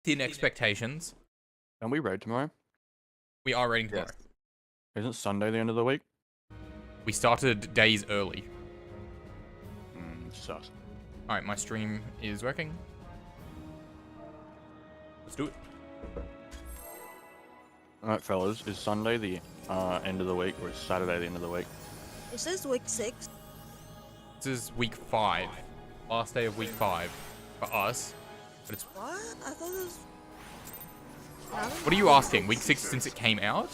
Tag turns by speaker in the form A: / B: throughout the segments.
A: thin expectations.
B: Can we raid tomorrow?
A: We are raiding tomorrow.
B: Yes. Isn't Sunday the end of the week?
A: We started days early.
B: Sus.
A: Alright, my stream is working. Let's do it.
B: Alright, fellas. Is Sunday the end of the week, or is Saturday the end of the week?
C: It says week 6.
A: This is week 5. Last day of week 5 for us. But it's.
C: What? I thought it was...
A: What are you asking? Week 6 since it came out?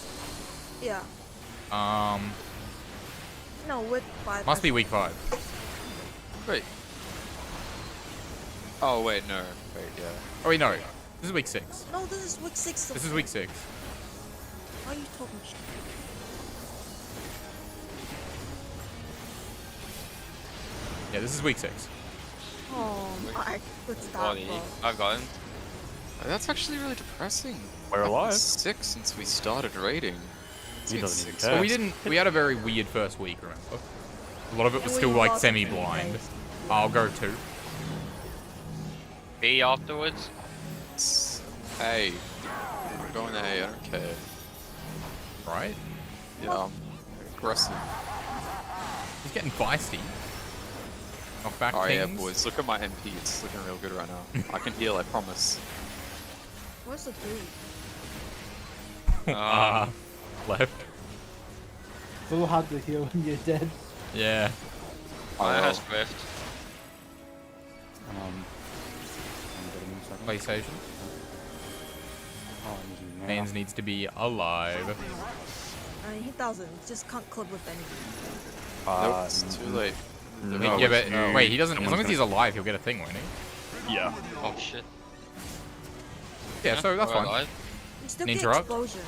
C: Yeah. No, week 5.
A: Must be week 5.
D: Wait. Oh, wait, no. Wait, yeah.
A: Oh, wait, no. This is week 6.
C: No, this is week 6.
A: This is week 6.
C: Why are you talking shit?
A: Yeah, this is week 6.
C: Oh my, good start,
D: Bloody,
C: bro.
D: I've got him. That's actually really depressing.
B: We're alive.
D: 6 since we started raiding.
B: He doesn't even
A: But
B: care.
A: we didn't. We had a very weird first week, remember? A lot of it was
C: And
A: still
C: we
A: like
C: lost
A: semi-blind.
C: days.
A: I'll go too.
E: B afterwards.
D: Hey. We're going A, I don't care.
A: Right?
D: Yeah, I'm aggressive.
A: He's getting feisty. Knock back
D: Oh yeah,
A: things.
D: boys, look at my MP, it's looking real good right now. I can heal, I promise.
C: Where's the dude?
A: Left.
F: It's a little hard to heal when you're dead.
A: Yeah.
E: I
D: Oh,
E: has Swift.
A: PlayStation. Mans needs to be alive.
C: I mean, he doesn't. He just can't code with anything.
D: nope, it's too late.
B: No,
A: Yeah, but
B: no.
A: wait, he doesn't. As long as
B: Someone's
A: he's alive, he'll get a thing, won't he?
B: Yeah.
E: Oh shit.
A: Yeah, so that's
E: We're
A: fine.
E: alive.
C: You still
A: An
C: get
A: interrupt?
C: explosion.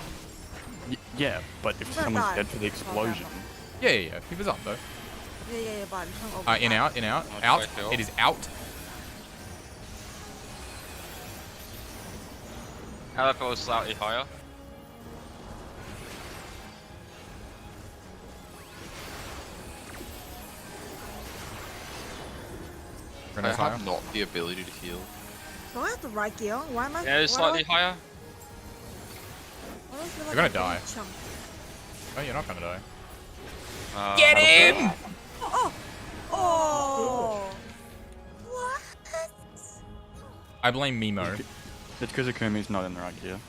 B: Yeah, but if
C: He's gonna
B: someone's
C: die.
B: dead for the
C: Oh,
B: explosion,
A: Yeah, yeah, yeah. He was up though.
C: Yeah, but you can't over
A: In, out,
E: I'll
A: out.
E: try to.
A: It is out.
E: LFO is slightly higher.
D: I
A: Renault's higher.
D: have not the ability to heal.
C: Do I have the right gear? Why am I?
E: Yeah, it's
C: why
E: slightly
C: do I-
E: higher.
C: why do I feel
A: You're
C: like
A: gonna
C: I'm getting
A: die.
C: chunked?
A: Oh, you're not gonna die.
E: Get
A: him!
C: Oh! What?
A: I blame Mimo.
B: it's because Akumi's not in the right gear.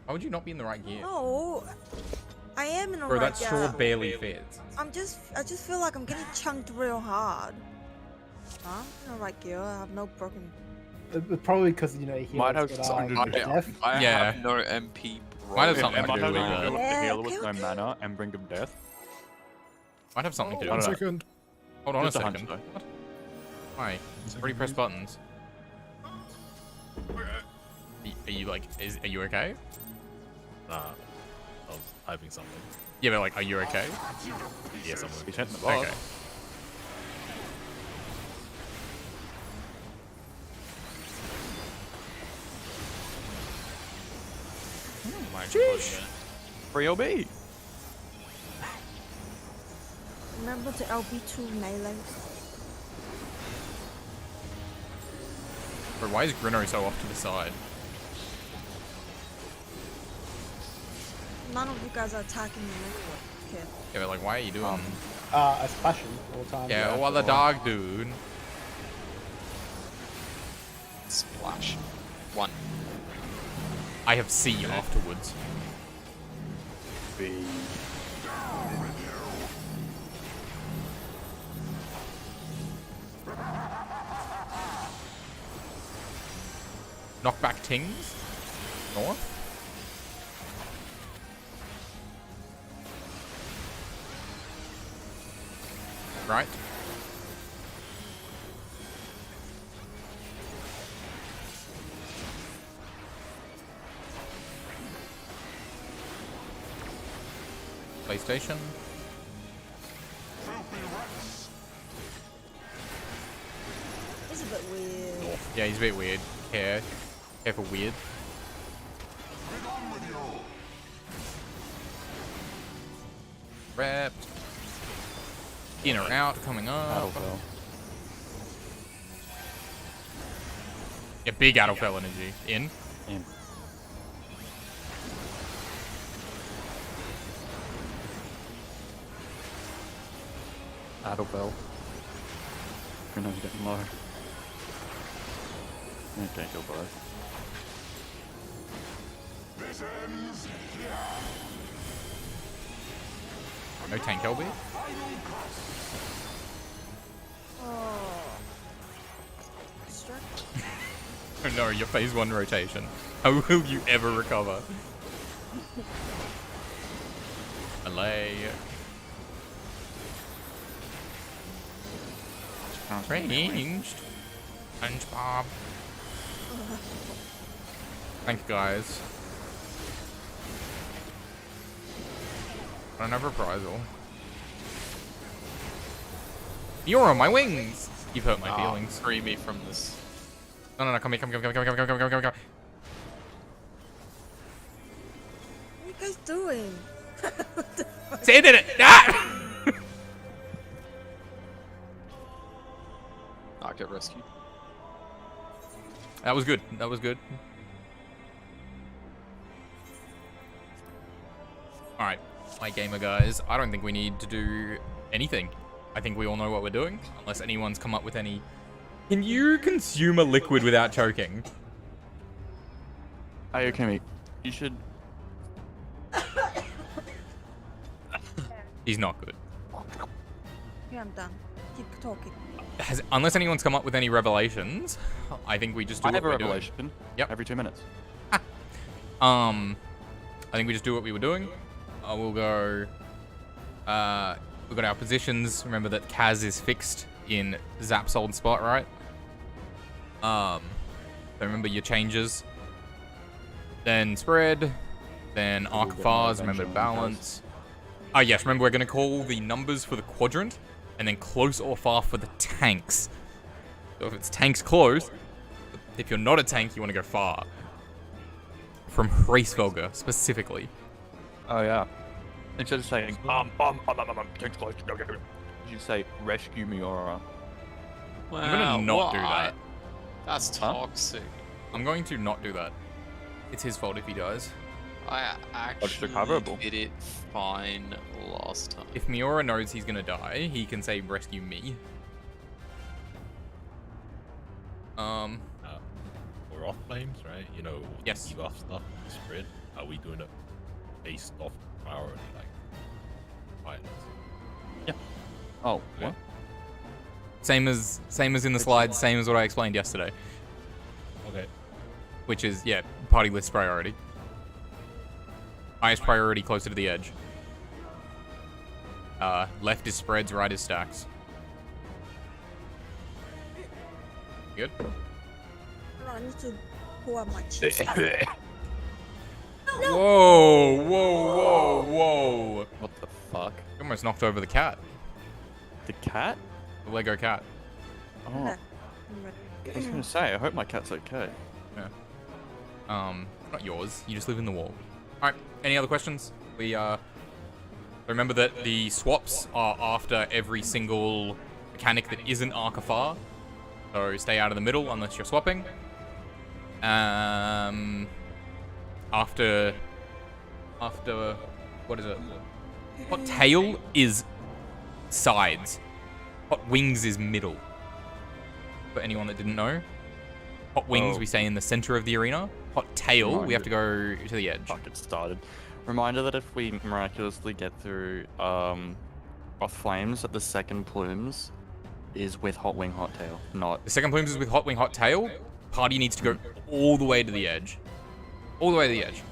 A: Why would you not be in the right gear?
C: No. I am in the
A: Bro,
C: right
A: that
C: gear.
A: straw barely fits.
C: I just feel like I'm getting chunked real hard. I'm in the right gear. I have no broken.
F: Probably because, you know, he
B: Might have
F: gets
B: something to do-
F: death.
D: I
A: Yeah.
D: have no MP, bro.
A: Might have
B: Am
A: something
B: I
A: to do
B: having
A: with
B: a
A: it.
B: heal
C: Yeah,
B: with
C: okay,
B: no
C: okay.
B: mana and bring of death?
A: Might have something to do
C: Oh.
A: with
B: One
A: it.
B: second.
A: Hold on a
B: Just a hunch,
A: second.
B: though.
A: What? Why? Already press buttons. Are you like? Are you okay?
G: I was hoping something.
A: Yeah, but like, are you okay?
G: Yes, I'm
B: He's hitting the boss.
A: Okay.
E: My
A: Sheesh.
B: Free LB.
C: Remember the LB2 melee?
A: Bro, why is Grino so off to the side?
C: None of you guys are attacking me anyway. Okay.
A: Yeah, but like, why are you doing?
F: A splashing all the time.
A: Yeah, well, the dog, dude.
D: Splash. 1.
A: I have C afterwards.
B: B.
A: Knockback tings. North. Right. PlayStation.
C: It's a bit weird.
A: North. Yeah, he's a bit weird. Careful, weird. Wrapped. In or out, coming up.
B: Battlefell.
A: Yeah, big Adolfell energy. In.
B: In.
G: Addelbell.
B: Who knows getting low? Okay, kill both.
A: No tank LB?
C: Oh. Extract.
A: Oh no, your phase 1 rotation. How will you ever recover? Allay. Ranged. SpongeBob. Thank you guys. Got another reprisal. You're on my wings! You've hurt my feelings.
D: Free me from this.
A: No, come here, come.
C: What are you guys doing?
A: Say did it! Ah!
D: I'll get rescued.
A: That was good. That was good. Alright, my gamer guys, I don't think we need to do anything. I think we all know what we're doing, unless anyone's come up with any... Can you consume a liquid without choking?
B: Hey, okay, mate. You should.
A: He's not good.
C: Yeah, I'm done. Keep talking.
A: Unless anyone's come up with any revelations, I think we just do
B: I
A: what
B: have a
A: we're doing.
B: revelation.
A: Yep.
B: Every 2 minutes.
A: I think we just do what we were doing. We'll go... we've got our positions. Remember that Kaz is fixed in Zap's old spot, right? So remember your changes. Then spread. Then arc
B: get
A: fars.
B: more
A: Remember to
B: adventure on
A: balance. Oh yes, remember we're going to call the numbers for the quadrant. And then close or far for the tanks. So if it's tanks close, if you're not a tank, you want to go far. From Hraesvelga, specifically.
B: Oh, yeah. Instead of saying, tanks close, go, go, go, you say, rescue me, or
A: I'm gonna not do that.
D: That's
B: Huh?
D: toxic.
A: I'm going to not do that. It's his fault if he dies.
D: I actually
B: recoverable.
D: did it fine last time.
A: If Miura knows he's gonna die, he can say rescue me.
G: We're off flames, right? You know,
A: Yes.
G: debuff stuff, spread. Are we doing it based off priority, like violence?
B: Oh, what?
A: Same as in the slides, same as what I explained yesterday.
G: Okay.
A: Which is, yeah, party list priority. Highest priority closer to the edge. Left is spreads, right is stacks. Good?
C: No, I need to pull up my cheeks.
A: Whoa, whoa, whoa.
B: What the fuck?
A: You almost knocked over the cat.
B: The cat?
A: The Lego cat.
B: Oh,
C: Okay.
B: I was gonna say, I hope my cat's okay.
A: Not yours. You just live in the wall. Alright, any other questions? Remember that the swaps are after every single mechanic that isn't Arcafar. So stay out of the middle unless you're swapping. After what is it? Hot tail is sides. Hot wings is middle. For anyone that didn't know. Hot wings we stay in the center of the arena. Hot tail we have to go to the edge.
B: Fuck, it started. Reminder that if we miraculously get through Off Flames, that the second plumes is with Hot Wing, Hot Tail, not...
A: The second plumes is with Hot Wing, Hot Tail. Party needs to go all the way to the edge. All the way to the edge.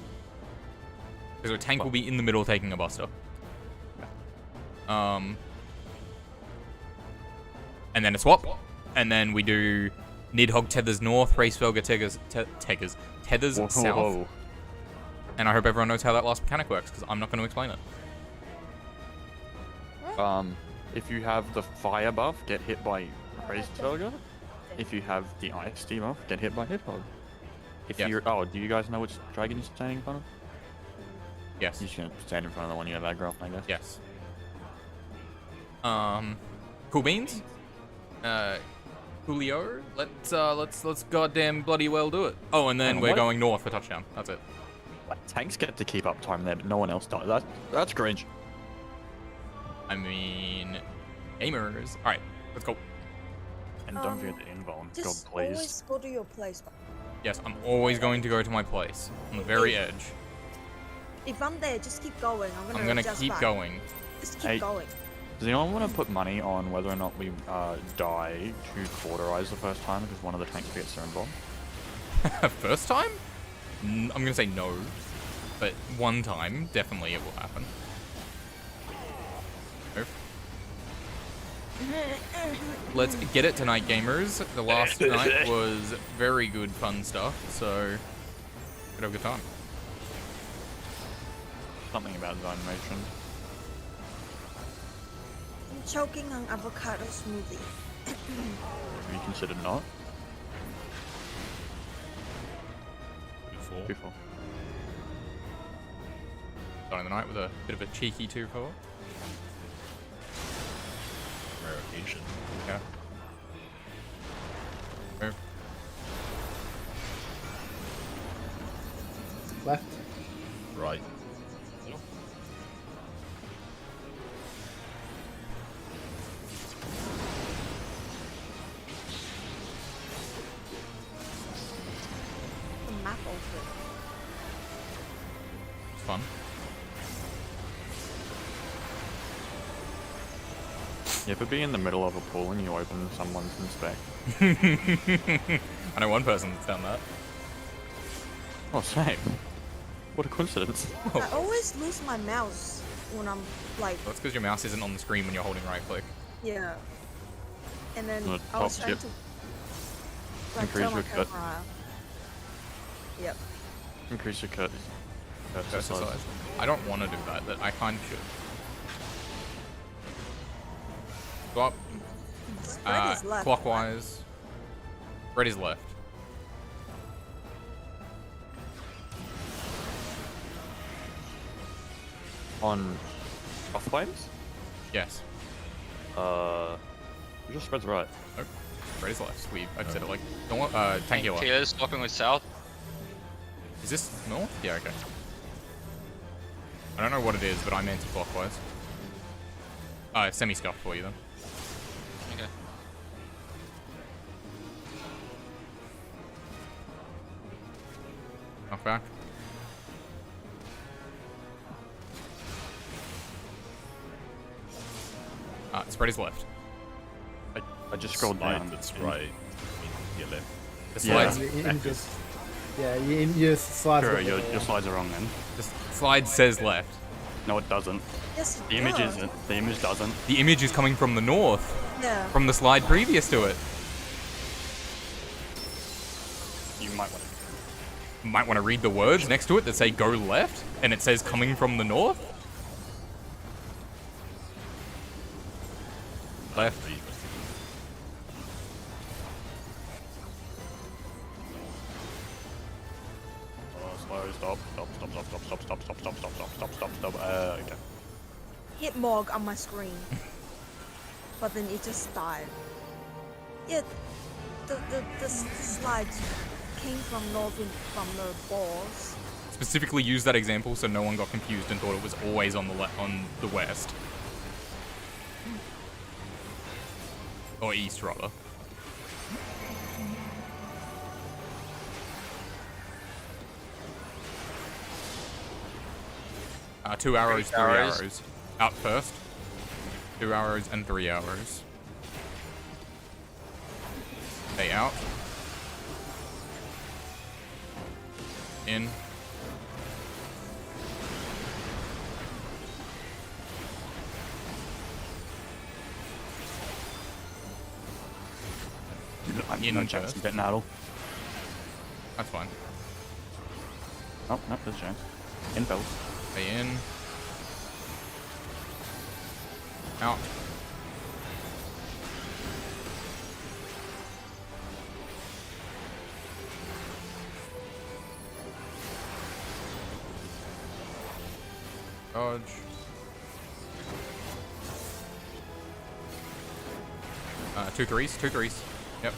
A: Because a tank will be in the middle taking a buster. And then a swap. And then we do Nidhogg tethers north, Hraesvelga tethers south.
B: Whoa.
A: And I hope everyone knows how that last mechanic works, because I'm not going to explain it.
B: If you have the fire buff, get hit by Hraesvelga. If you have the ice debuff, get hit by Nidhogg. If
A: Yes.
B: you're... Oh, do you guys know which dragon you're standing in front of?
A: Yes.
B: You're just gonna stand in front of the one you have aggro, I guess.
A: Yes. Cool beans. Julio, let's goddamn bloody well do it. Oh, and then
B: Hang on,
A: we're
B: what?
A: going north for touchdown. That's it.
B: Like, tanks get to keep up time there, but no one else does. That's cringe.
A: I mean, gamers. All right, let's go.
B: And don't forget the invuln. God,
C: Just
B: please.
C: always go to your place.
A: Yes, I'm always going to go to my place on the very edge.
C: If I'm there, just keep going.
A: I'm gonna
C: adjust
A: keep
C: back.
A: going.
C: Just keep
B: Hey.
C: going.
B: Does anyone want to put money on whether or not we die to cauterize the first time because one of the tanks gets so involved?
A: First time? I'm gonna say no, but one time, definitely it will happen. Move. Let's get it tonight, gamers. The last night was very good, fun stuff, so could have a good time.
B: Something about zone motion.
C: I'm choking on avocado smoothie.
B: Have you considered not?
G: Before.
B: Before.
A: Starting the night with a bit of a cheeky 2-4.
G: Rare occasion.
A: Yeah. Move.
F: Left.
G: Right.
C: The map open.
A: It's fun.
B: You ever be in the middle of a pool and you open someone's inspect?
A: I know one person that's done that.
B: Oh, same. What a coincidence.
C: I always lose my mouse when I'm like,
A: That's because your mouse isn't on the screen when you're holding right click.
C: yeah. And then
B: The
C: I was
B: top
C: trying
B: tip.
C: to like
B: Increase
C: turn my
B: your cut.
C: camera. Yep.
B: Increase your cursor
A: Cursor
B: size.
A: size. I don't want to do that, but I kind of should. Go up.
C: Spread is left.
A: Clockwise. Red is left.
B: On off flames?
A: Yes.
B: It just spreads right.
A: Nope. Red is left. I said it like tank healer.
E: Tears swapping with south.
A: Is this north? Yeah, okay. I don't know what it is, but I'm anti-clockwise. Semi-scuff for you then.
E: Okay.
A: Knock back. Spread is left.
B: I just scrolled
G: Slide
B: down.
G: that's right. I mean, your left.
A: The
B: Yeah.
A: slides,
F: Your slides.
B: Sure,
F: got
B: your
F: the-
B: slides are wrong then.
A: the slide says left.
B: No, it doesn't.
C: Yes, it
B: The image
C: does.
B: isn't. The image doesn't.
A: The image is coming from the north,
C: Yeah.
A: from the slide previous to it.
B: You might want to.
A: You might want to read the words next to it that say go left, and it says coming from the north. Left.
G: There you go.
B: Slow, stop, stop, stop, stop, stop, stop, stop, stop, stop, stop, stop, stop, stop. Okay.
C: Hit Morg on my screen. But then it just died. Yeah, the slides came from north from the balls.
A: Specifically used that example so no one got confused and thought it was always on the west. Or east, rather. Two arrows, 3
E: arrows.
A: arrows. Out first. 2 arrows and 3 arrows. Stay out. In.
B: I'm
A: In
B: no chance
A: first.
B: of getting Addle.
A: That's fine.
B: Oh, no, there's a chance. In fellas.
A: Stay in. Out. Dodge. Two threes. Yep.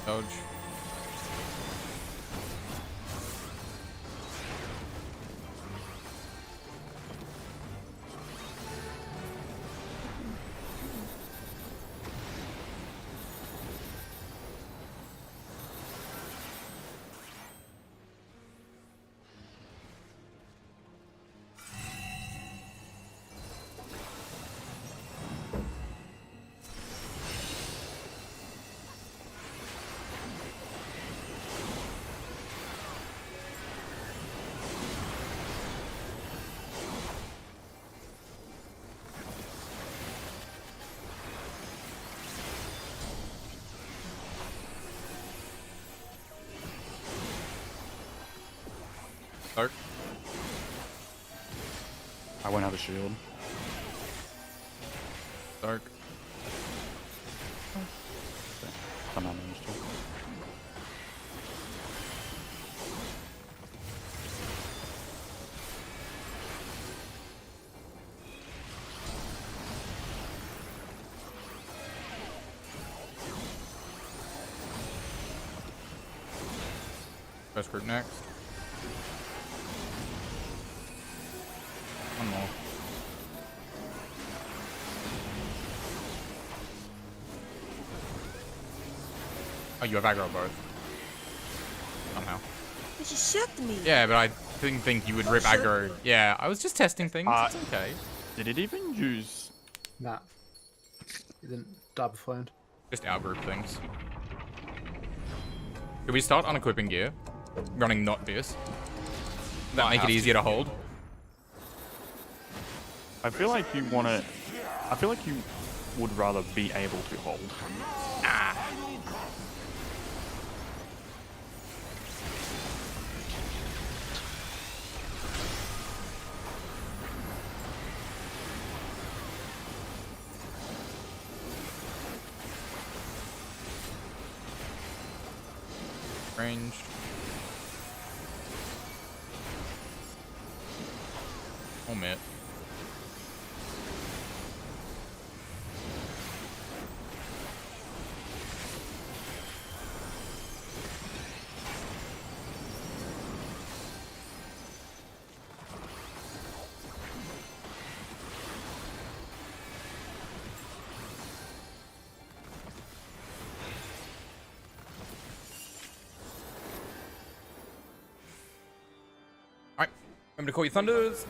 A: Dodge. Dark.
B: I won't have a shield.
A: Dark.
B: I'm not managed to.
A: First group next. One more. Oh, you have aggro both. Somehow.
C: But you shook me.
A: Yeah, but I didn't think you would rip
C: sure.
A: aggro. Yeah, I was just testing things. It's okay.
B: Did it even use?
F: Nah. He didn't die beforehand.
A: Just outgroup things. Could we start unequipping gear? Running not Fierce? That
D: Might
A: make it
D: have to.
A: easier to hold?
B: I feel like you want to. I feel like you would rather be able to hold.
A: Ranged. Omit. Alright, remember to call your thunders.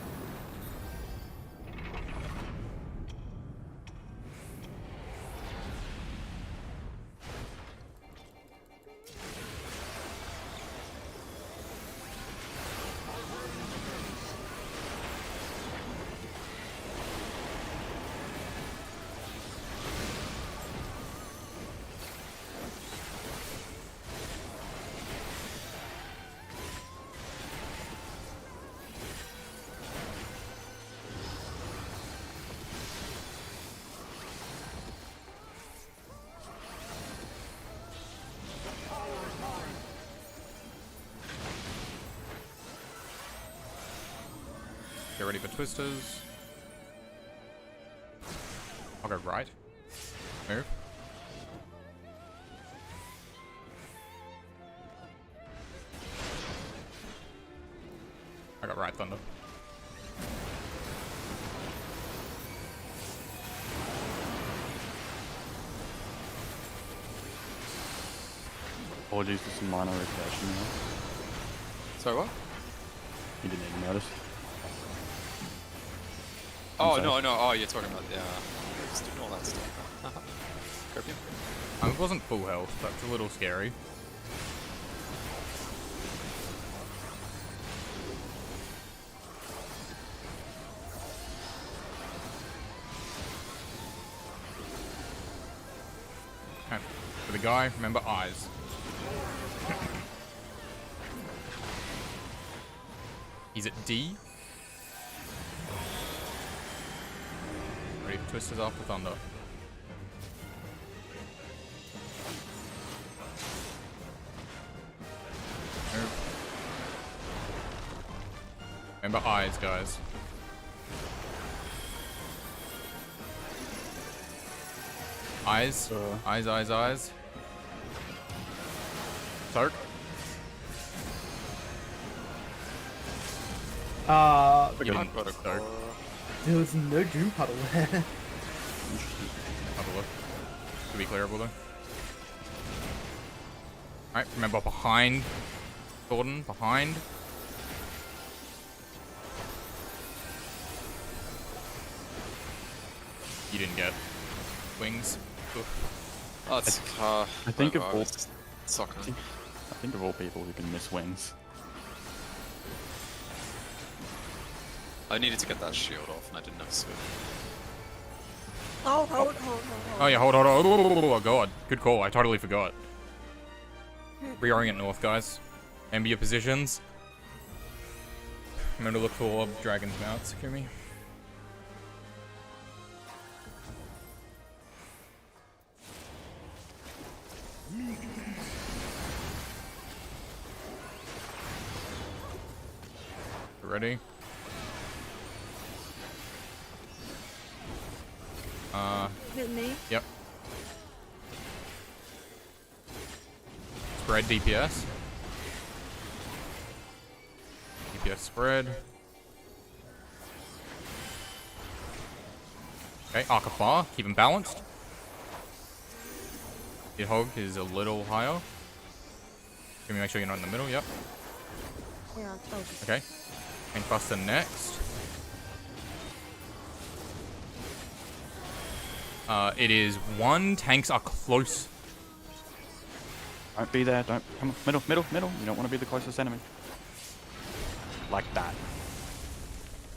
A: Get ready for twisters. I'll go right. Move. I got right thunder.
B: Apologies for some minor irritation there.
D: Sorry, what?
B: You didn't even notice.
D: Oh,
B: sorry.
D: no. Oh, you're talking about the, just doing all that stuff. Curfew?
A: It wasn't full health. That's a little scary. Okay. the guy. Remember eyes. He's at D. Ready for Twisters after Thunder. Move. Remember eyes, guys. Eyes. Eyes. Soak.
F: There
A: Didn't soak.
F: was no Doom Puddle there.
A: Have a look. To be clearable though. Alright, remember behind. Gordon, behind. You didn't get wings. Oof.
D: Oh, it's,
B: I think of
D: whatever,
B: all-
D: it's soccer.
B: I think of all people who can miss wings.
D: I needed to get that shield off and I didn't have Swift.
C: Hold.
A: Oh yeah, hold on. Oh god. Good call. I totally forgot. Reorient north, guys. Remember your positions. Remember to look for dragon's mouths, Kumi. Ready?
C: Hit me.
A: Yep. Spread DPS. DPS spread. Okay, Arc of Fire. Keep him balanced. Hit Hog is a little higher. Can we make sure you're not in the middle? Yep.
C: Yeah, oh.
A: Okay. Tank Buster next. It is 1. Tanks are close.
B: Don't be there. Don't come on. Middle. You don't want to be the closest enemy. Like that.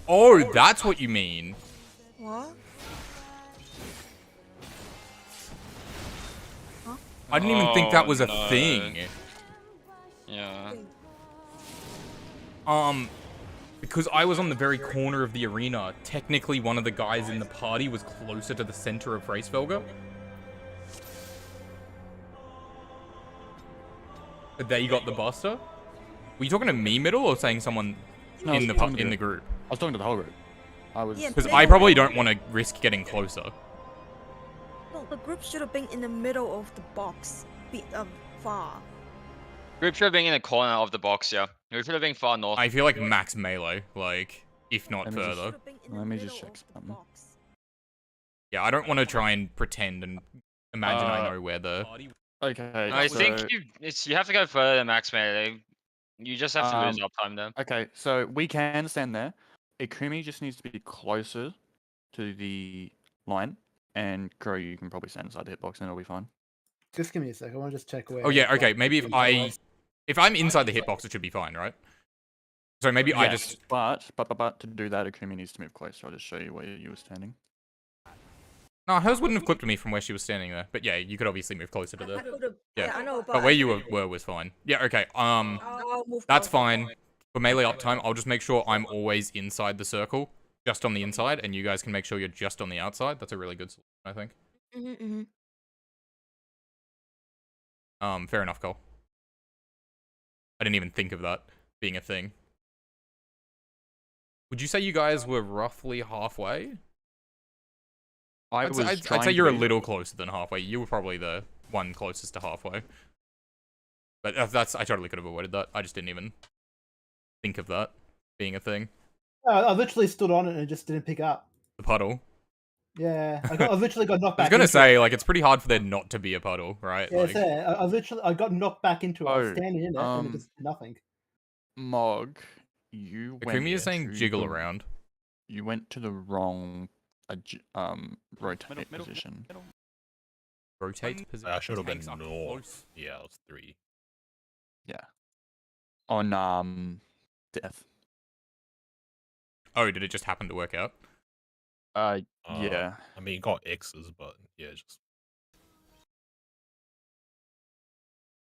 A: Oh, that's what you mean.
C: What?
A: I didn't even think that was a
E: no.
A: thing.
E: Yeah.
A: Because I was on the very corner of the arena, technically one of the guys in the party was closer to the center of Racefelger. But they got the buster. Were you talking to me, Middle, or saying someone
B: No, I
A: in
B: was
A: the
B: talking to
A: in
B: the
A: the group?
B: I was talking to the whole group. I was.
C: Yeah,
A: Because
C: Middle.
A: I probably don't want to risk getting closer.
C: No, the group should have been in the middle of the box. Far.
E: Group should have been in the corner of the box, yeah. Group should have been far north.
A: I feel like max melee, like, if not
B: Let me just-
A: further.
C: Should have been in the
B: Let me just
C: middle
B: check
C: of the
B: something.
C: box.
A: Yeah, I don't want to try and pretend and imagine I know where the...
B: Okay.
E: I
B: so,
E: think you have to go further than max melee. You just have to lose uptime there.
B: Okay, so we can stand there. Ikumi just needs to be closer to the line, and Crow, you can probably stand inside the hitbox, and it'll be fine.
F: Just give me a sec. I want to just check where.
A: Oh yeah, okay, maybe
F: like,
A: if I'm inside the hitbox, it should be fine, right? So maybe I
B: Yes,
A: just...
B: But to do that, Ikumi needs to move closer. I'll just show you where you were standing.
A: No, hers wouldn't have clipped me from where she was standing there. But yeah, you could obviously move closer to
C: I
A: the...
C: could've-
A: Yeah.
C: I know,
A: But where you were was fine. Yeah, okay,
C: I'll move
A: that's
C: closer.
A: fine. For melee uptime, I'll just make sure I'm always inside the circle. Just on the inside, and you guys can make sure you're just on the outside. That's a really good solution, I think. Fair enough, Cole. I didn't even think of that being a thing. Would you say you guys were roughly halfway? I'd say you're a little closer than halfway. You were probably the one closest to halfway. But I totally could have avoided that. I just didn't even think of that being a thing.
F: I literally stood on it and it just didn't pick up.
A: The puddle.
F: Yeah, I literally got knocked
A: I was
F: back.
A: gonna
F: into
A: say, like, it's pretty hard for there not to be a puddle, right?
F: Yeah,
A: Like,
F: I got knocked back into it. I was
B: Oh,
F: standing in it and it just did nothing.
B: Mog, you went
A: Akumi is saying
B: to
A: jiggle
B: the-
A: around.
B: You went to the wrong rotate position.
A: Rotate position.
G: I should have been
A: Tanks are
G: north.
A: close.
G: Yeah, it was 3.
B: On death.
A: Oh, did it just happen to work out?
B: Yeah.
G: I mean, you got X's, but yeah, just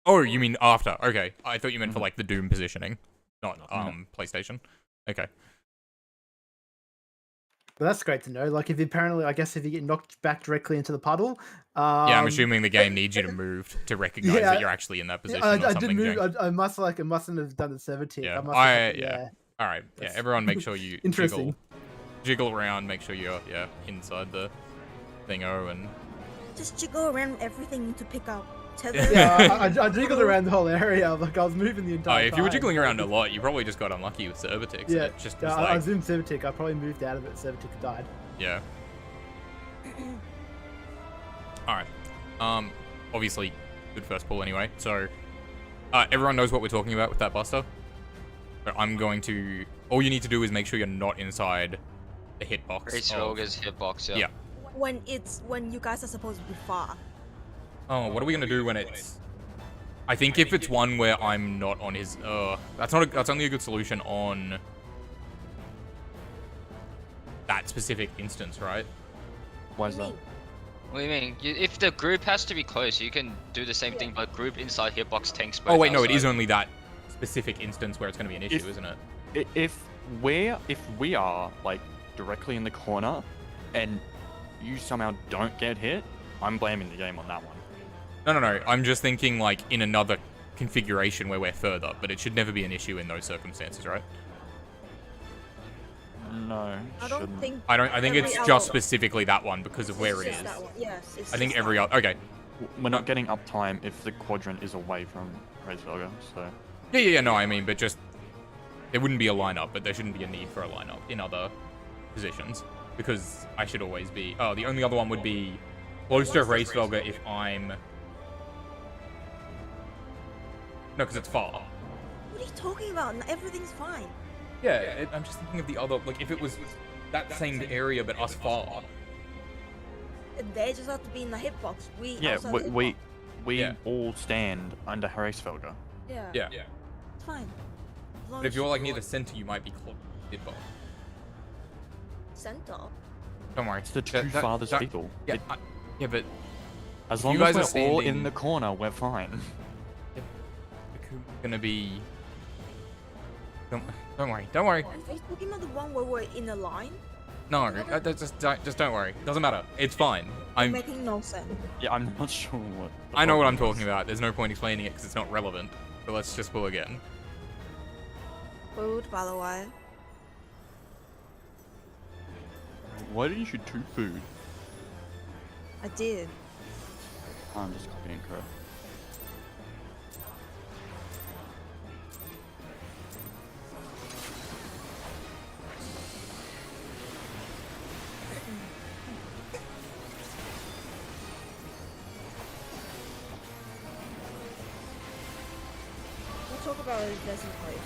A: Oh, you mean after? Okay, I thought you meant for like the Doom positioning, not PlayStation. Okay.
F: But that's great to know. Like, if you apparently, I guess, if you get knocked back directly into the puddle,
A: Yeah, I'm assuming the game needs you to move to recognize that you're actually in that position or
F: I
A: something.
F: did move.
A: Jenk.
F: I mustn't have done the server tick.
A: Yeah,
F: I must have,
A: yeah. All right, yeah. Everyone, make sure you
F: Interesting.
A: jiggle around. Make sure you're inside the thingo and.
C: Just jiggle around everything to pick up. Tether.
F: Yeah, I jiggled around the whole area. Like, I was moving the entire time.
A: If you were jiggling around a lot, you probably just got unlucky with server ticks.
F: Yeah,
A: It just
F: yeah,
A: was
F: I
A: like,
F: was in server tick. I probably moved out of it. Server tick died.
A: yeah. All right. Obviously, good first pull anyway. So, everyone knows what we're talking about with that buster. So I'm going to. All you need to do is make sure you're not inside the hitbox.
E: Race Roger's hitbox, yeah.
A: Yeah.
C: When you guys are supposed to be far.
A: Oh, what are we gonna do when it's? I think if it's one where I'm not on his. That's only a good solution on that specific instance, right?
B: Why is that?
E: What do you mean? If the group has to be close, you can do the same thing, but group inside hitbox tanks both
A: Oh wait, no, it is
E: outside.
A: only that specific instance where it's gonna be an issue, isn't it?
B: If we are like directly in the corner, and you somehow don't get hit, I'm blaming the game on that one.
A: No. I'm just thinking like in another configuration where we're further, but it should never be an issue in those circumstances, right?
B: No.
C: I don't think.
A: I think it's
C: every
A: just
C: other-
A: specifically that one because of where it
C: It's
A: is.
C: just that one. Yes. It's
A: I think
C: just
A: every
C: that
A: other. Okay.
B: We're not getting uptime if the quadrant is away from Racefelger, so.
A: Yeah. No, I mean, but just there wouldn't be a lineup, but there shouldn't be a need for a lineup in other positions because I should always be. Oh, the only other one would be close to Racefelger if I'm. No, because it's far.
C: What are you talking about? Everything's fine.
A: Yeah, I'm just thinking of the other. Like if it was that same area but us far.
C: They just have to be in the hitbox.
B: Yeah,
C: outside the
B: we
A: Yeah.
B: all stand under Racefelger.
C: hitbox.
A: Yeah.
C: It's fine. As long
A: But if
C: as
A: you're like near the center, you might be close to hitbox.
C: center.
A: Don't worry.
B: It's the two farthest people.
A: Yeah, yeah, but
B: As
A: if
B: long
A: you guys
B: as
A: are
B: we're all
A: standing-
B: in the corner, we're fine.
A: gonna be. Don't worry. Don't worry.
C: Are you talking about the one where we're in a line?
A: No, just don't worry. Doesn't matter. It's fine. I'm.
C: Making no sense.
B: Yeah, I'm not sure what. the
A: I know what
B: problem
A: I'm
B: is.
A: talking about. There's no point explaining it because it's not relevant. But let's just pull again.
C: Food, by the way.
B: Why did you shoot 2 food?
C: I did.
B: I'm just copying code.
C: We'll talk about it as in place.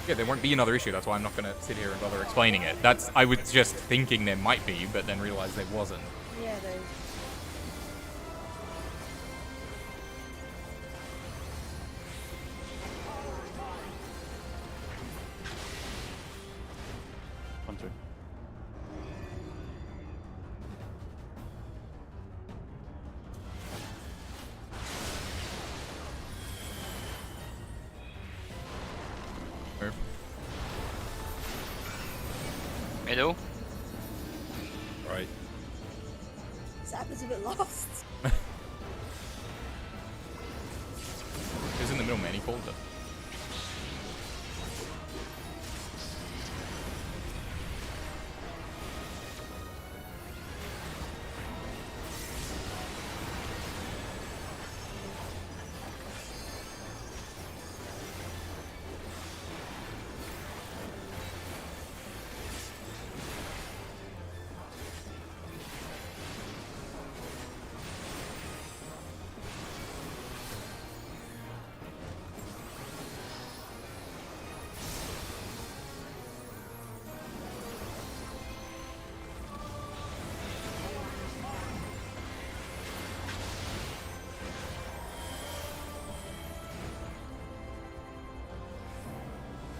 A: Yeah, there won't be another issue. That's why I'm not gonna sit here and bother explaining it. I was just thinking there might be, but then realized there wasn't.
C: Yeah, there's.
B: One, two.
E: Middle.
G: Right.
C: Zap is a bit lost.
A: He was in the middle, man. He called it.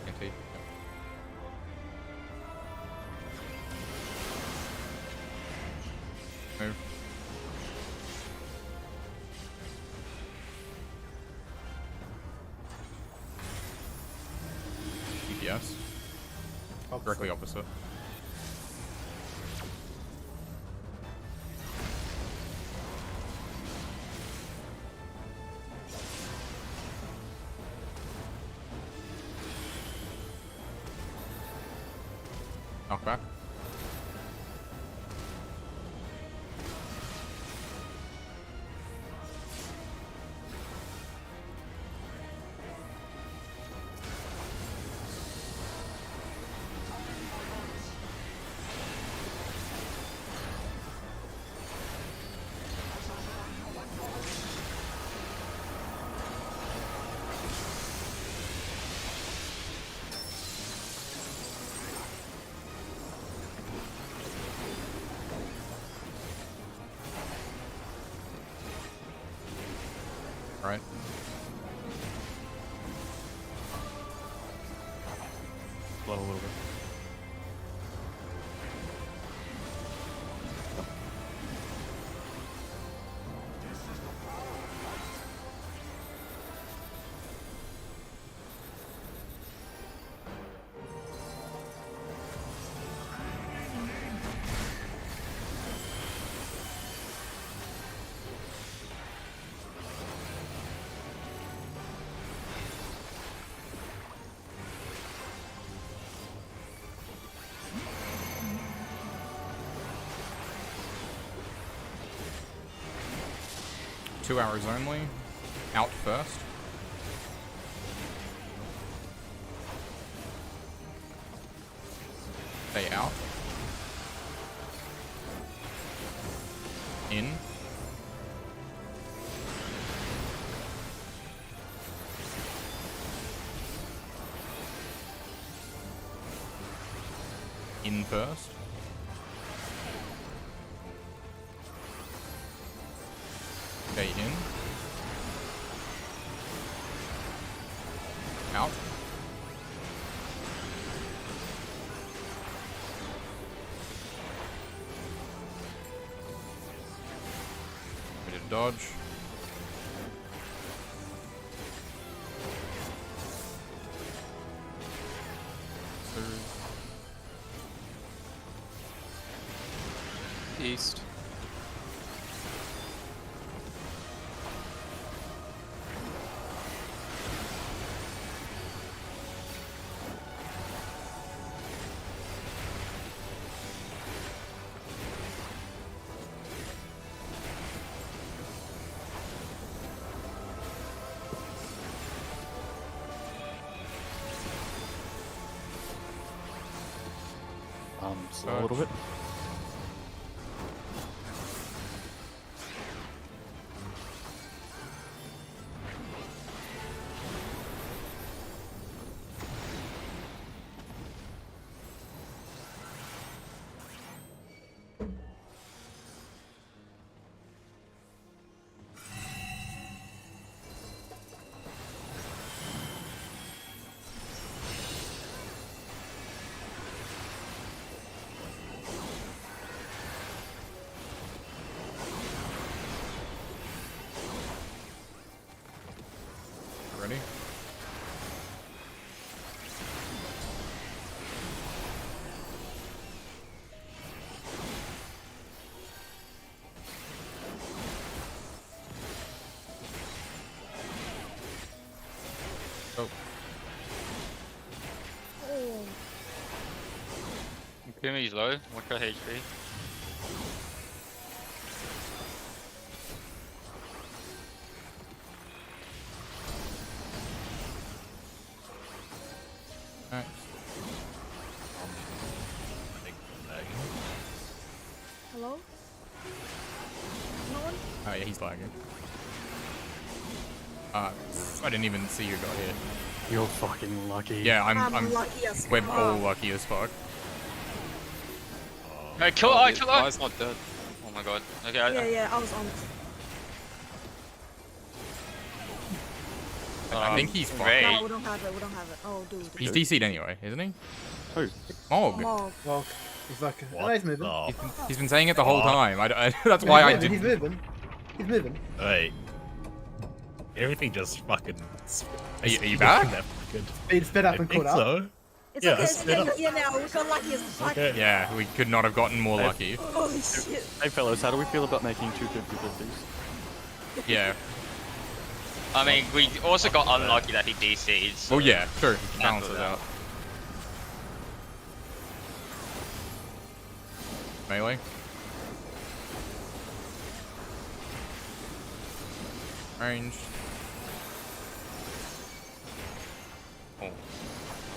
A: Okay. Move. Yes. Directly opposite. Knockback. Right.
B: Slow a little bit.
A: Two hours only. Out first. Stay out. In. In first. Stay in. Out. Ready to dodge.
D: East.
B: Slow a little bit.
A: Ready? Oh,
C: Oh,
E: Kumi's low. Watch your HP.
A: nice.
G: I think I'm lagging.
C: hello? No one?
A: Oh yeah, he's lagging. I didn't even see you got hit.
B: You're fucking lucky.
A: Yeah,
C: I'm lucky as
A: we're
C: fuck.
A: all lucky as fuck.
E: Hey, kill
D: Oh,
E: her! Kill her!
D: Guy's not dead.
E: Oh my god. Okay,
C: Yeah, I was on.
A: I think he's
E: Ray.
A: fucked.
C: No, we don't have it. We don't have it. Oh, dude.
A: He's DC'd anyway, isn't he?
B: Who?
A: Mog.
C: Mog.
F: Well, he's like,
G: What
F: oh, he's moving.
G: the
A: He's been saying it the whole
G: Fuck.
A: time. That's why I
F: He's
A: didn't.
F: moving. He's moving.
G: Hey. Everything just fucking.
A: Are you back?
G: That fucking-
F: Speed sped up
G: I
F: and
G: think
F: caught up.
G: so.
C: It's
G: Yeah,
C: okay,
G: let's
C: it's
G: split
C: getting
G: up.
C: here now. We got lucky as fuck.
G: Okay.
A: Yeah, we could not have gotten more
B: Hey.
A: lucky.
C: Holy shit.
B: Hey fellas, how do we feel about making two 50/50s?
A: Yeah.
E: I mean, we also got unlucky that he DC'd. So
A: Oh yeah, true.
E: cancel
A: Balances
E: that.
A: out. Melee. Range.
E: Oh, that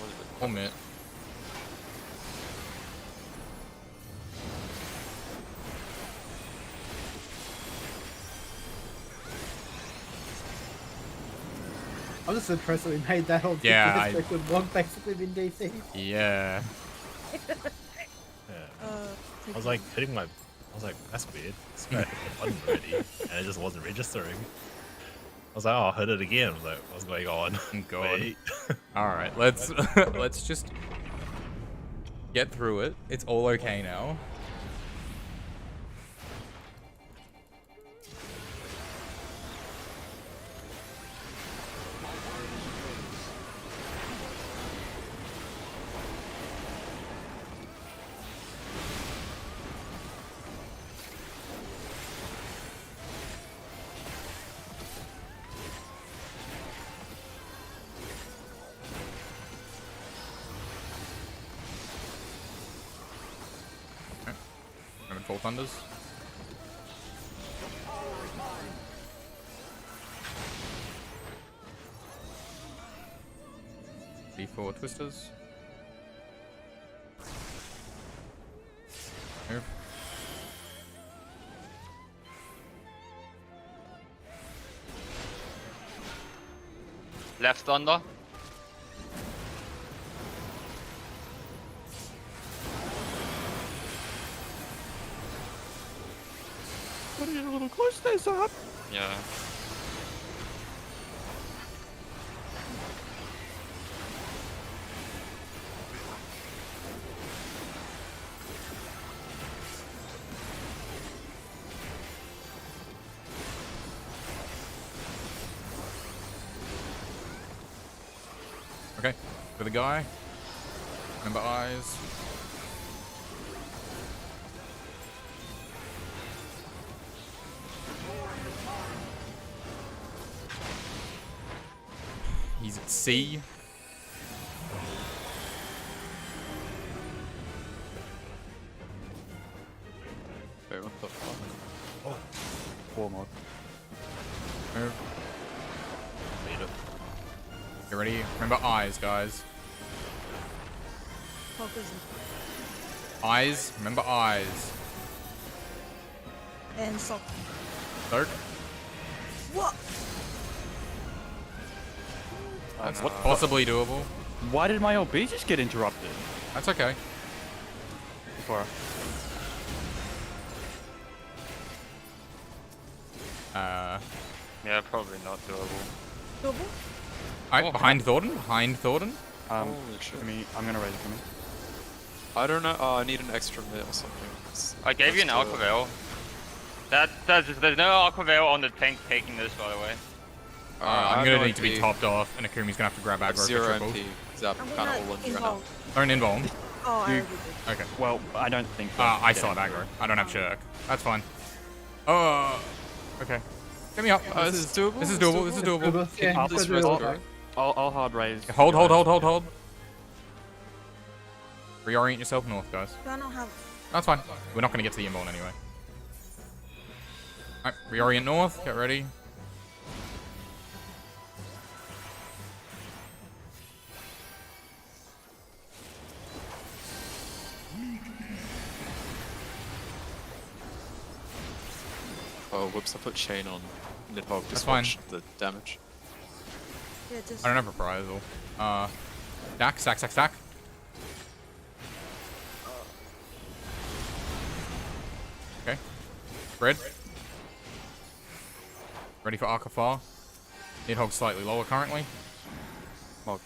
E: was a bit-
A: 1 minute.
F: I'm just impressed that we made that whole
A: Yeah, I-
F: with Wog basically been DC.
A: Yeah.
G: Yeah. I was like hitting my. I was like, that's weird. This guy hit the button already, and it just wasn't registering. I was like, oh, I hit it again. I was like, what's going on?
A: Oh, God.
G: Wait.
A: All right, let's let's just get through it. It's all okay now. Remember Full Thunders? D4 Twisters. Move.
E: Left thunder.
B: What are you a little close there, Zap?
E: Yeah.
A: Okay, for the guy. Remember eyes. He's at C.
D: Wait, what the fuck?
B: Poor mod.
A: Move.
G: Made it.
A: Get ready. Remember eyes, guys.
C: Focus.
A: Eyes. Remember eyes.
C: And so.
A: Third.
C: What?
A: That's
E: know.
A: possibly doable.
B: Why did my LB just get interrupted?
A: That's okay.
B: Before.
E: Yeah, probably not doable.
C: Double?
A: Alright, behind Thornton. Behind Thornton.
D: Holy shit.
B: I'm gonna raise it for me.
D: I don't know. Oh, I need an extra mitt or something.
E: I gave you an
D: Let's do it.
E: Aquavale. There's no Aquavale on the tank taking this, by the way.
D: I
A: I'm
D: have
A: gonna
D: no
A: need to be
D: MP.
A: topped off, and Akumi's gonna have to grab aggro for
D: Zero
A: triple.
D: MP. Zap
C: I'm
D: kind
C: gonna
D: of all in right now.
C: involve.
A: Don't invuln.
C: Oh, I
B: You-
C: already did.
A: Okay.
B: Well, I don't think.
A: I still have aggro. I don't have shirk. That's fine. Oh, okay. Get me up.
D: This is doable.
A: This is doable. This is doable.
F: Yeah,
B: I'll
F: just
B: just
F: do it all
B: rest
F: back.
B: I'll hard raise.
A: Hold. Reorient yourself north, guys.
C: Do I not have.
A: That's fine. We're not gonna get to the invuln anyway. Alright, reorient north. Get ready.
D: Oh, whoops! I put chain on Nidhogg.
A: That's
D: Just
A: fine.
D: watch the damage.
C: Yeah, just.
A: I don't have reprisal. Stack. Okay. Spread. Ready for Arcafar. Nidhogg slightly lower currently.
B: Mog.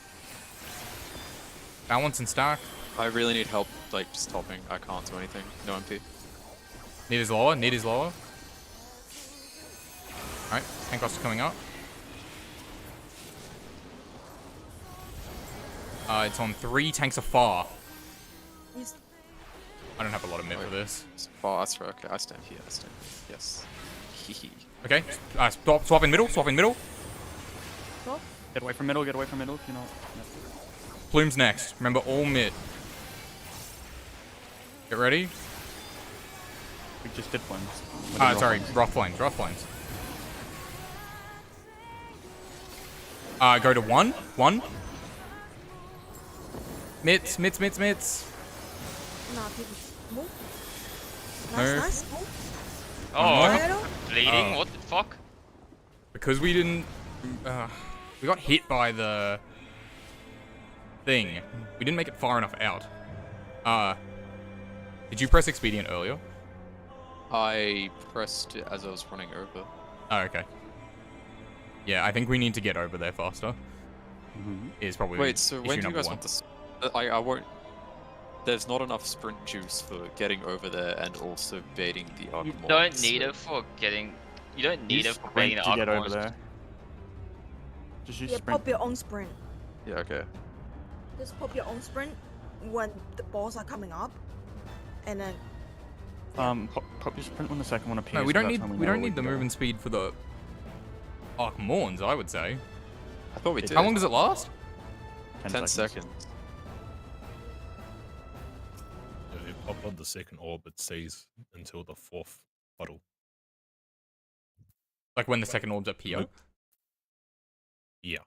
A: Balance and stack.
D: I really need help, like just topping. I can't do anything. No MP.
A: Need is lower. Alright, tank cost coming up. It's on 3. Tanks are far.
C: He's
A: I don't have a lot of mid for this.
D: It's fast. Okay, I stand here. I stand here. Yes. Hehe.
A: Okay. Swap in middle. Swap in middle.
C: top.
B: Get away from middle, get away from middle, you know.
A: Plume's next. Remember, all mid. Get ready.
B: We just did ones.
A: Sorry. Rough flames. Rough flames. Go to 1. 1. Mitts.
C: Nah, people move.
A: No.
C: Nice. Move.
E: Oh,
C: Middle.
E: bleeding? What the fuck?
A: Because we didn't... we got hit by the... thing. We didn't make it far enough out. Did you press expedient earlier?
D: I pressed it as I was running over.
A: Oh, okay. Yeah, I think we need to get over there faster. Is probably
D: Wait, so
A: issue
D: when do you
A: number
D: guys
A: one.
D: want this? I won't. There's not enough sprint juice for getting over there and also baiting the
E: You
D: Archimon.
E: don't need it for getting. You don't need it for being an
B: to get over
E: Archimon.
B: there. Just use
C: Yeah,
B: sprint.
C: pop your own sprint.
D: Yeah, okay.
C: Just pop your own sprint when the balls are coming up, and then
B: Pop your sprint when the second one appears.
A: No, we don't
B: that's
A: need
B: when
A: we
B: know
A: don't
B: where
A: need the
B: to go.
A: movement speed for the Archimons, I would say.
D: I thought we did.
A: How long does it last?
D: 10 seconds.
G: If you pop on the second orb, it stays until the 4th puddle.
A: Like when the second orbs appear?
G: Nope. Yeah.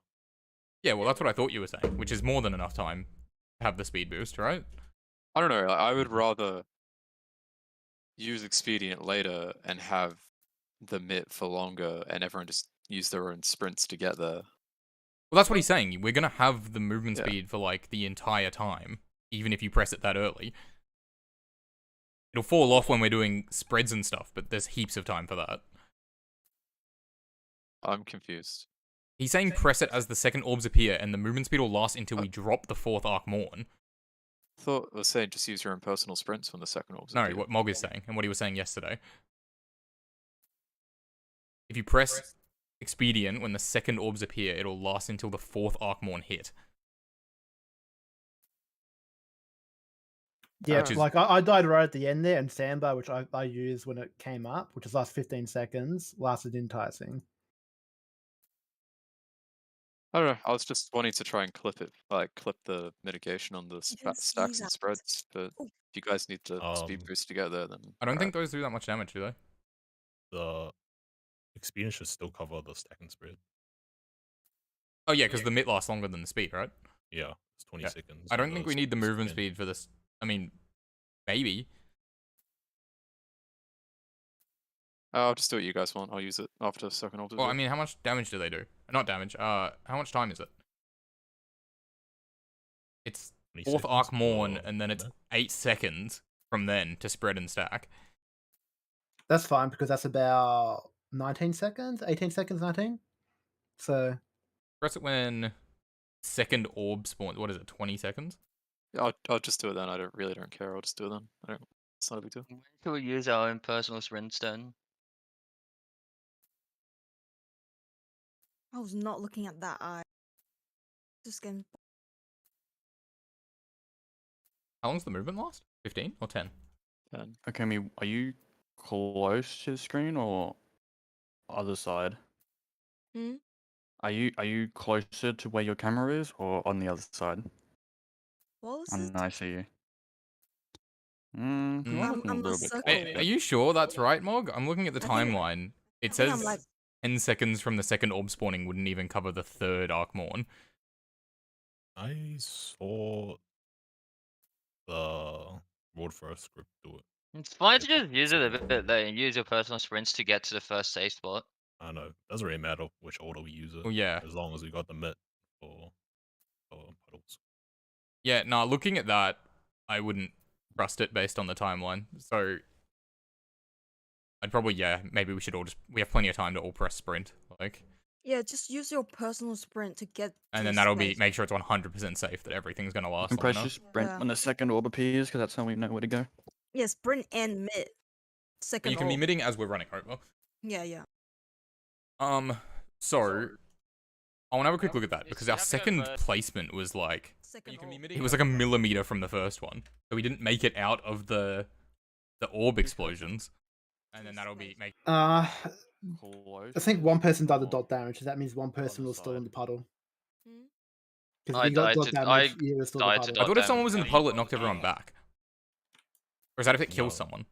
A: Yeah, well that's what I thought you were saying, which is more than enough time to have the speed boost, right?
D: I don't know. I would rather use expedient later and have the mitt for longer, and everyone just use their own sprints to get there.
A: Well, that's what he's saying. We're gonna have the movement
D: Yeah.
A: speed for like the entire time, even if you press it that early. It'll fall off when we're doing spreads and stuff, but there's heaps of time for that.
D: I'm confused.
A: He's saying press it as the second orbs appear, and the movement speed will last until we drop the 4th Archmorn.
D: I thought I was saying just use your own personal sprints when the second orbs
A: No,
D: appear.
A: what Mog is saying, and what he was saying yesterday. If you press expedient when the second orbs appear, it'll last until the 4th Archmorn hit.
F: Yeah,
A: Which is-
F: like I died right at the end there, and Sandbar, which I used when it came up, which is last 15 seconds, lasted enticing.
D: I don't know. I was just wanting to try and clip it, like clip the mitigation on the
C: can
D: stacks
C: see
D: and
C: that.
D: spreads. But
C: Ooh.
D: if you guys need to speed
G: Um,
D: boost together, then
A: I don't
D: alright.
A: think those do that much damage, do they?
G: The experience should still cover the stack and spread.
A: Oh yeah, because the mitt lasts longer than the speed, right?
G: Yeah, it's 20
A: Yeah.
G: seconds.
A: I don't
G: on
A: think
G: the
A: we need the
G: second
A: movement
G: spin.
A: speed for this. I mean, maybe.
D: I'll just do what you guys want. I'll use it after second orbs.
A: Well, I mean, how much damage do they do? Not damage. How much time is it? It's
G: 20
A: 4th
G: seconds
A: Archmorn,
G: for
A: and then it's
G: that.
A: 8 seconds from then to spread and stack.
F: That's fine because that's about 19 seconds, 18 seconds, 19. So
A: Press it when second orb spawns. What is it? 20 seconds?
D: I'll just do it then. I really don't care. I'll just do it then. I don't. It's not a big deal.
E: When should we use our own personal sprints then?
C: I was not looking at that eye. Just getting.
A: How long's the movement last? 15 or 10?
D: Then
B: Okay, are you close to the screen or other side?
C: Hmm?
B: Are you closer to where your camera is or on the other side?
C: What was
B: Oh,
C: it?
B: no, I see you. You
A: Mm.
B: are looking a
C: I'm
B: little
C: a
B: bit
C: circle.
B: closer.
A: Are you sure that's right, Mog? I'm looking at the
C: I think-
A: timeline. It
C: I think I'm
A: says
C: like-
A: 10 seconds from the second orb spawning wouldn't even cover the 3rd Archmorn.
G: I saw the World First script do it.
E: It's fine to just use it a bit later and use your personal sprints to get to the first safe spot.
G: I know. Doesn't really matter which order we use it.
A: Oh, yeah.
G: As long as we got the mitt for puddles.
A: Yeah, nah, looking at that, I wouldn't trust it based on the timeline. So, I'd probably, maybe we should all we have plenty of time to all press sprint. Like,
C: Yeah, just use your personal sprint to get. to
A: and then
C: the
A: that'll be,
C: space.
A: make sure it's 100% safe that everything's gonna last
B: And
A: long
B: press
A: enough.
B: your sprint
C: Yeah.
B: when the second orb appears because that's how we know where to go.
C: Yeah, sprint and mid.
A: But
C: Second.
A: you can be
C: orb.
A: mitting as we're running over.
C: Yeah.
A: So, I want to have a quick look at that,
E: Yes,
A: because
E: you
A: our
E: have a
A: second
E: bird.
A: placement was like
C: Second orb.
A: It was like a millimeter from the first one, so we didn't make it out of the orb explosions, and then that'll be make.
F: I
B: Close.
F: think one person died the dot damage. So that means one person was still in the puddle.
C: Hmm?
F: Because
E: I
F: if you got
E: died
F: dot
E: to-
F: damage,
E: I
F: you were still in
E: died
F: the
E: to
F: puddle.
A: I thought if someone
E: damage.
A: was in the puddle, it knocked everyone back. Or is that if it kills
G: No.
A: someone?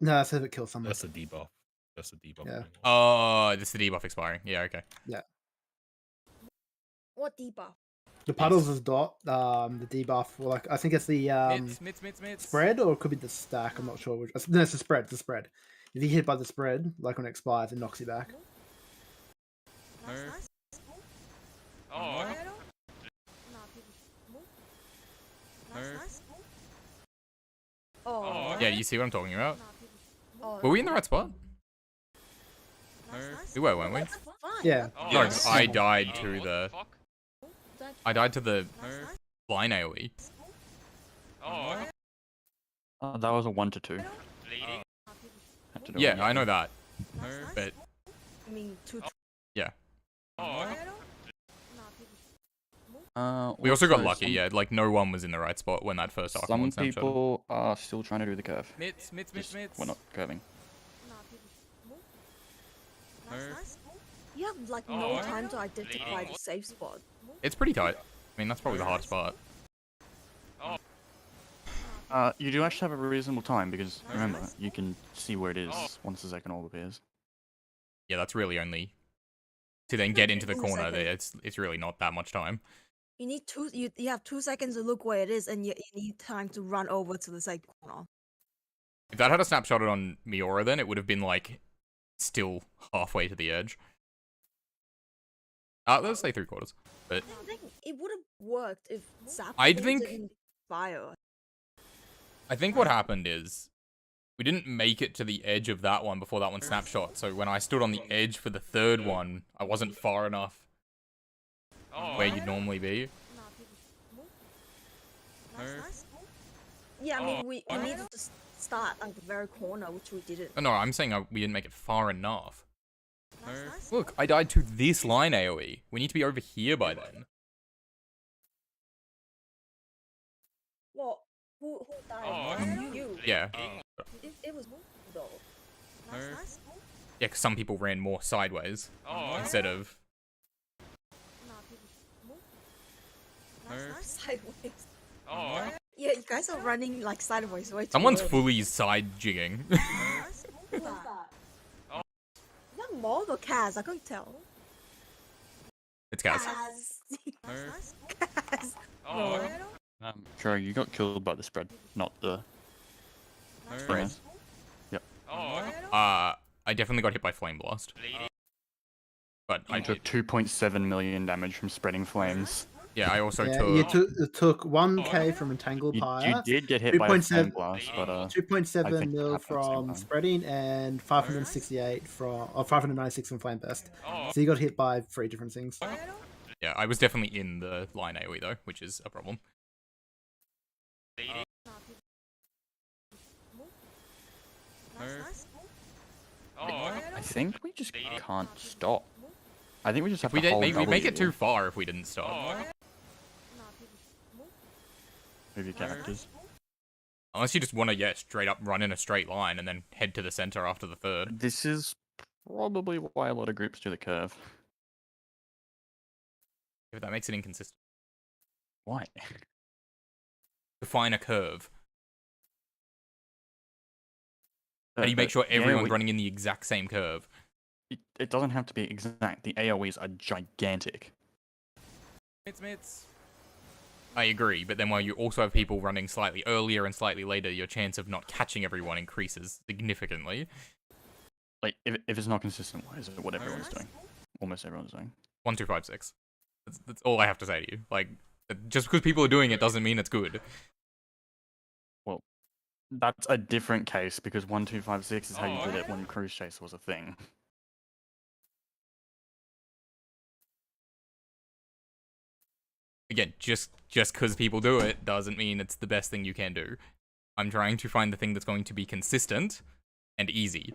F: No, that's if it kills someone.
G: That's a debuff. That's a debuff.
F: Yeah.
G: thing.
A: Oh, this is the debuff expiring. Yeah, okay.
C: What debuff?
F: The puddles is dot. The debuff, well, like I think it's the
A: Mitts.
F: spread, or it could be the stack. I'm not sure which. No, it's the spread. It's the spread. If you get hit by the spread, like when it expires, it knocks you back.
C: Nice.
E: Oh,
C: Nice. Oh.
A: Yeah, you see what I'm talking about?
C: Oh,
A: Were we in the right spot?
C: nice.
A: We were, weren't we?
C: That's fine.
F: Yeah.
E: oh,
A: No,
E: yes.
A: I died
E: Oh,
A: to
E: what
A: the.
E: fuck?
A: I died to the
C: Nice.
A: line AoE.
E: Oh,
B: That was a 1 to 2.
E: bleeding.
B: Had to do
A: Yeah,
B: it.
A: I know that,
C: Nice.
A: but
C: I mean, two.
A: yeah.
E: Oh,
A: We also got
B: so
A: lucky.
B: some-
A: Yeah, like no one was in the right spot when that first Arkham
B: Some
A: one snapshot.
B: people are still trying to do the curve.
A: Mitts.
B: Just- We're not curving.
C: Nice. You have like
E: Oh,
C: no
E: what?
C: time to identify
E: Bleeding.
C: the safe spot.
A: It's pretty tight. I mean, that's probably the hardest part.
B: You do actually have a reasonable time because remember, you can see where it is once the second orb appears.
A: Yeah, that's really only to then get into the
C: 2
A: corner.
C: seconds.
A: It's really not that much time.
C: You need you have 2 seconds to look where it is, and you need time to run over to the side corner.
A: If that had a snapshot on Miura, then it would have been like still halfway to the edge. Let's say 3/4. But
C: I think it would have worked if Zap
A: I
C: didn't
A: think-
C: fire.
A: I think what happened is we didn't make it to the edge of that one before that one snapshot. So when I stood on the edge for the third one, I wasn't far enough
E: oh,
A: where you'd normally be.
C: Nice. Yeah, I mean we needed to start at the very corner, which we didn't.
A: No, I'm saying we didn't make it far enough.
C: Nice.
A: Look, I died to this line AoE. We need to be over here by then.
C: Well, who died?
E: Oh,
C: You.
A: Yeah.
C: It was though. Nice.
A: Yeah, because some people ran more sideways
E: oh,
A: instead of...
C: Nice. Sideways.
E: oh,
C: Yeah, you guys are running like sideways way too
A: Someone's
C: early.
A: fully side jigging.
C: Nice. Who's that?
E: Oh.
C: Is that Maud or Kaz? I couldn't tell.
A: It's Kaz.
C: Nice. Kaz.
E: oh,
B: Sure, you got killed by the spread, not the
A: Spread.
E: oh,
A: I definitely got hit by Flame Blast.
E: bleeding.
A: But I
B: I took 2.7 million damage from spreading flames.
A: yeah, I also
F: Yeah,
A: took...
F: it took 1k from Entangled
B: You
F: Pyre,
B: did get hit by a flame
F: 2.7
B: blast, but
F: 2.7
B: I think
F: mil
B: it happened at the same
F: from
B: time.
F: spreading, and 568 from, or 596 from Flame Burst.
E: Oh,
F: So you got hit by 3 different things.
A: Yeah, I was definitely in the line AoE though, which is a problem.
E: bleeding. Oh,
B: I think we just can't stop. I think we just have
A: We
B: to hold
A: we'd make it
B: W.
A: too far if we didn't stop.
E: oh,
B: Move your characters.
A: Unless you just want to, yeah, straight up run in a straight line and then head to the center after the third.
B: This is probably why a lot of groups do the curve.
A: If that makes it inconsistent.
B: Why?
A: Define a curve. How do you make sure
B: The
A: everyone's
B: AoE
A: running in the exact same curve?
B: It doesn't have to be exact. The AoEs are gigantic.
A: I agree, but then while you also have people running slightly earlier and slightly later, your chance of not catching everyone increases significantly.
B: Like, if it's not consistent, why is it what everyone's doing? Almost everyone's doing.
A: 1, 2, 5, 6. That's all I have to say to you. Like, just because people are doing it doesn't mean it's good.
B: That's a different case because 1, 2, 5, 6 is how you did it when Cruise Chase was a thing.
A: Again, just because people do it doesn't mean it's the best thing you can do. I'm trying to find the thing that's going to be consistent and easy.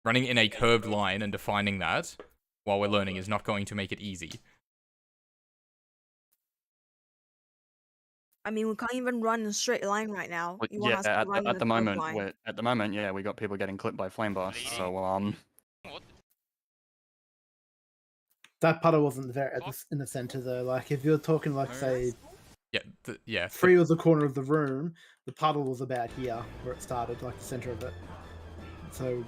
A: Running in a curved line and defining that while we're learning is not going to make it easy.
C: I mean, we can't even run in a straight line right now.
B: Well,
C: You want
B: yeah,
C: us to run in
B: at
C: a
B: the
C: curved
B: moment,
C: line?
B: yeah, we got people getting clipped by flame bursts. So
E: What?
F: That puddle wasn't very in the center though. Like if you're talking like say
A: Yeah,
F: 3 was the corner of the room, the puddle was about here where it started, like the center of it. So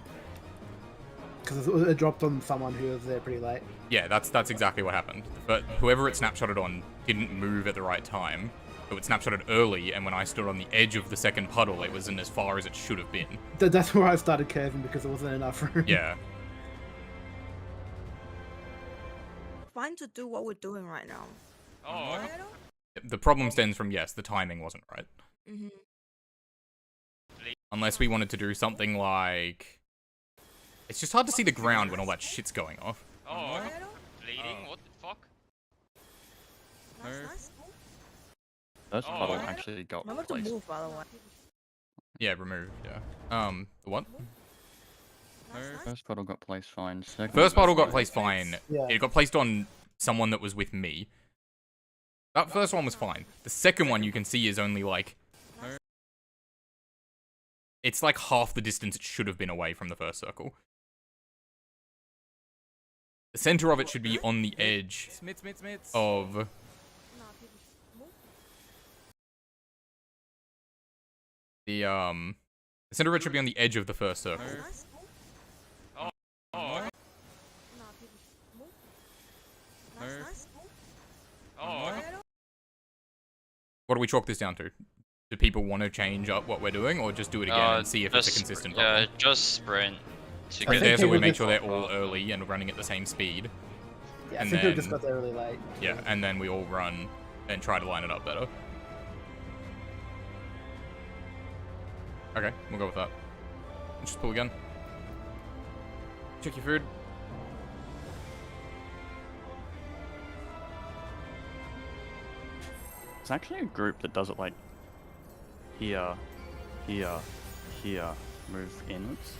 F: because it dropped on someone who was there pretty late.
A: yeah, that's exactly what happened. But whoever it snapshotted on didn't move at the right time. So it snapshotted early, and when I stood on the edge of the second puddle, it wasn't as far as it should have been.
F: That's where I started curving because there wasn't enough room.
A: Yeah.
C: Fine to do what we're doing right now.
E: Oh,
A: The problem stems from, yes, the timing wasn't right.
C: Mm-hmm.
A: Unless we wanted to do something like... It's just hard to see the ground when all that shit's going off.
E: oh, bleeding. What the fuck?
C: Nice.
B: first
E: Oh,
B: puddle
E: okay.
B: actually got
C: Remember to
B: placed.
C: move, by the way.
A: Yeah, removed, yeah. The what?
C: Nice.
B: First puddle got placed fine. Second
A: First puddle got placed fine.
F: Yeah.
A: It got placed on someone that was with me. That first one was fine. The second one you can see is only like... It's like half the distance it should have been away from the first circle. The center of it should be on the edge of... The center of it should be on the edge of the first circle.
E: Oh, oh.
A: What do we chalk this down to? Do people want to change up what we're doing, or just do it again and see if it's a
E: just
A: consistent
E: Yeah,
A: problem?
E: just sprint.
F: I
A: Right
F: think
A: there, so we
F: people
A: make
F: just-
A: sure they're all early and running at the same speed.
F: Yeah, I
A: And
F: think people just
A: then-
F: got there really late.
A: Yeah, and then we all run and try to line it up better. Okay, we'll go with that. Just pull again. Check your food.
B: It's actually a group that does it like here, here, here, move inwards.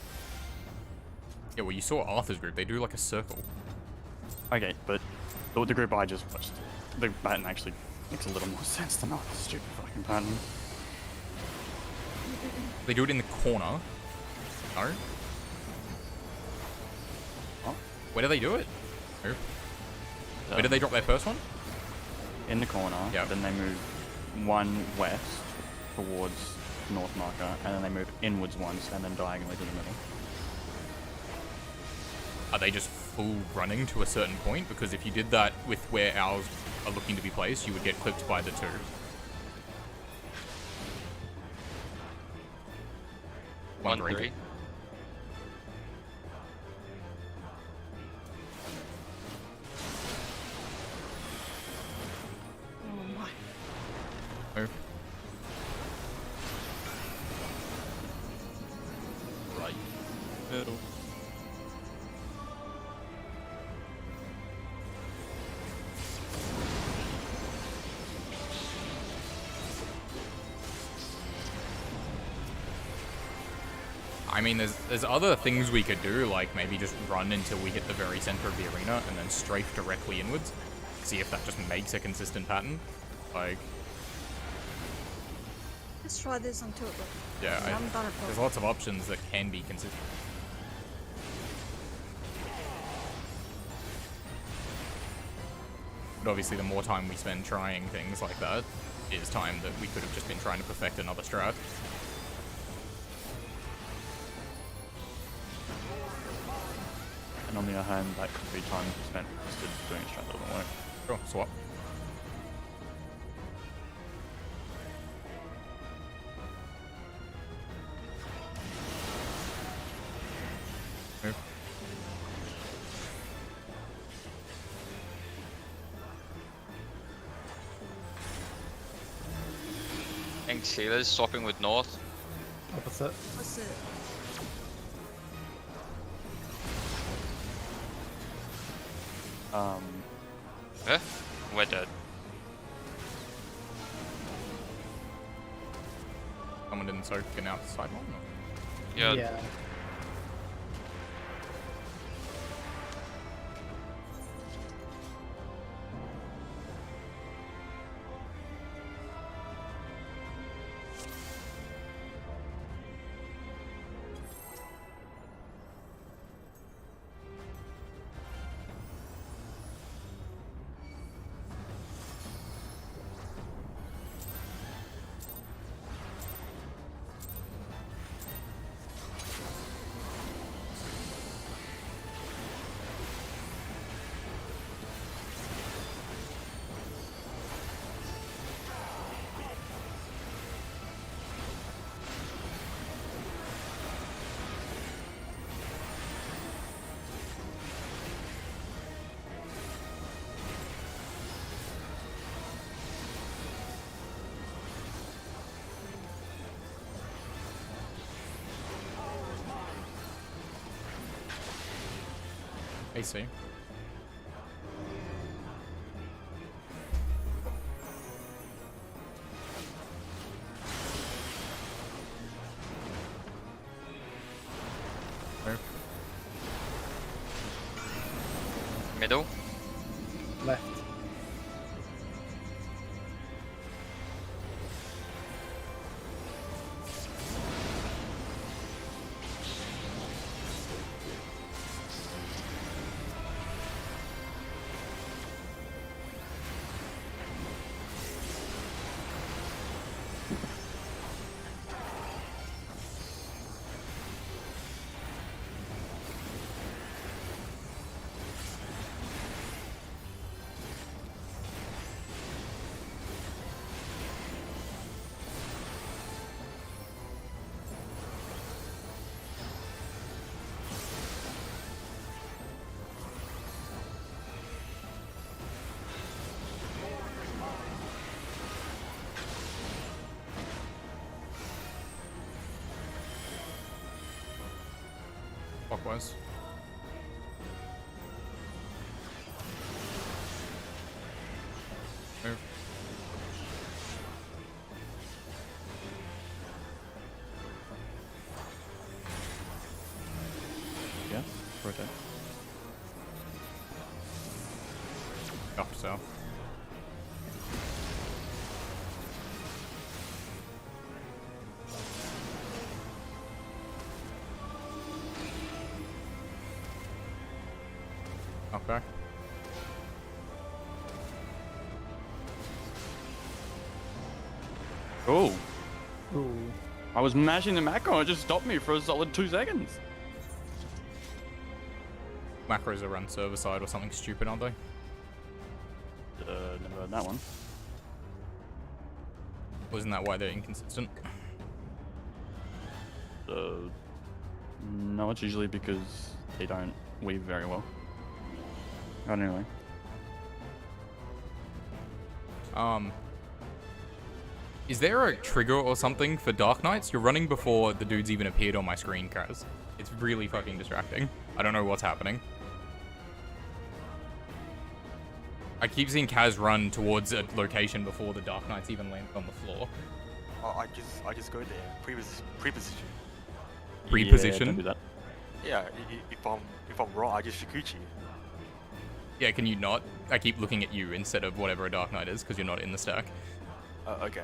A: Yeah, well, you saw Arthur's group. They do like a circle.
B: Okay, but the group I just watched, the pattern actually makes a little more sense than Arthur's stupid fucking pattern.
A: They do it in the corner. No?
B: What?
A: Where do they do it? No. Where did they drop their first one?
B: In the corner,
A: Yeah.
B: then they move one west towards north marker, and then they move inwards once, and then diagonally to the middle.
A: Are they just full running to a certain point? Because if you did that with where ours are looking to be placed, you would get clipped by the two.
E: 1-3.
C: Oh my.
A: Move.
D: Right. Middle.
A: I mean, there's other things we could do, like maybe just run until we hit the very center of the arena and then strafe directly inwards. See if that just makes a consistent pattern. Like,
C: Let's try this until it.
A: yeah,
C: I haven't done it
A: there's
C: before.
A: lots of options that can be consistent. But obviously, the more time we spend trying things like that, is time that we could have just been trying to perfect another strat.
B: And on the other hand, that could be time spent instead of doing a strat that doesn't work.
A: Sure, swap. Move.
E: Thanks, healers swapping with North.
F: Opposite.
C: What's it?
E: Eh? We're dead.
A: Someone didn't start getting out the side one? Or?
E: Yeah.
F: Yeah.
A: CC. Move.
E: Middle.
F: Left.
A: Clockwise. Move.
B: Yeah, rotate.
A: Up south. Up back.
B: Oh,
F: Ooh.
B: I was mashing the macro and it just stopped me for a solid 2 seconds.
A: Macros are run server side or something stupid, aren't they?
B: Never heard that one.
A: Wasn't that why they're inconsistent?
B: No, it's usually because they don't weave very well. Anyway.
A: Is there a trigger or something for Dark Knights? You're running before the dudes even appeared on my screen, Kaz. It's really fucking distracting. I don't know what's happening. I keep seeing Kaz run towards a location before the Dark Knights even land on the floor.
H: Oh, I just go there. Pre-position.
A: Pre-position?
B: Yeah, don't do that.
H: Yeah, if I'm wrong, I just Shikuchi.
A: Yeah, can you not? I keep looking at you instead of whatever a Dark Knight is because you're not in the stack.
H: Okay.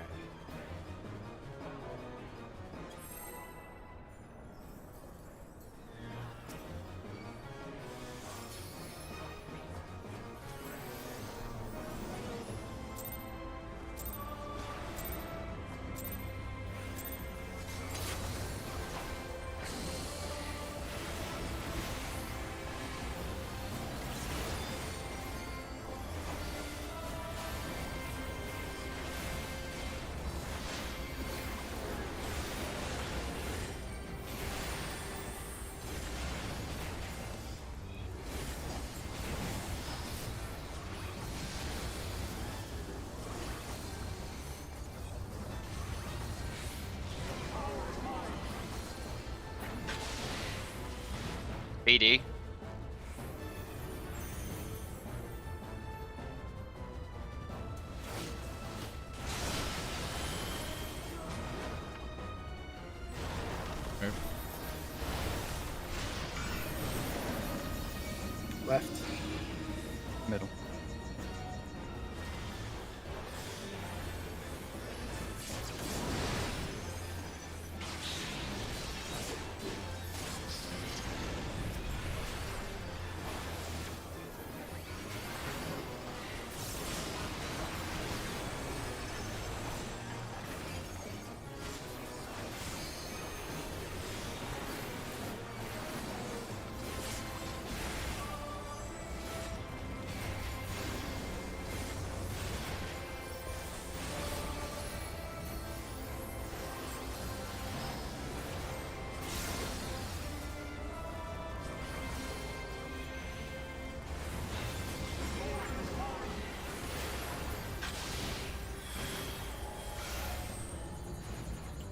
E: BD.
A: Move.
F: Left.
B: Middle.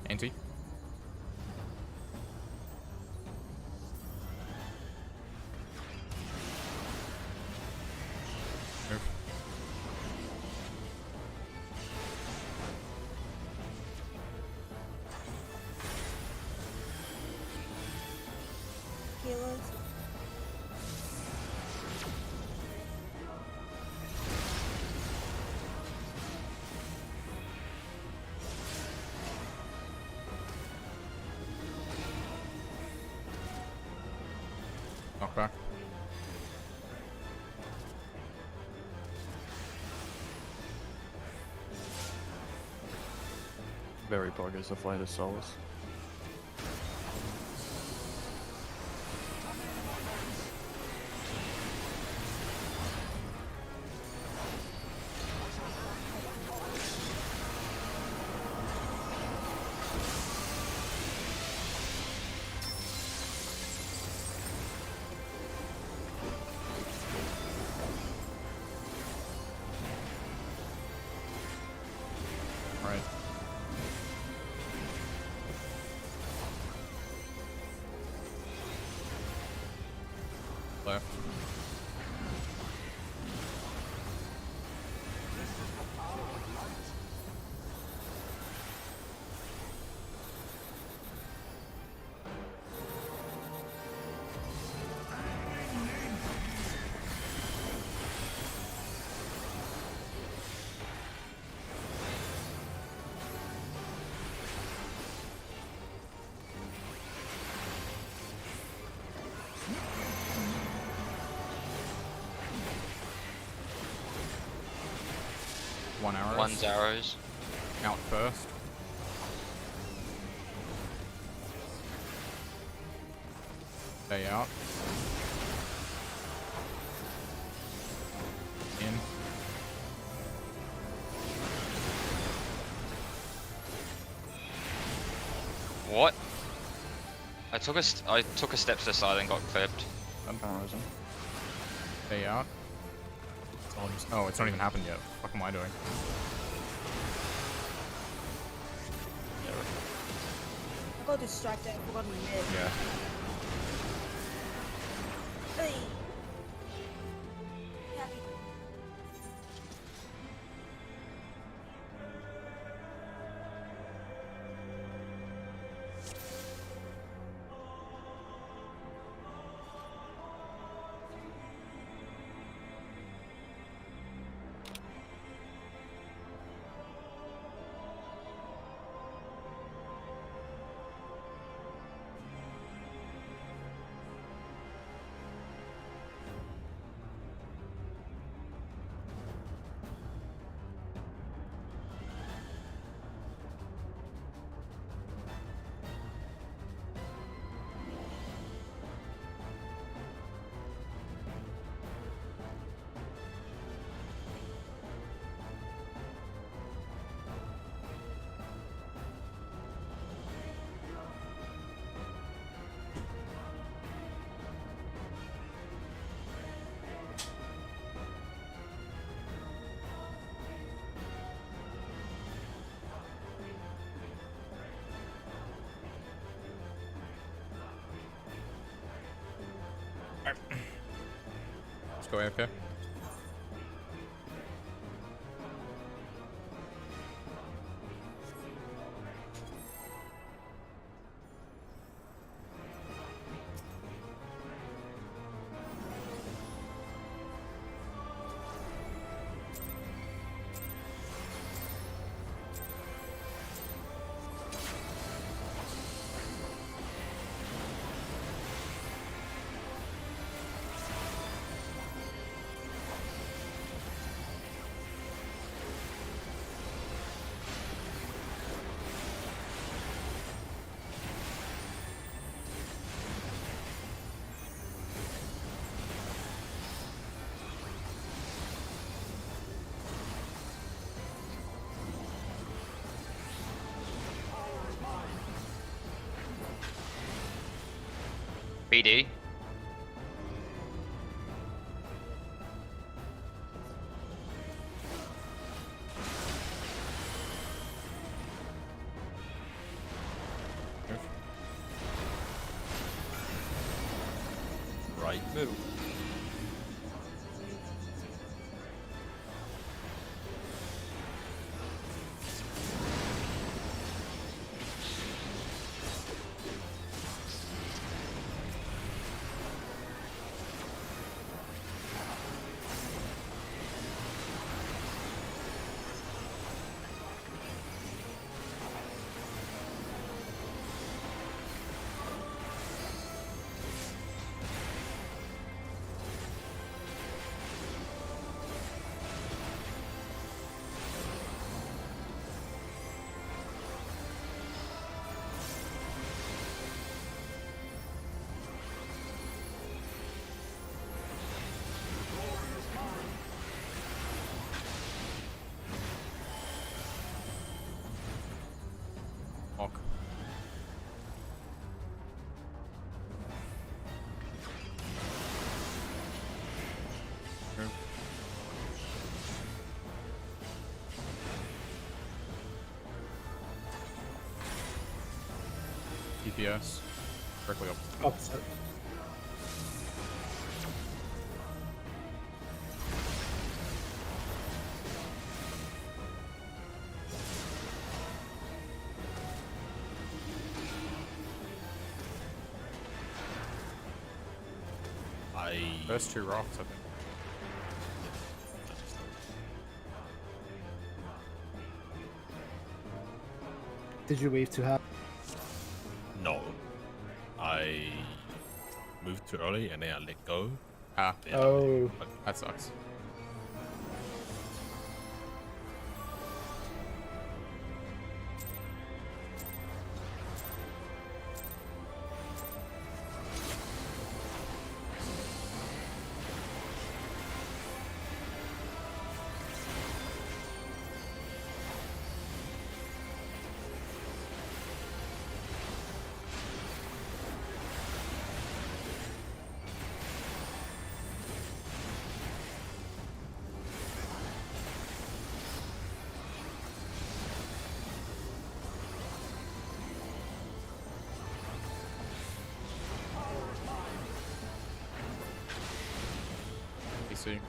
A: Anti.
B: very bogus of later souls.
A: Right. Left. One arrow.
E: One's arrows.
A: Out first. Stay out. In.
E: What? I took a step to the side and got clipped.
B: Comparison.
A: Stay out. Oh, it's not even happened yet. What am I doing?
C: I got distracted. I forgot my mid.
A: Yeah.
C: Hey. Happy.
A: Let's go AFK.
E: BD.
G: Right middle.
A: DPS. Directly up.
F: Opposite.
A: First 2 rocks, I think.
F: Did you weave too hard?
G: No. I moved too early and then I let go.
A: Ah,
G: Then I-
F: Oh.
A: that sucks. PC.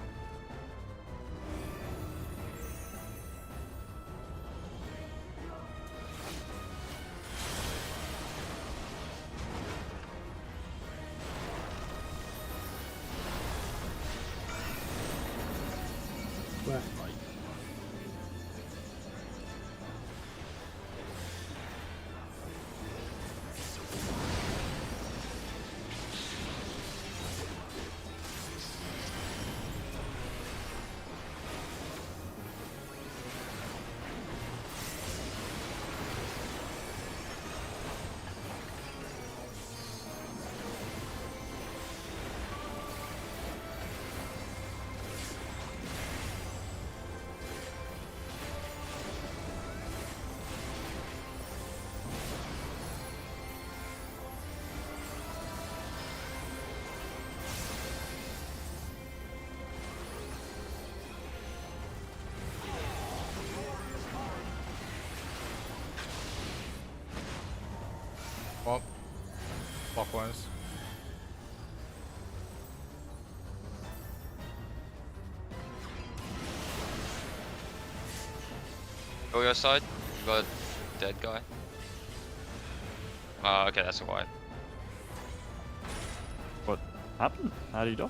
F: Where? Well, clockwise.
E: Go your side. You got a dead guy. Okay, that's a wipe.
B: What happened? How did he die?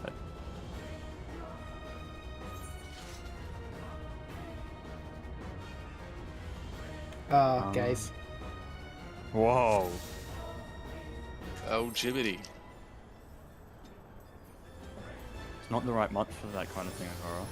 F: Guys.
B: Whoa.
D: Oh, jibbity.
B: It's not the right month for that kind of thing, Horror.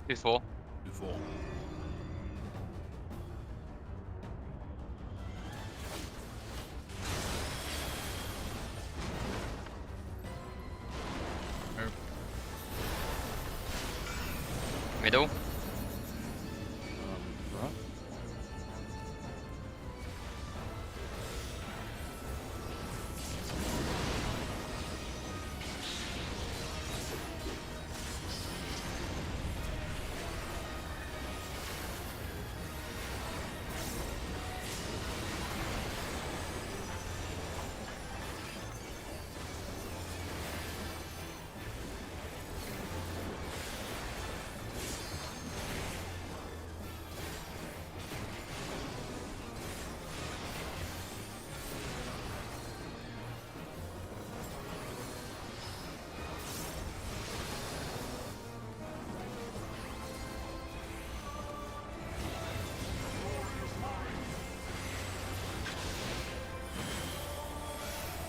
E: Before.
G: Before.
E: Middle.
B: Right.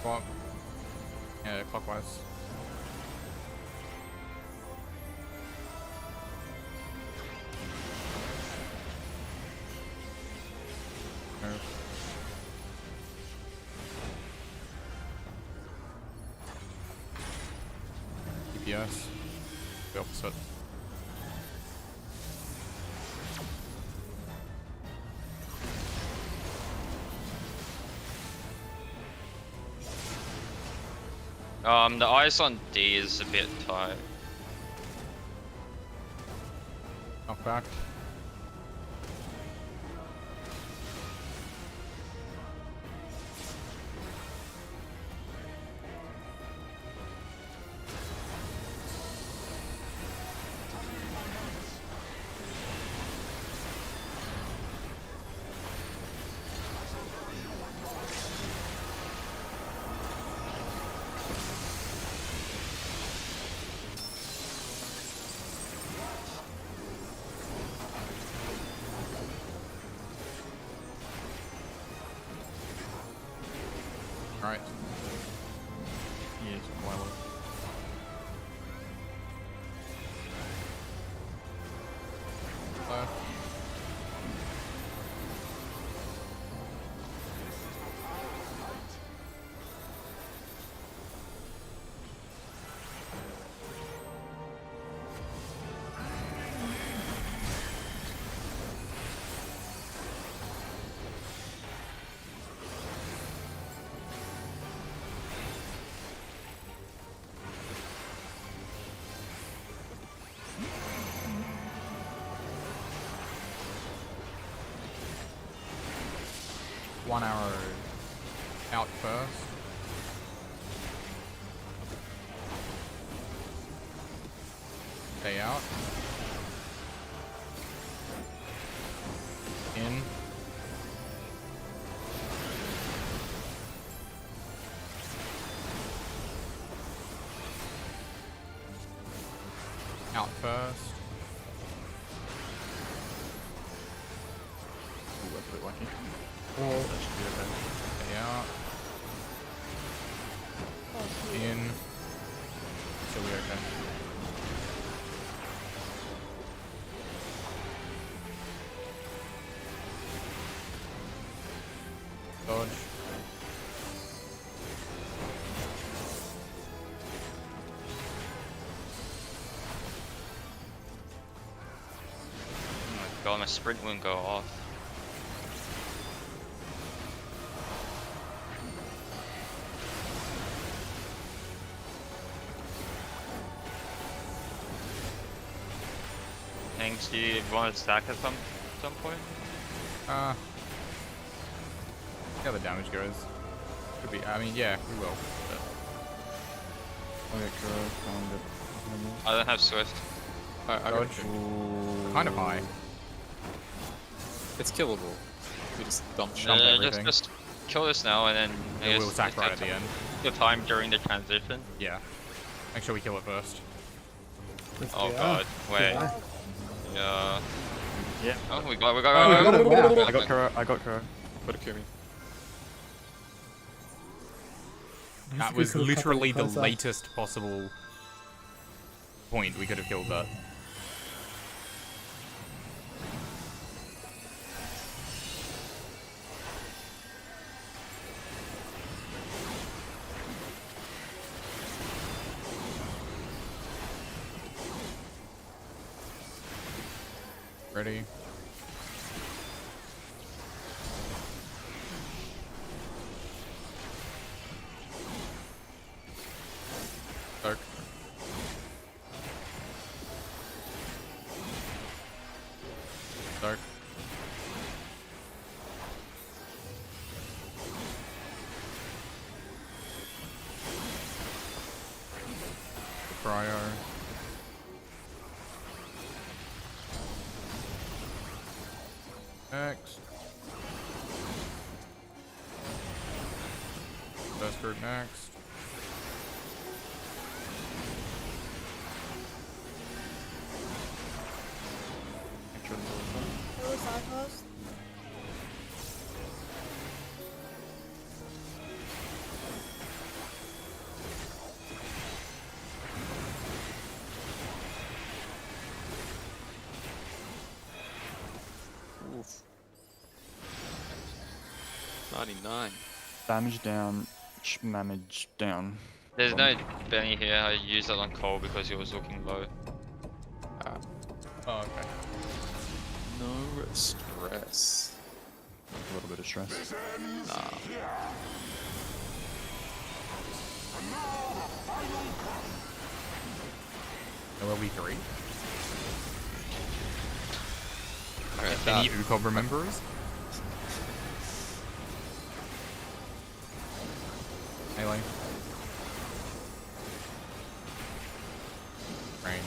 A: Fuck. Yeah, clockwise. Move. DPS. The opposite.
E: The ice on D is a bit tight.
A: Knock back. Right. Yes, well. Left. One arrow out first. Stay out. In. Out first. Ooh, that's a bit lucky.
F: Oh,
G: That should be okay.
A: Stay out. In. Should be okay. Dodge.
E: Oh my god, my sprint wouldn't go off. Hanks, do you want to stack at some point?
A: See how the damage goes. Could be. I mean, yeah, we will. But
E: I don't have Swift.
D: I got
A: dodge.
D: it.
A: Kind of high.
D: It's killable. We just dump
A: Dump
D: shit.
A: everything.
E: Just kill this now and then I
A: Yeah,
E: guess
A: we'll attack
E: if
A: right
E: that's
A: at the end.
E: the time during the transition.
A: Yeah. Make sure we kill it first.
F: that's
E: Oh
F: good.
E: god, wait.
F: Yeah.
E: Yeah.
B: Yeah.
E: Oh, we got.
F: Oh, wow.
B: I got Kuro. I got Kuro.
D: Put a Kumi.
A: That
F: We
A: was
F: could've cut
A: literally
F: it
A: the
F: closer.
A: latest possible point we could have killed that. Ready? Dark. Dark. Cryo. Next. Best group next.
C: Who was our host?
D: 99.
B: Damage down, damage down.
E: There's
B: From-
E: no Benny here. I used it on Cole because he was looking low.
A: Oh, okay.
D: No stress.
B: A little bit of stress.
D: Nah.
A: LLB3.
D: Alright,
A: Any UCOB rememberers? Melee. Range.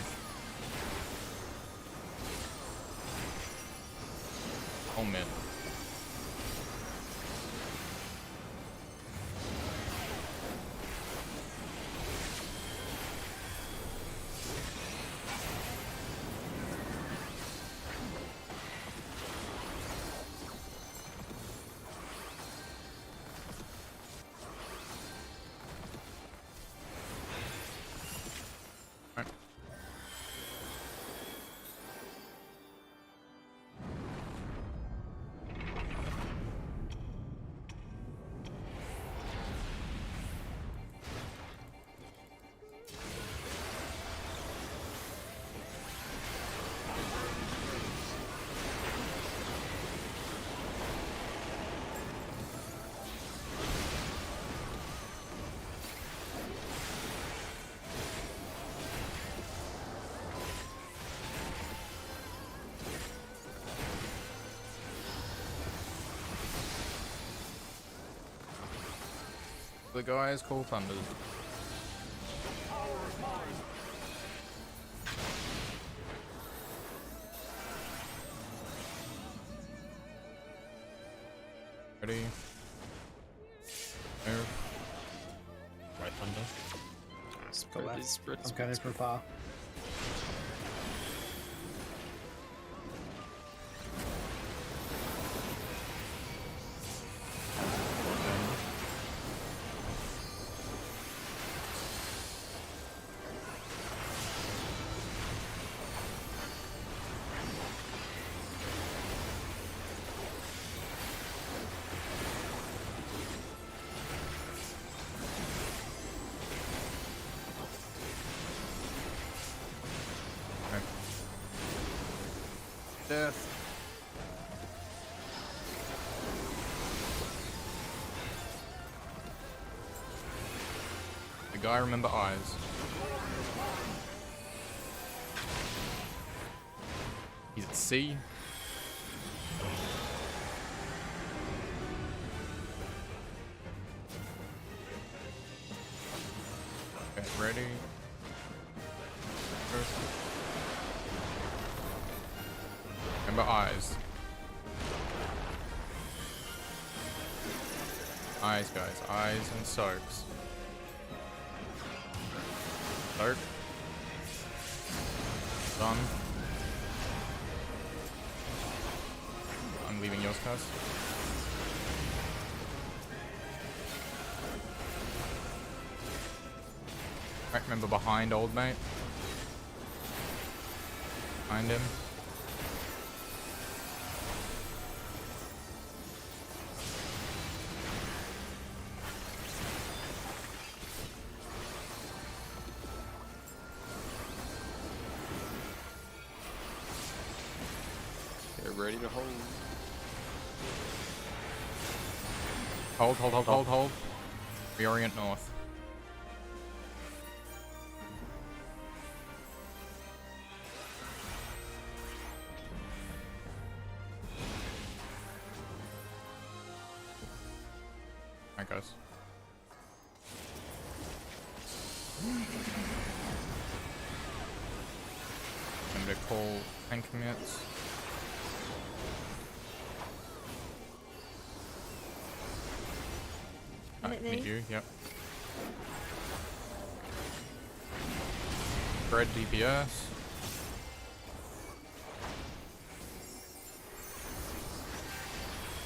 A: Oh man. The guys called Thunders. Ready? Move.
G: Right thunder.
D: Spread
F: left.
D: is spread.
F: I'm going from far.
A: Death. The guy remember eyes. He's at C. Okay, ready. Remember eyes. Eyes, guys. Eyes and soaks. Soak. Done. I'm leaving yours, cuz. Right, remember behind old mate. Behind him.
D: Get ready to hold.
A: Hold, hold, hold, hold, hold. Reorient north. Alright, guys. I'm gonna call tank commits. Alright,
C: Minute
A: meet
C: me.
A: you, yep. Spread DPS.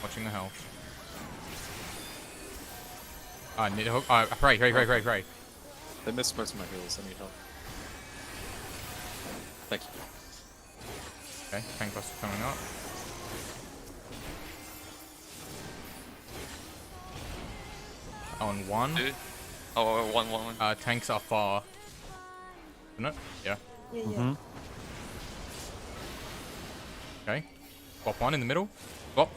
A: Watching the health. Need a hook. Pray.
D: They missed most of my heals. I need help. Thank you.
A: Okay, tank buster coming up. On 1.
E: 2. Oh, 1.
A: Tanks are far. Isn't it? Yeah.
C: Yeah, yeah.
B: Mhm.
A: Okay. Swap 1 in the middle. Swap.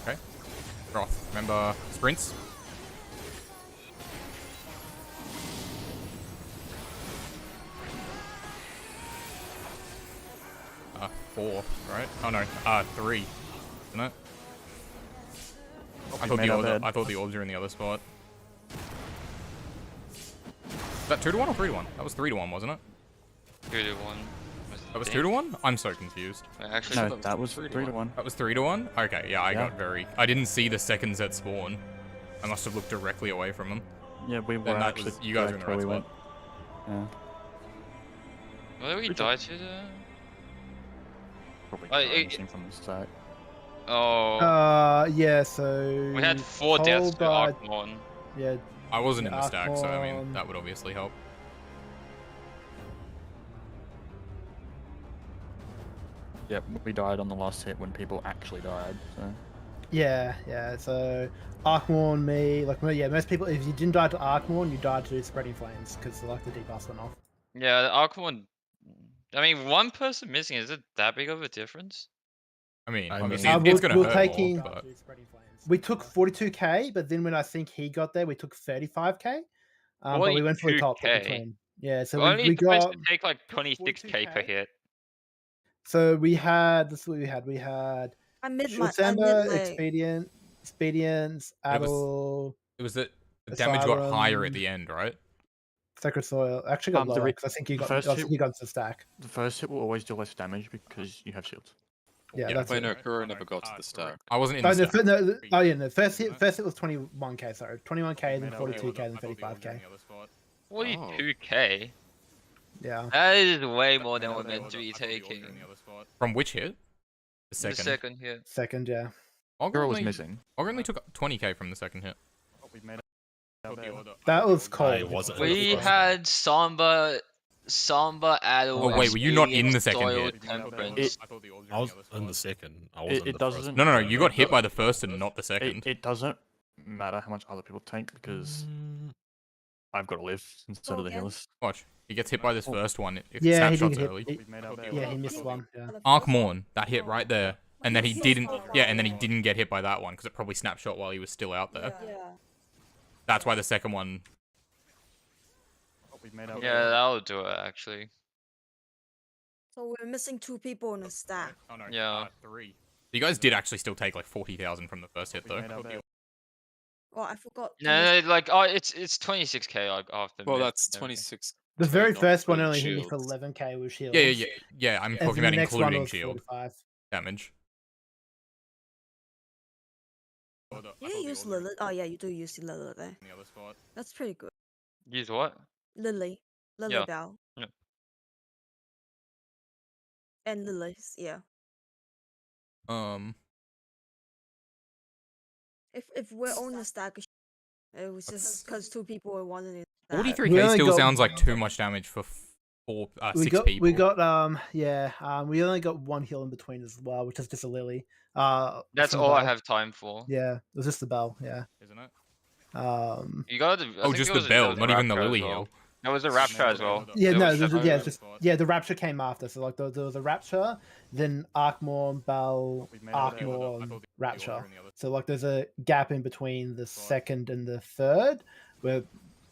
A: Okay. Froth. Remember sprints? Uh, 4, right? Oh no, 3. Isn't it? I thought the orbs were in the other spot. Is that 2 to 1 or 3 to 1? That was 3 to 1, wasn't it?
E: 2 to 1.
A: That was 2 to 1? I'm so confused.
E: Actually,
B: No, that was 3 to 1.
A: That was 3 to 1? Okay, yeah, I got very... I didn't see the second set spawn. I must have looked directly away from them.
B: Yeah, we were
A: Then that
B: actually.
A: was... You guys were in the right
B: where we
A: spot.
B: went. Yeah.
E: Where did we die to there?
B: Probably
E: it-
B: missing from the start.
E: Oh.
F: Yeah, so...
E: We had 4
F: Cole
E: deaths to
F: died-
E: Archmon.
F: Yeah,
A: I wasn't in the
F: Yeah,
A: stack, so I mean,
F: Aquan.
A: that would obviously help.
B: Yep, we died on the last hit when people actually died. So.
F: yeah, so... Arkmorn, me, like, yeah, most people, if you didn't die to Arkmorn, you died to Spreading Flames, because, like, the debuffs went off.
E: Yeah, the Archmon. I mean, 1 person missing, is it that big of a difference?
A: I mean,
G: I
A: obviously,
G: mean-
A: it's gonna
F: we're
A: hurt
F: taking-
A: more, but...
F: We took 42k, but then when I think he got there, we took 35k. But we went for the top
E: 42K?
F: between. Yeah, so
E: We're only
F: we
E: supposed
F: got...
E: to take like 26k per
F: 42K.
E: hit.
F: So we had... This is what we had. We had...
C: I mid
F: Short
C: my I
F: Samba,
C: mid leg.
F: Expedience,
A: It was-
F: Adel,
A: It was that the damage got higher at
F: Asylum.
A: the end, right?
F: Sacred Soil. Actually got
B: The
F: lower,
B: re-
F: because I think you
B: the
F: got,
B: first hit-
F: you got the stack.
B: The first hit will always do less damage because you have shields.
F: Yeah,
A: Yeah,
F: that's
D: Wait,
F: it.
D: no, Kuro never got to the stack.
A: I wasn't in
F: Oh,
A: the
F: no,
A: stack.
F: oh yeah, no. First hit was 21k. Sorry, 21k, then 42k, then 35k.
E: 42k?
F: Yeah.
E: That is way more than we're meant to be taking.
A: From which hit? The
E: The
A: second.
E: second hit.
F: Second, yeah.
B: Kuro was missing.
A: Og only took 20k from the second hit.
F: That was cold.
G: I wasn't.
E: We had Samba, Adel.
A: Oh, wait, were you not in the
E: Experience,
A: second
E: Soil,
A: hit?
E: Temperance.
G: I was in the second. I wasn't in
B: It
G: the first.
B: doesn't.
A: No, you got hit by the first and not the second.
B: It doesn't matter how much other people take because I've got to live instead of the
C: Okay.
B: healers.
A: Watch. He gets hit by this first one. It
F: Yeah, he
A: snapshots
F: did
A: early.
F: hit. Yeah, he missed one. Yeah.
A: Arkmorn, that hit right there. And then he didn't, yeah, and then he didn't get hit by that one because it probably snapshot while he was still out there.
C: Yeah.
A: That's why the second one.
E: Yeah, that'll do it actually.
C: So we're missing 2 people in the stack.
A: Oh no,
E: Yeah.
A: 3. You guys did actually still take like 40,000 from the first hit though.
C: Oh, I forgot.
E: No, like it's 26k like after.
D: Well,
E: mid
D: that's
E: and everything.
D: 26.
F: The very
D: not
F: first one
D: including
F: only hit me for
D: shields.
F: 11k with shield.
A: Yeah. I'm
F: And
A: talking
F: then
A: about
F: the next one
A: including
F: was
A: shield
F: 45.
A: damage.
C: You use Lilith. Oh yeah, you do use the Lilith there.
A: In the other spot.
C: That's pretty good.
E: Use what?
C: Lily. Lily
E: Yeah.
C: Bell.
E: Yeah.
C: And Lilith, yeah. If we're on the stack, it was just because 2 people were wanting it.
A: 43k
F: We only
A: still
F: got-
A: sounds like too much damage for
F: We
A: 6
F: got,
A: people.
F: we got, we only got 1 heal in between as well, which is just a Lily.
E: That's
F: from
E: all I
F: Bell.
E: have time for.
F: Yeah, it was just the bell. Yeah.
A: Isn't it?
E: You got the. I
A: Oh,
E: think
A: just
E: it
A: the
E: was-
A: bell,
E: it was
A: not even the
E: Rapture as
A: Lily
E: well.
A: heal.
E: That was a Rapture as well.
F: Yeah,
E: There
F: no,
E: was separate-
F: the Rapture came after. So like there was a Rapture, then Arkmorn, Bell, Arkmorn, Rapture. So like there's a gap in between the second and the third, where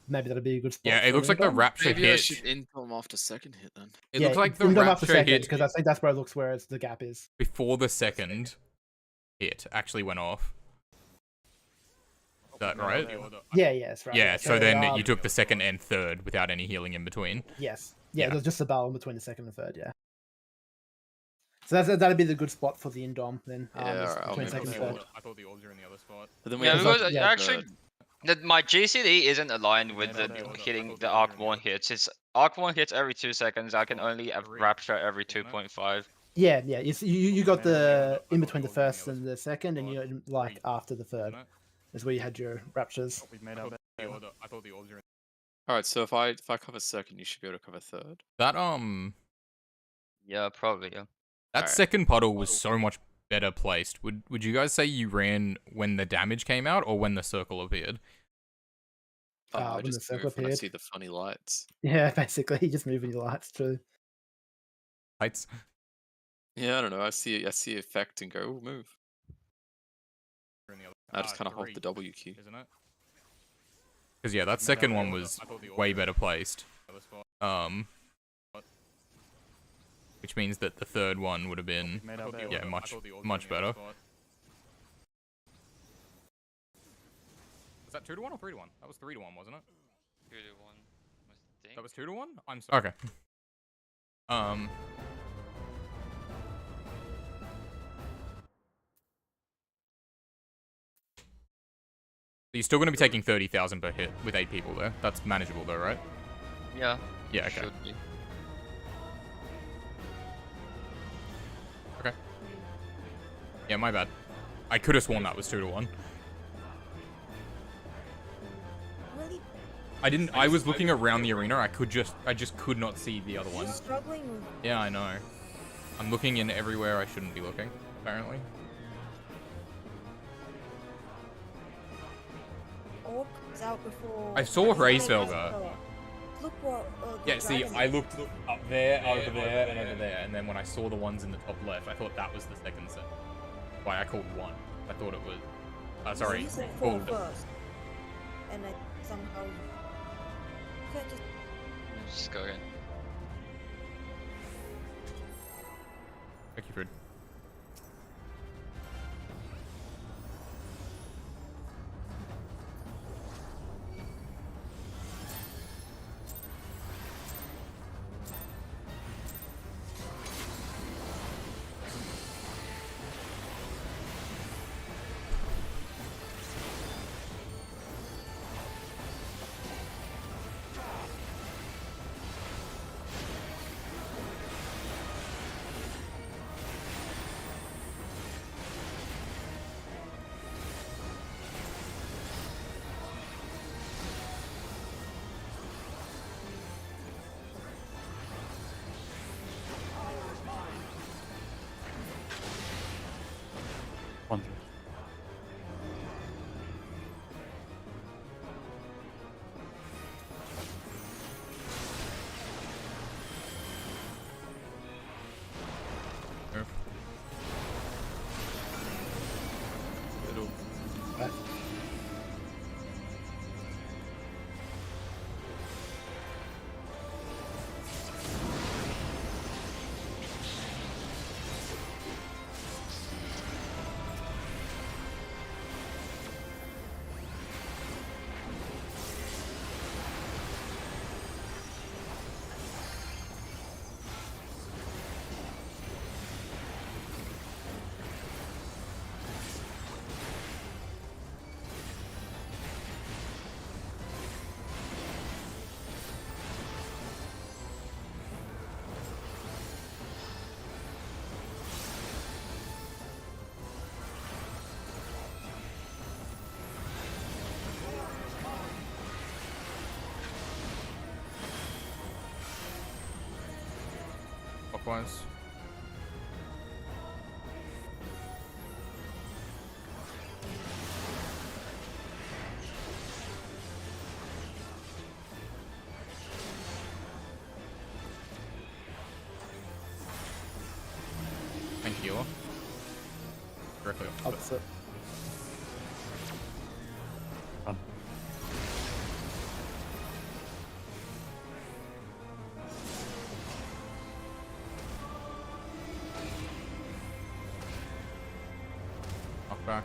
F: maybe that'll be a good spot.
A: Yeah, it
F: for
A: looks like the
F: Lindom.
A: Rapture
D: Maybe I
A: hit.
D: should infill him after second hit then.
A: It
F: Yeah,
A: looks like the
F: Lindom after
A: Rapture
F: second,
A: hit
F: because I think that's where it looks where the gap is.
A: before the second hit actually went off. Is that right?
F: Yeah, that's right.
A: Yeah, so then
F: um,
A: you took the second and third without any healing in between.
F: Yes. Yeah,
A: Yeah.
F: there's just a bell in between the second and third, yeah. So that'd be the good spot for the Indom then.
D: Yeah,
F: is
D: alright, I'll
F: between
D: make
F: second
D: it
F: and third.
D: forward.
A: I thought the orbs were in the other spot.
D: But then we
E: Yeah,
D: have
E: because
F: like- yeah,
E: actually, my GCD isn't aligned with the hitting the Arc-1 hits. It's Arc-1 hits every 2 seconds. I can only have Rapture every 2.5.
F: Yeah, you got the in between the first and the second, and you like after the third is where you had your raptures.
A: I thought the orbs were in.
D: Alright, so if I cover second, you should be able to cover third.
A: That
E: Yeah, probably. Yeah.
A: that
D: Alright.
A: second puddle was so much better placed. Would you guys say you ran when the damage came out or when the circle appeared?
D: I
F: when the
D: just
F: circle
D: move when I
F: appeared.
D: see the funny lights.
F: Yeah, basically, just moving your lights too.
A: Lights.
D: Yeah, I don't know. I see effect and go, "Ooh, move." I just kind of hold the W key.
A: Isn't it? Because yeah, that second one was way better placed. Which means that the third one would have been yeah much better. Was that 2-1 or 3-1? That was 3-1, wasn't it?
E: 2 to 1. I think.
A: That was 2-1. I'm sorry. Okay. You're still going to be taking 30,000 per hit with 8 people there. That's manageable though, right?
E: Yeah.
A: Yeah. Okay.
E: Should be.
A: Okay. Yeah, my bad. I could have sworn that was 2-1.
C: Really
A: I didn't. I was looking around the arena. I just could not see the other one.
C: struggling with
A: Yeah, I know. I'm looking in everywhere I shouldn't be looking, apparently.
C: orc comes out before.
A: I saw Hraesvelga.
C: Look what. The
A: Yeah, see,
C: dragon
A: I
C: is.
A: looked up there, over there, and over there, and then when I saw the ones in the top left, I thought that was the second set. Why I called 1. I thought it was. Sorry,
C: You said 4
A: called.
C: first, and I somehow. Okay,
E: Just go in.
A: Thank you, Fred. Clockwise. Thank you. Directly opposite.
F: Opposite.
A: Knock back.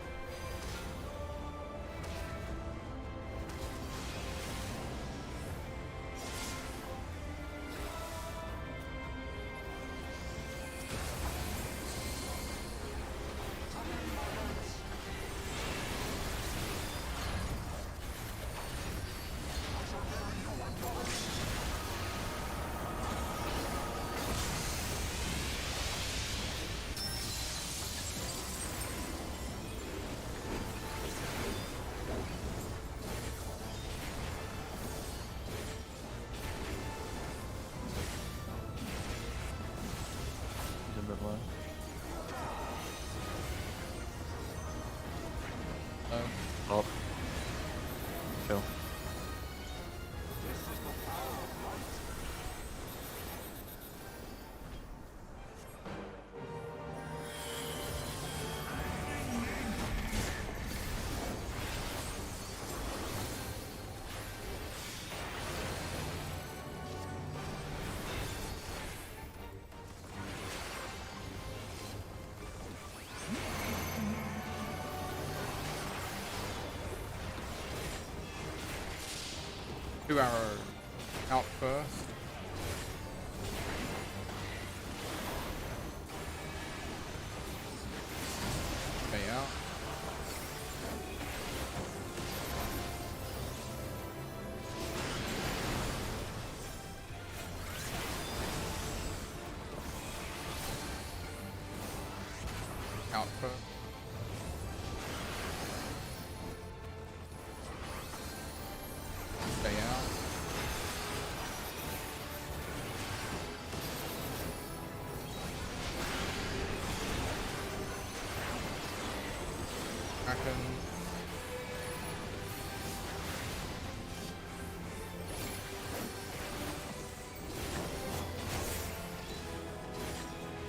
B: Oh. Chill.
A: Two arrow out first. Stay out. Out first. Stay out. Kraken.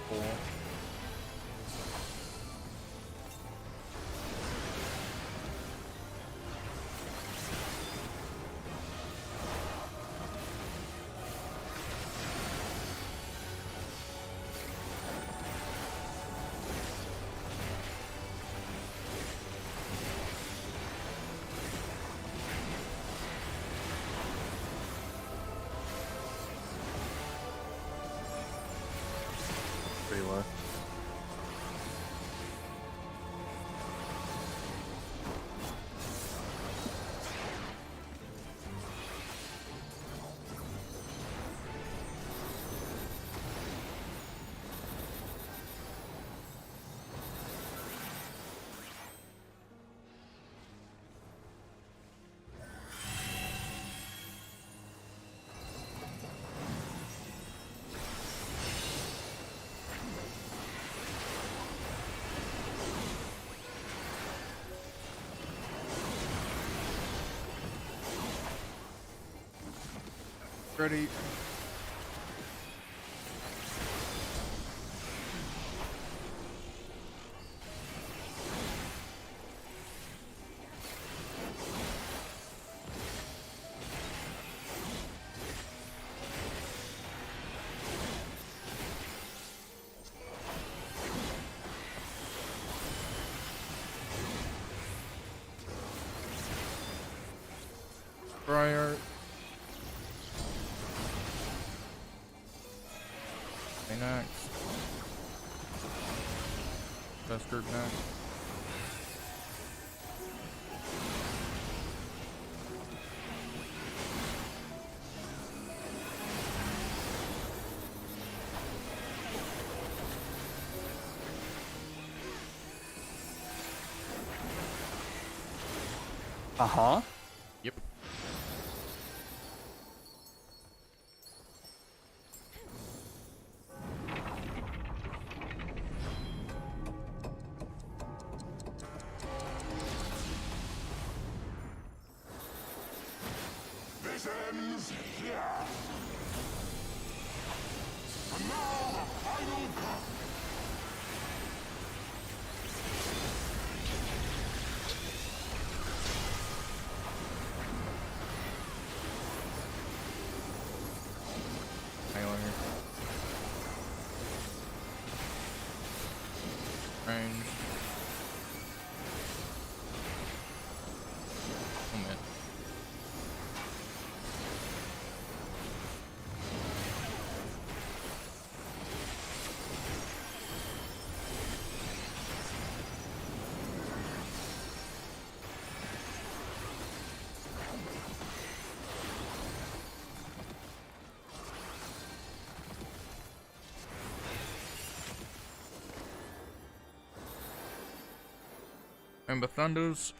A: Four.
B: Pretty low.
A: Ready. Prior. Okay, next. Best group next.
B: Uh-huh.
A: Yep. Hang on here. Range. Oh man. Remember Thunders.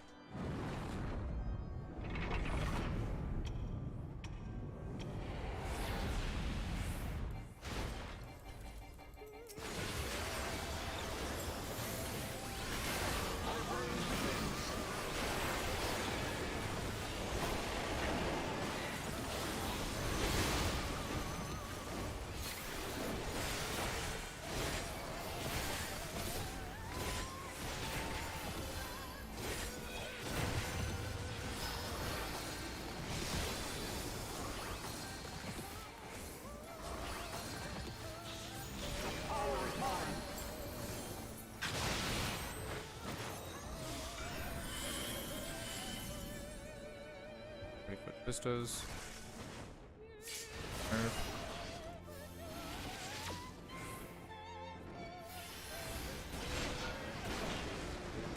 A: Sisters. Move.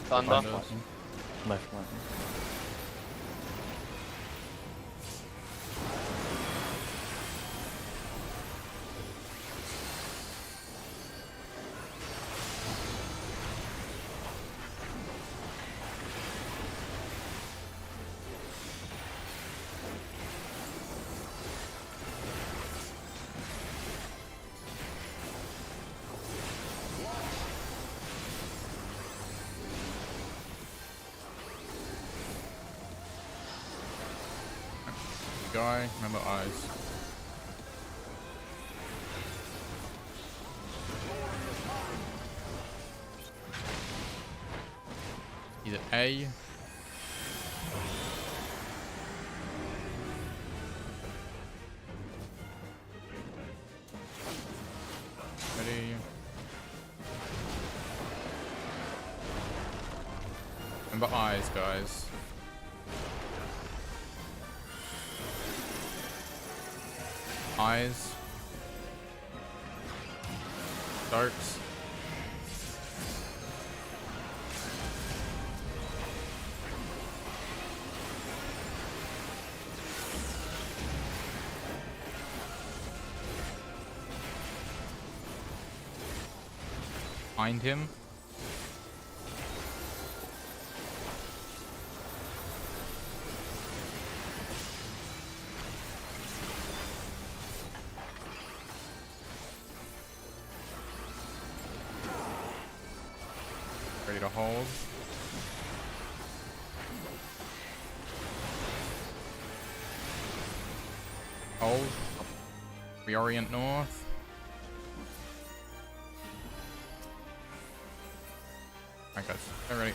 E: Thunder.
A: Thunders.
B: Left lightning.
A: Guy, remember eyes. Either A. Ready. Remember eyes, guys. Eyes. Darks. Find him. Ready to hold. Hold. Reorient north. Alright guys, get ready.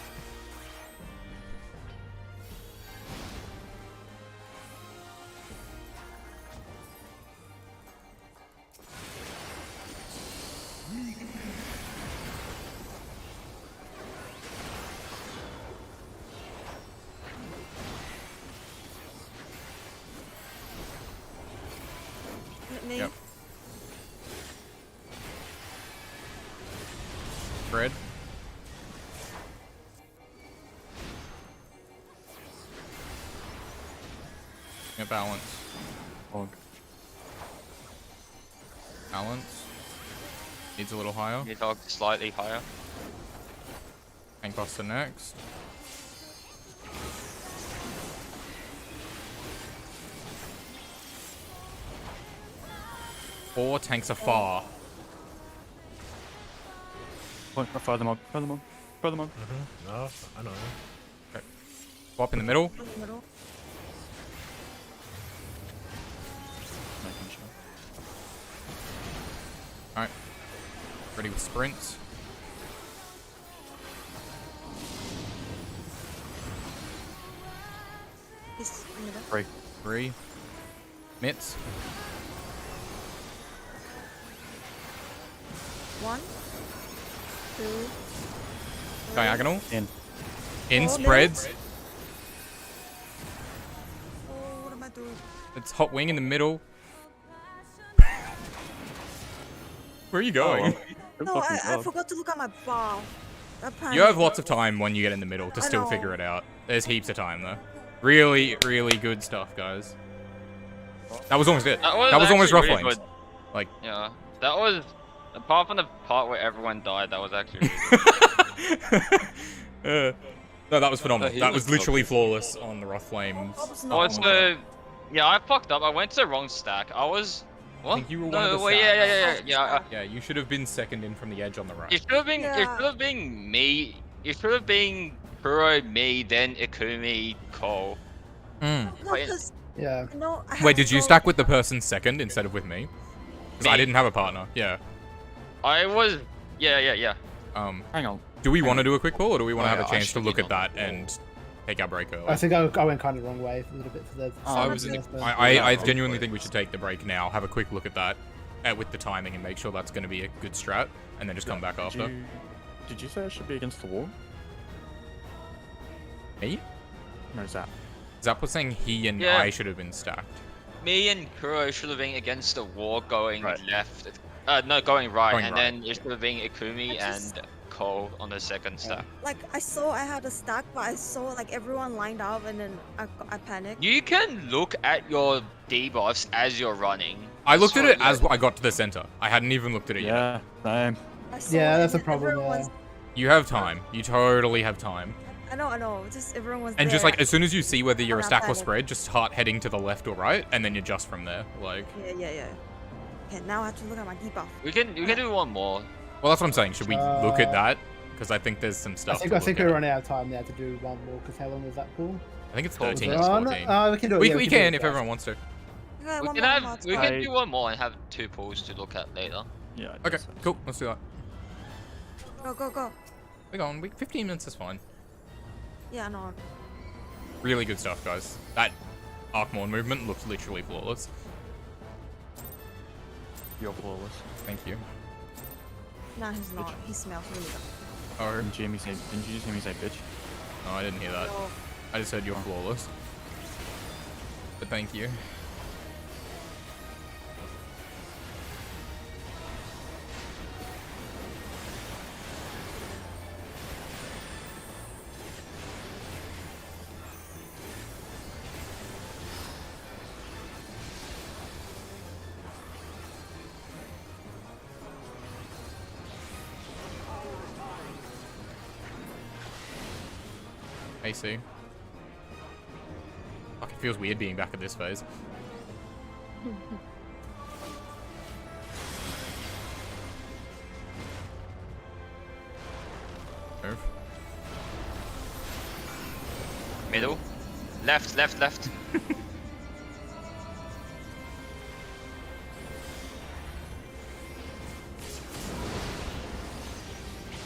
C: Me.
A: Yep. Fred. Yeah, balance.
B: Prog.
A: Balance. Needs a little higher.
E: Your dog slightly higher.
A: Tank Buster next. Four tanks are far.
B: Further mob. Further mob. Further mob.
G: No, I know.
A: Swap in the middle.
C: In the middle.
B: Making sure.
A: Alright. Ready with sprints.
C: He's in the middle.
B: Break.
A: 3. Mitts.
C: 1, 2, 3.
A: Diagonal.
B: In.
A: In
C: Oh,
A: spreads.
C: Oh, what am I doing?
A: It's hot wing in the middle. Where are you going?
B: Good
C: No,
B: fucking
C: I
B: job.
C: forgot to look at my bar.
A: You have lots of time when you get in the middle to
C: I
A: still
C: know.
A: figure it out. There's heaps of time though. Really, really good stuff, guys. That was almost it. That was almost rough
E: actually really
A: lanes.
E: good.
A: Like,
E: Yeah, that was apart from the part where everyone died. That was actually really good.
A: no, that was phenomenal.
D: he
A: That was
D: was
A: literally
D: focused.
A: flawless on the rough flames.
E: Also, yeah, I fucked up. I went to the wrong stack. I was. What?
A: think you were one
E: no,
A: of the
E: well, yeah.
A: Yeah, you should have been second in from the edge on the right.
E: It should have been. It
C: Yeah.
E: should have been me. It should have been Kuro, me, then Ikumi, Cole.
A: Mm.
C: No, because
F: Yeah.
C: no. I had
A: Wait,
C: to
A: did you
C: go-
A: stack with the person second instead of with me? Because I
E: Me.
A: didn't have a partner. Yeah.
E: I was. Yeah.
B: Hang on.
A: Do we want to do a quick pull, or do we want to
D: Oh,
A: have a
D: yeah, I
A: chance to
D: should
A: look
D: be
A: at
D: on
A: that
D: the
A: and take our break early?
F: I think I went kind of the wrong way a little bit for the.
B: Oh,
D: I was in
F: the.
A: I genuinely think we should take the break now, have a quick look at that with the timing, and make sure that's going to be a good strat, and then just come back after.
B: Did you say I should be against the wall?
A: Me?
B: No, Zap.
A: Zap was saying he and
E: Yeah.
A: I should have been stacked.
E: Me and Kuro should have been against the wall going
B: Right.
E: left. No, going right,
A: Going
E: and
A: right,
E: then it should have been Ikumi
C: I just-
E: and Cole on the second stack.
C: Like I saw I had a stack, but I saw like everyone lined up, and then I panicked.
E: You can look at your debuffs as you're running.
A: I looked at
E: So,
A: it as I got to the center. I hadn't even looked at it yet.
B: Yeah, same.
C: I saw
F: Yeah,
C: it,
F: that's a
C: and then
F: problem.
C: everyone was-
A: You have time. You totally have time.
C: I know. Just everyone was
A: And just
C: there.
A: like as soon as you see whether you're a
C: I'm
A: stack or
C: panic.
A: spread, just start heading to the left or right, and then you adjust from there. Like,
C: Yeah. Okay, now I have to look at my debuff.
E: we can do one more.
A: well, that's what I'm saying. Should we look at
F: Uh,
A: that? Because I think there's some stuff.
F: I think
A: to
F: I think
A: look
F: we're
A: at.
F: running out of time now to do one more. Because how long was that pool?
A: I think it's
E: Cool.
A: 13
F: Was
A: or
F: it on?
A: 14.
F: We can do it.
A: We
F: yeah,
A: we
F: do
A: can
F: it
A: if
F: fast.
A: everyone wants to.
C: Okay,
E: We
C: one
E: can
C: more,
E: have
C: one
E: we
C: more.
E: can do one more and have 2 pools to look at later.
B: Yeah. I
A: Okay,
B: guess so.
A: cool. Let's do that.
C: Go.
A: We're going. 15 minutes is fine.
C: Yeah, no.
A: Really good stuff, guys. That Arkmorn movement looks literally flawless.
B: You're flawless.
A: Thank you.
C: No, he's not. He smells really good.
A: Oh,
B: Didn't you just hear me say bitch?
A: no, I didn't hear that.
C: Oh,
A: I just heard you're flawless. But thank you. AC. Fuck, it feels weird being back at this phase. Move.
E: Middle. Left.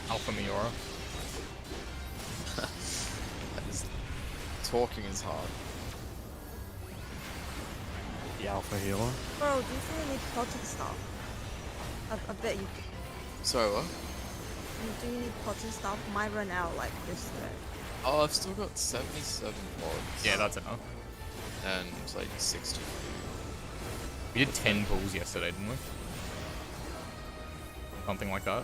A: Alpha Miura.
D: Talking is hard.
B: The alpha healer.
C: bro, do you think you need potting stuff? I bet you do.
D: So what?
C: Do you need potting stuff? Mine ran out like yesterday.
D: Oh, I've still got 77 mods.
A: Yeah, that's enough.
D: And like 60.
A: We did 10 pulls yesterday, didn't we? Something like that.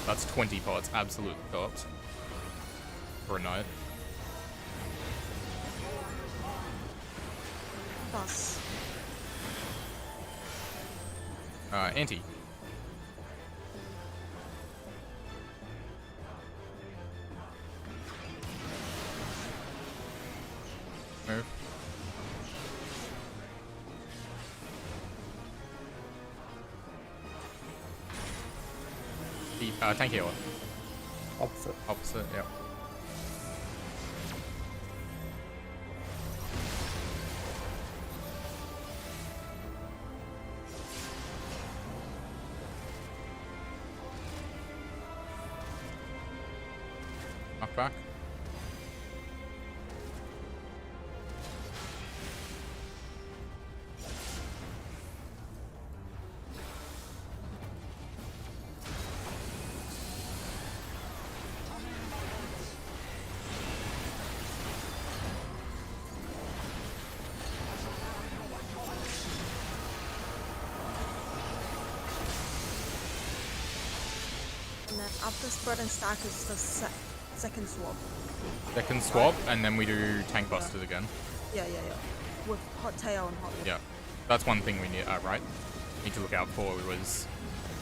A: That's 20 pots, absolute tops. For a night.
C: Plus,
A: Anti. Move. Tank healer.
F: Opposite.
A: Opposite, yeah. Knock back.
C: and then after spread and stack is the second swap.
A: Second swap, and then we do tank busters again.
C: Yeah. With hot tail and hot wing.
A: Yeah. That's one thing we need, right? Need to look out for was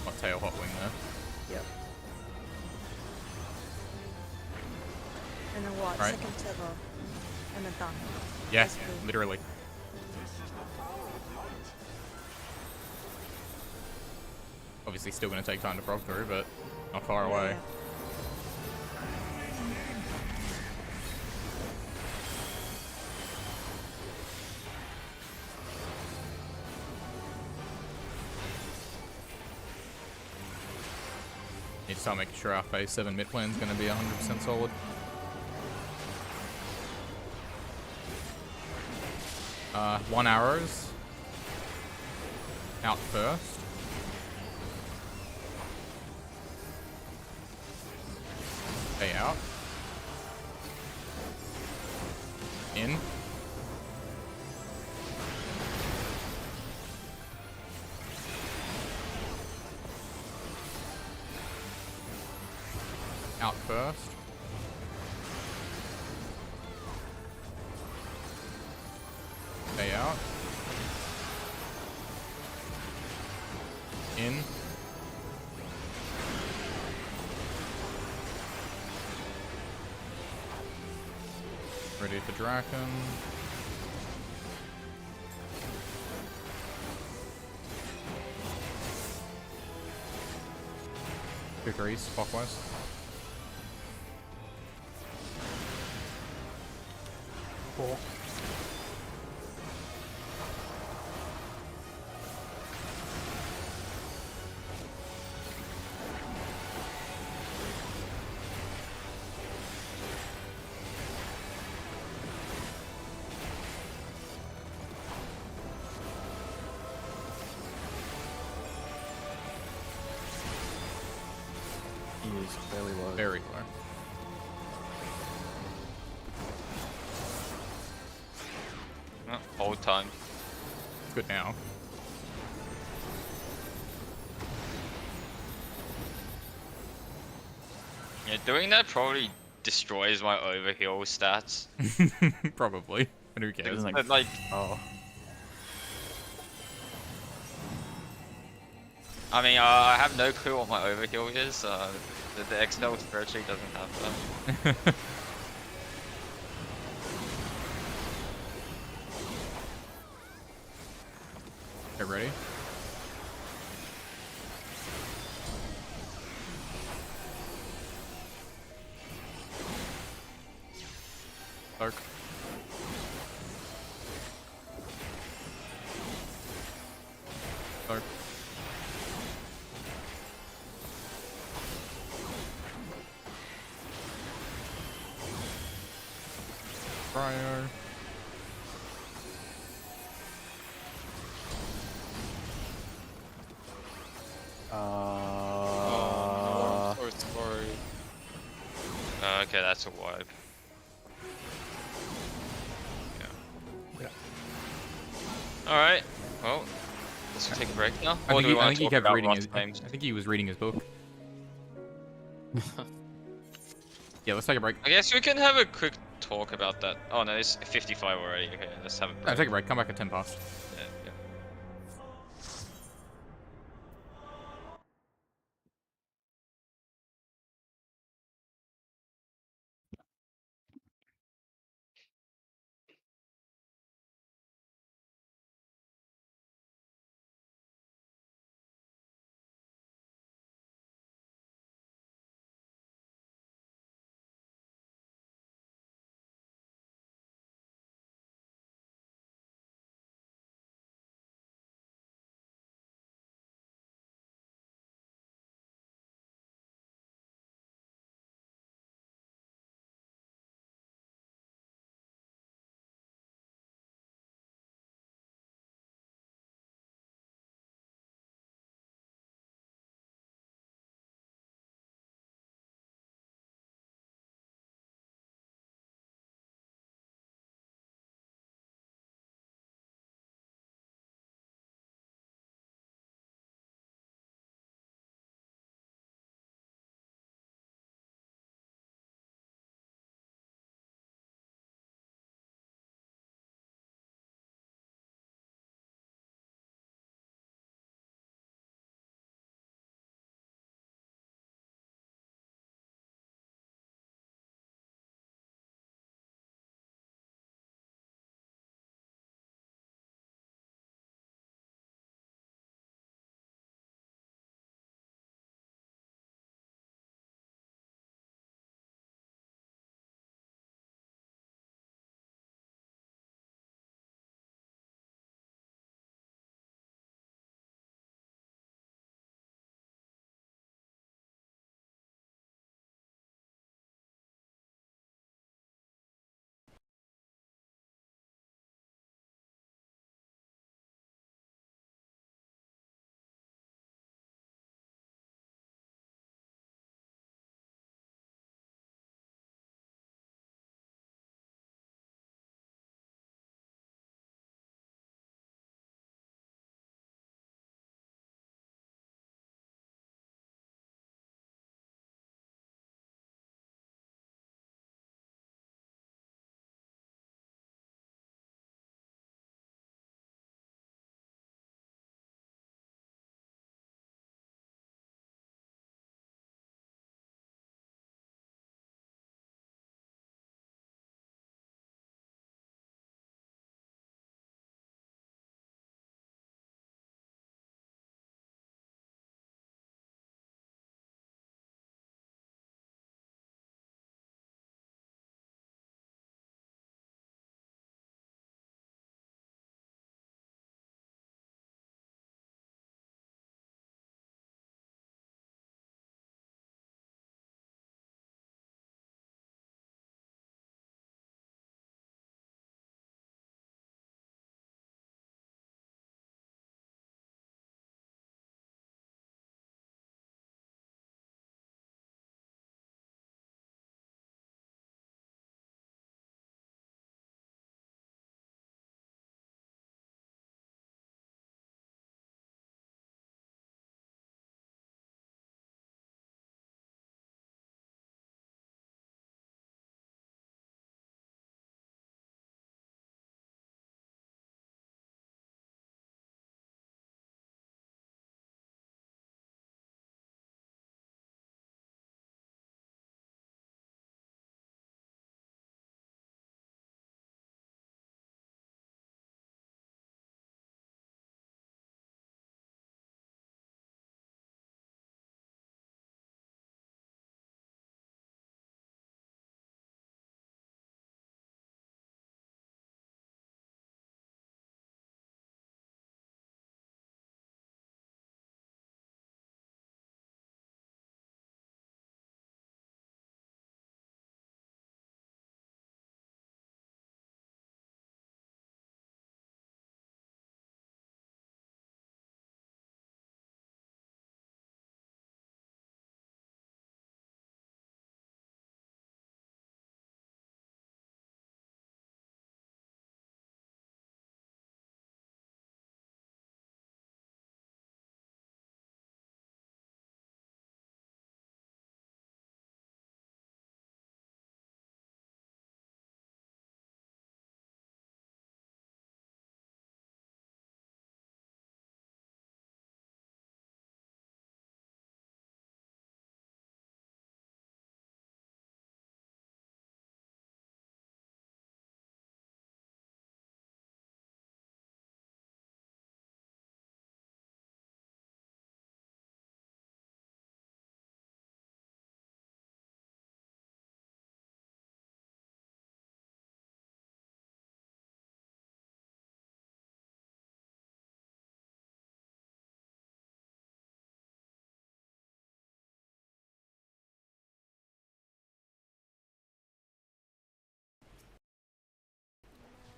A: hot tail, hot wing there.
C: Yep. And then what?
A: Right.
C: Second tether. And then done.
A: Yeah,
C: Basically.
A: literally. Obviously still going to take time to prog through, but not far
C: Yeah,
A: away.
C: yeah.
A: Need to start making sure our phase 7 mid plan is going to be 100% solid. One arrows. Out first. Stay out. In. Out first. Stay out. In. Ready for Draken. Degrees, clockwise.
F: Four.
B: He is fairly low.
A: Very low.
E: Hold time.
A: It's good now.
E: Yeah, doing that probably destroys my overheal stats.
A: Probably. But who cares?
B: Like,
E: But like,
B: oh.
E: I mean, I have no clue what my overheal is. The Excel spreadsheet doesn't have that.
A: Get ready. Dark. Dark. Cryo.
D: Oh, no, I'm so sorry.
E: Okay, that's a wipe.
F: Yeah.
E: Alright, well, let's take a break now.
A: I
E: Or
A: think,
E: do we
A: he, I
E: want
A: think
E: to
A: he
E: talk
A: kept
E: about
A: reading
E: Ross
A: his.
E: claims?
A: I think he was reading his book. Yeah, let's take a break.
E: I guess we can have a quick talk about that. Oh no, it's 55 already. Okay, let's have a break.
A: No, take a break. Come back at 10 past.
E: Yeah, yeah.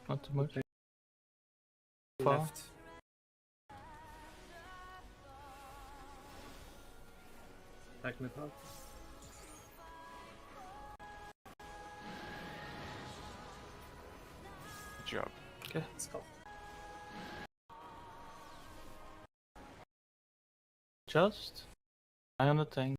I: Not too much.
F: Left.
I: Back in the park.
B: Good job.
I: Okay, let's go. Just eye on the tank.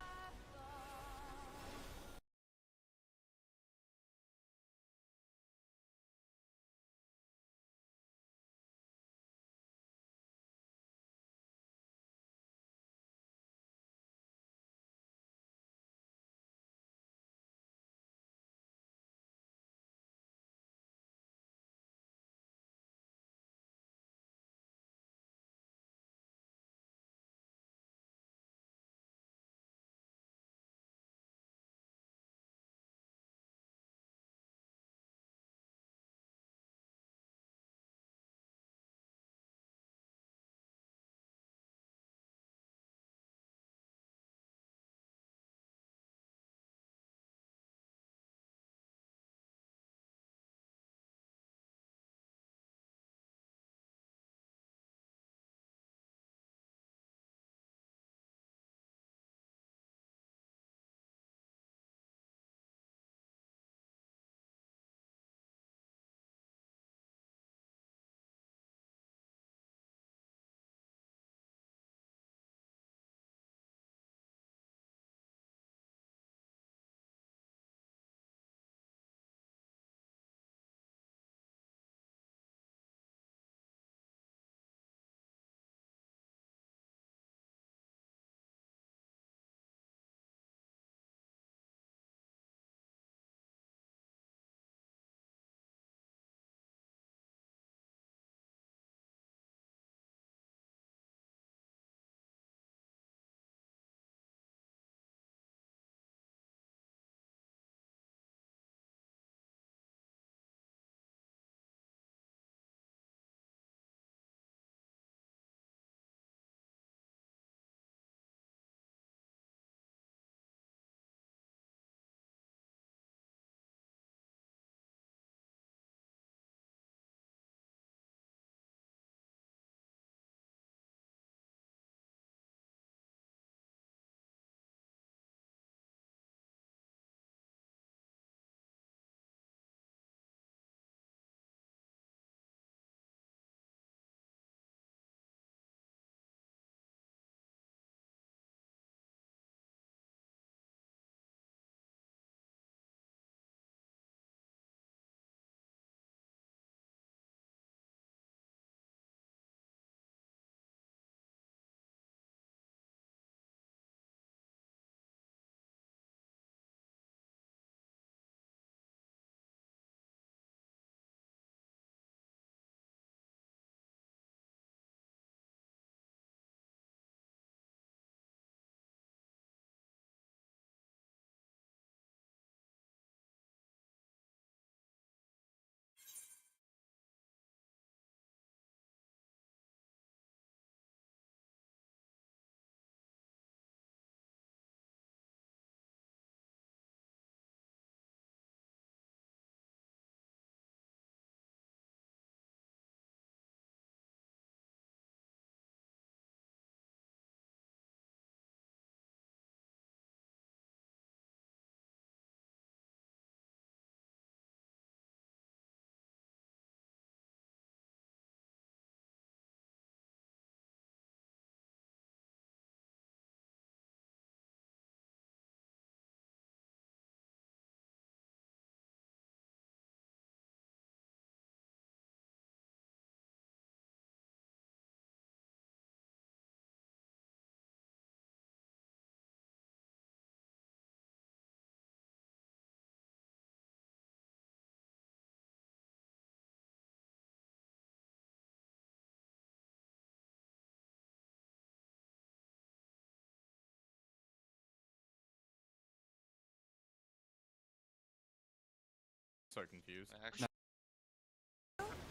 A: So confused.
E: Actually,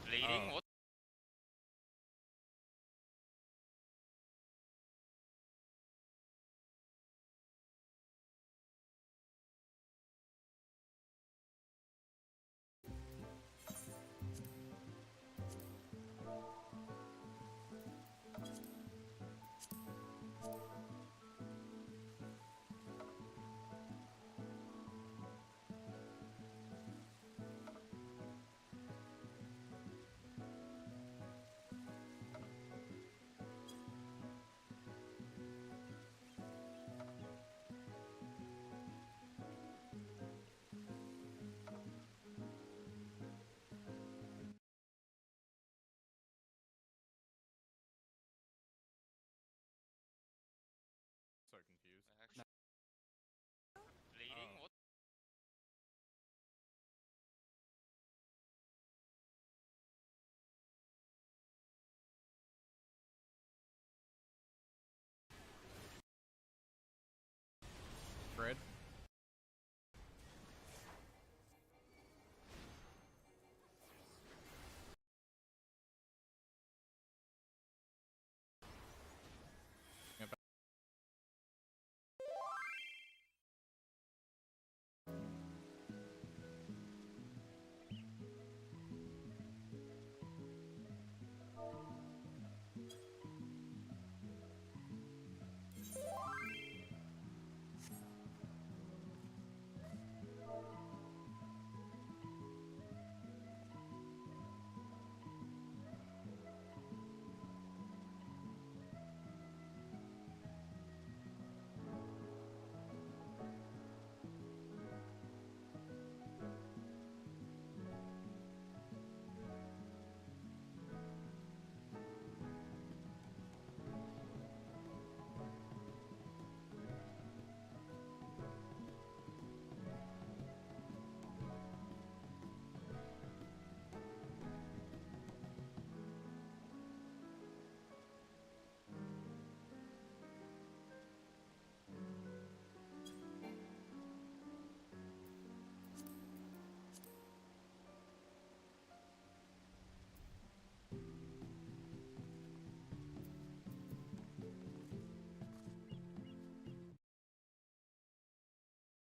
E: bleeding? What?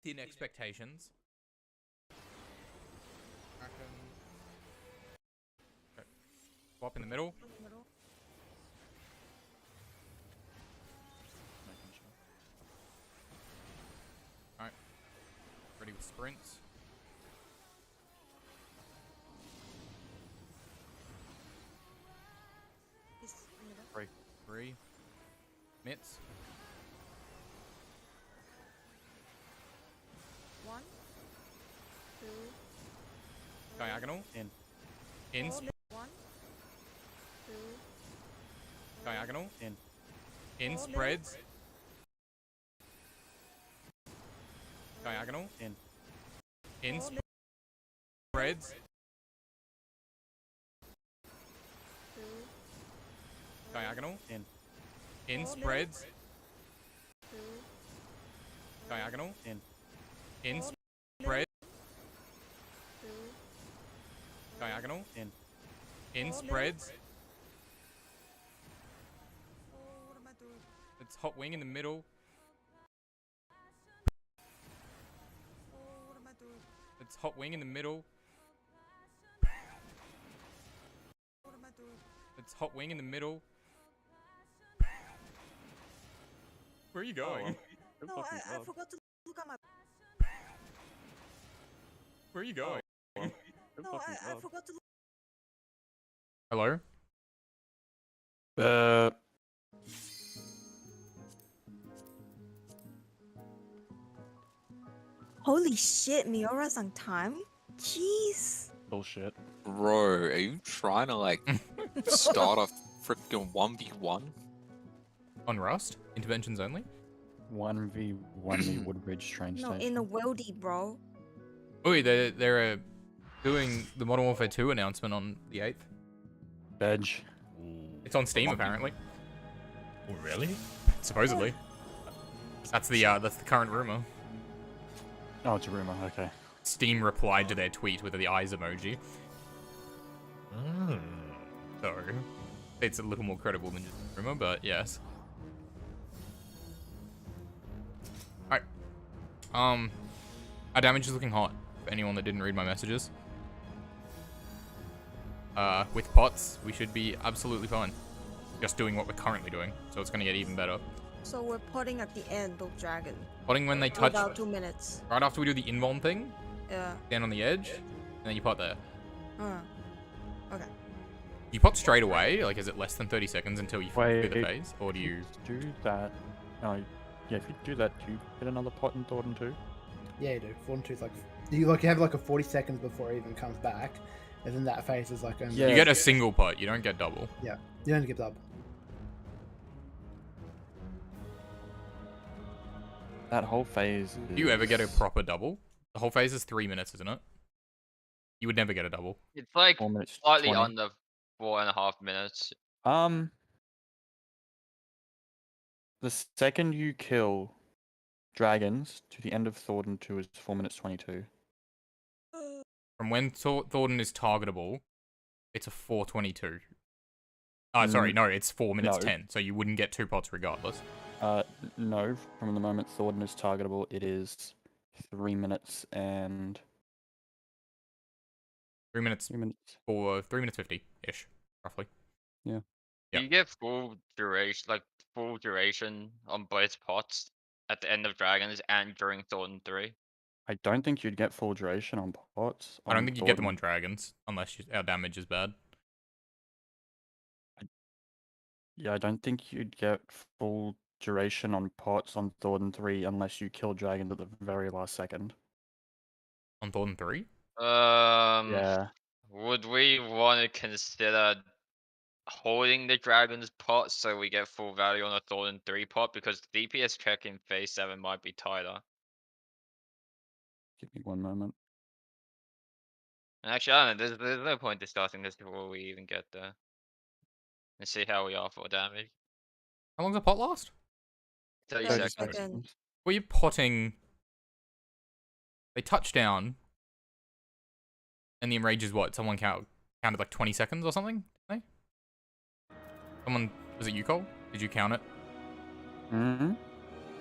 A: thin expectations. Okay. Swap in the middle.
C: Middle.
B: Making sure.
A: Alright. Ready with sprints.
C: He's middle.
A: 3. Mitts.
C: 1, 2.
A: Diagonal.
B: In.
A: In.
C: Hold it. 1, 2.
A: Diagonal.
B: In.
A: In
C: Hold it.
A: spreads. Diagonal.
B: In.
A: In
C: Hold it.
A: spreads.
C: 2.
A: Diagonal.
B: In.
A: In
C: Hold it.
A: spreads.
C: 2.
A: Diagonal.
B: In.
A: In
C: Hold
A: spreads.
C: 2.
A: Diagonal.
B: In.
A: In
C: Hold it.
A: spreads.
C: Oh, what am I doing?
A: It's hot wing in the middle.
C: Oh, what am I doing?
A: It's hot wing in the middle.
C: What am I doing?
A: It's hot wing in the middle. Where are you going?
B: Good
C: No,
B: fucking
C: I
B: job.
C: forgot to look at my.
A: Where are you going?
B: Good
C: No,
B: fucking
C: I
B: job.
C: forgot to look.
A: Hello?
C: Holy shit, Miora's on time? Jeez.
B: Bullshit.
D: Bro, are you trying to like start a freaking 1v1?
A: On Rust? Interventions only?
B: 1v1 Woodbridge train
C: No,
B: station.
C: in a worldie, bro.
A: Oh, they're doing the Modern Warfare 2 announcement on the 8th.
B: Veg.
A: It's on Steam apparently.
G: Oh, really?
A: Supposedly. That's the current rumor.
B: Oh, it's a rumor. Okay.
A: Steam replied to their tweet with the eyes emoji.
G: Mm.
A: So it's a little more credible than just a rumor, but yes. Alright. Our damage is looking hot, for anyone that didn't read my messages. With pots, we should be absolutely fine. Just doing what we're currently doing, so it's gonna get even better.
C: So we're putting at the end of Dragon.
A: Potting when they touch,
C: About 2 minutes.
A: right after we do the invuln thing,
C: Yeah.
A: down on the edge, and then you pot there.
C: Okay.
A: You pot straight away, like is it less than 30 seconds until you
B: Wait,
A: through the phase, or do you...
B: Do that. No. Yeah, if you do that, do you get another pot in Thornton too?
F: Yeah, you do. Thornton 2's like you have like a 40 seconds before it even comes back, and then that phase is like only,
B: Yeah.
A: You get a single pot, you don't get double.
F: you don't get double.
B: That whole phase.
A: Do you ever get a proper double? The whole phase is 3 minutes, isn't it? You would never get a double.
E: It's like
B: 4 minutes.
E: slightly
B: 20.
E: under 4.5 minutes.
B: The second you kill dragons to the end of Thornton 2 is 4 minutes 22.
A: From when Thornton is targetable, it's a 4:22. Sorry, no, it's 4 minutes
B: No.
A: 10, so you wouldn't get 2 pots regardless.
B: No, from the moment Thornton is targetable, it is 3 minutes and
A: 3 minutes
B: 3 minutes.
A: or 3 minutes 50-ish, roughly.
B: Yeah.
A: Yeah.
E: You get full duration on both pots at the end of Dragons and during Thornton 3.
B: I don't think you'd get full duration on pots.
A: I don't think you get them on
B: Thornton.
A: dragons, unless our damage is bad.
B: Yeah, I don't think you'd get full duration on pots on Thornton 3 unless you kill dragons at the very last second.
A: On Thornton 3?
B: Yeah.
E: Would we want to consider holding the Dragon's pot so we get full value on a Thornton 3 pot? Because the DPS check in phase 7 might be tighter.
B: Give me one moment.
E: And actually, I don't know, there's no point discussing this before we even get there. And see how we are for damage.
A: How long's a pot last?
E: 30
C: 30
E: seconds.
C: seconds.
A: Well, you're potting... They touch down, and the enrage is what? Someone counted like 20 seconds or something? Didn't they? Someone... Was it you, Cole? Did you count it?
B: Mm-hmm.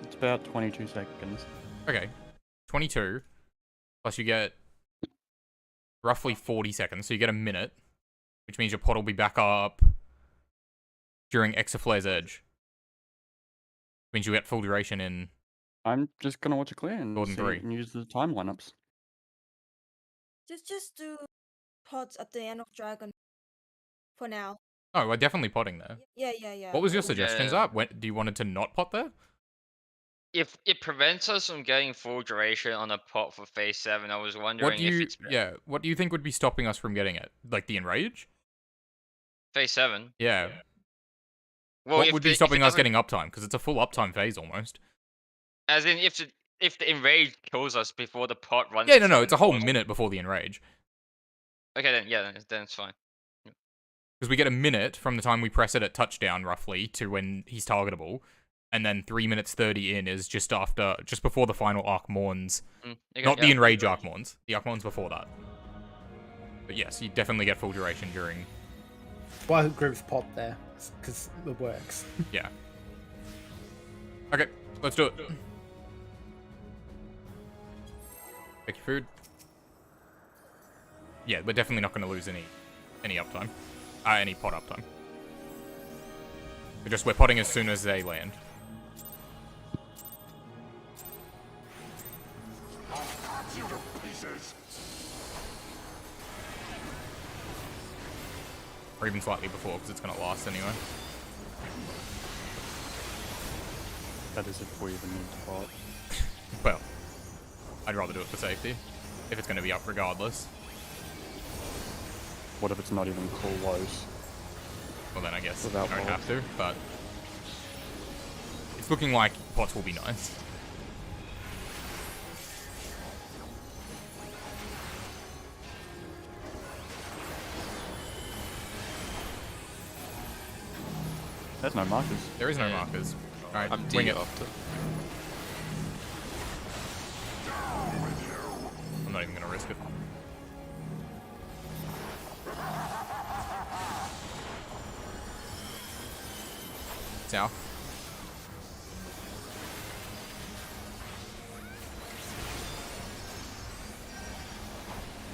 B: It's about 22 seconds.
A: Okay. 22, plus you get roughly 40 seconds, so you get a minute, which means your pot will be back up during Exaflare's Edge. Means you get full duration in...
B: I'm just gonna watch it clear and,
A: Golden 3.
B: and use the time lineups.
C: Just do pods at the end of Dragon for now.
A: Oh, we're definitely potting there.
C: Yeah.
A: What was your suggestion,
E: Yeah.
A: Zap? Do you wanted to not pot there?
E: If it prevents us from getting full duration on a pot for phase 7, I was wondering
A: What do you...
E: if it's
A: what do you think would be stopping us from getting it? Like the Enrage?
E: phase 7.
A: Yeah.
E: Well,
A: What
E: if
A: would
E: the-
A: be
E: if it
A: stopping us
E: doesn't-
A: getting uptime? Because it's a full uptime phase almost.
E: As in, if the enrage kills us before the pot runs.
A: Yeah,
E: to
A: no,
E: 7
A: it's a whole
E: pulls-
A: minute before the Enrage.
E: Okay, then it's fine.
A: Because we get a minute from the time we press it at touchdown, roughly, to when he's targetable. And then 3 minutes 30 in is just before the final Arc Morns.
E: Okay,
A: Not the
E: yeah.
A: Enrage Arc Morns. The Arc Morns before that. But yes, you definitely get full duration during...
F: Why groups pot there? Because it works.
A: Yeah. Okay, let's do it. Take your food. Yeah, we're definitely not going to lose any uptime. Any pot uptime. We're potting as soon as they land. Or even slightly before, because it's going to last anyway.
B: That is if we even need to pot.
A: Well, I'd rather do it for safety. If it's going to be up regardless.
B: What if it's not even close?
A: Well then I guess
B: Without
A: you don't
B: pots.
A: have to, but... It's looking like pots will be nice.
B: There's no markers.
A: There is no markers. Alright,
D: I'm
A: wing
D: D
A: it.
D: after.
A: I'm not even going to risk it. South.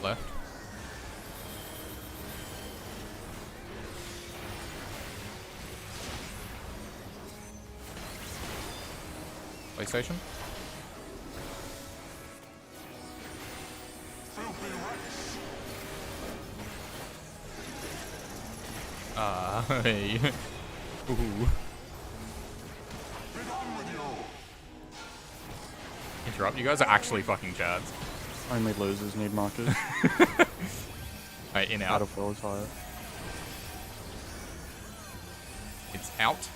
A: Left. PlayStation. Hey. Ooh. Interrupt. You guys are actually fucking chads.
B: Only losers need markers.
A: Alright, in out.
B: Battlefield is higher.
A: It's out.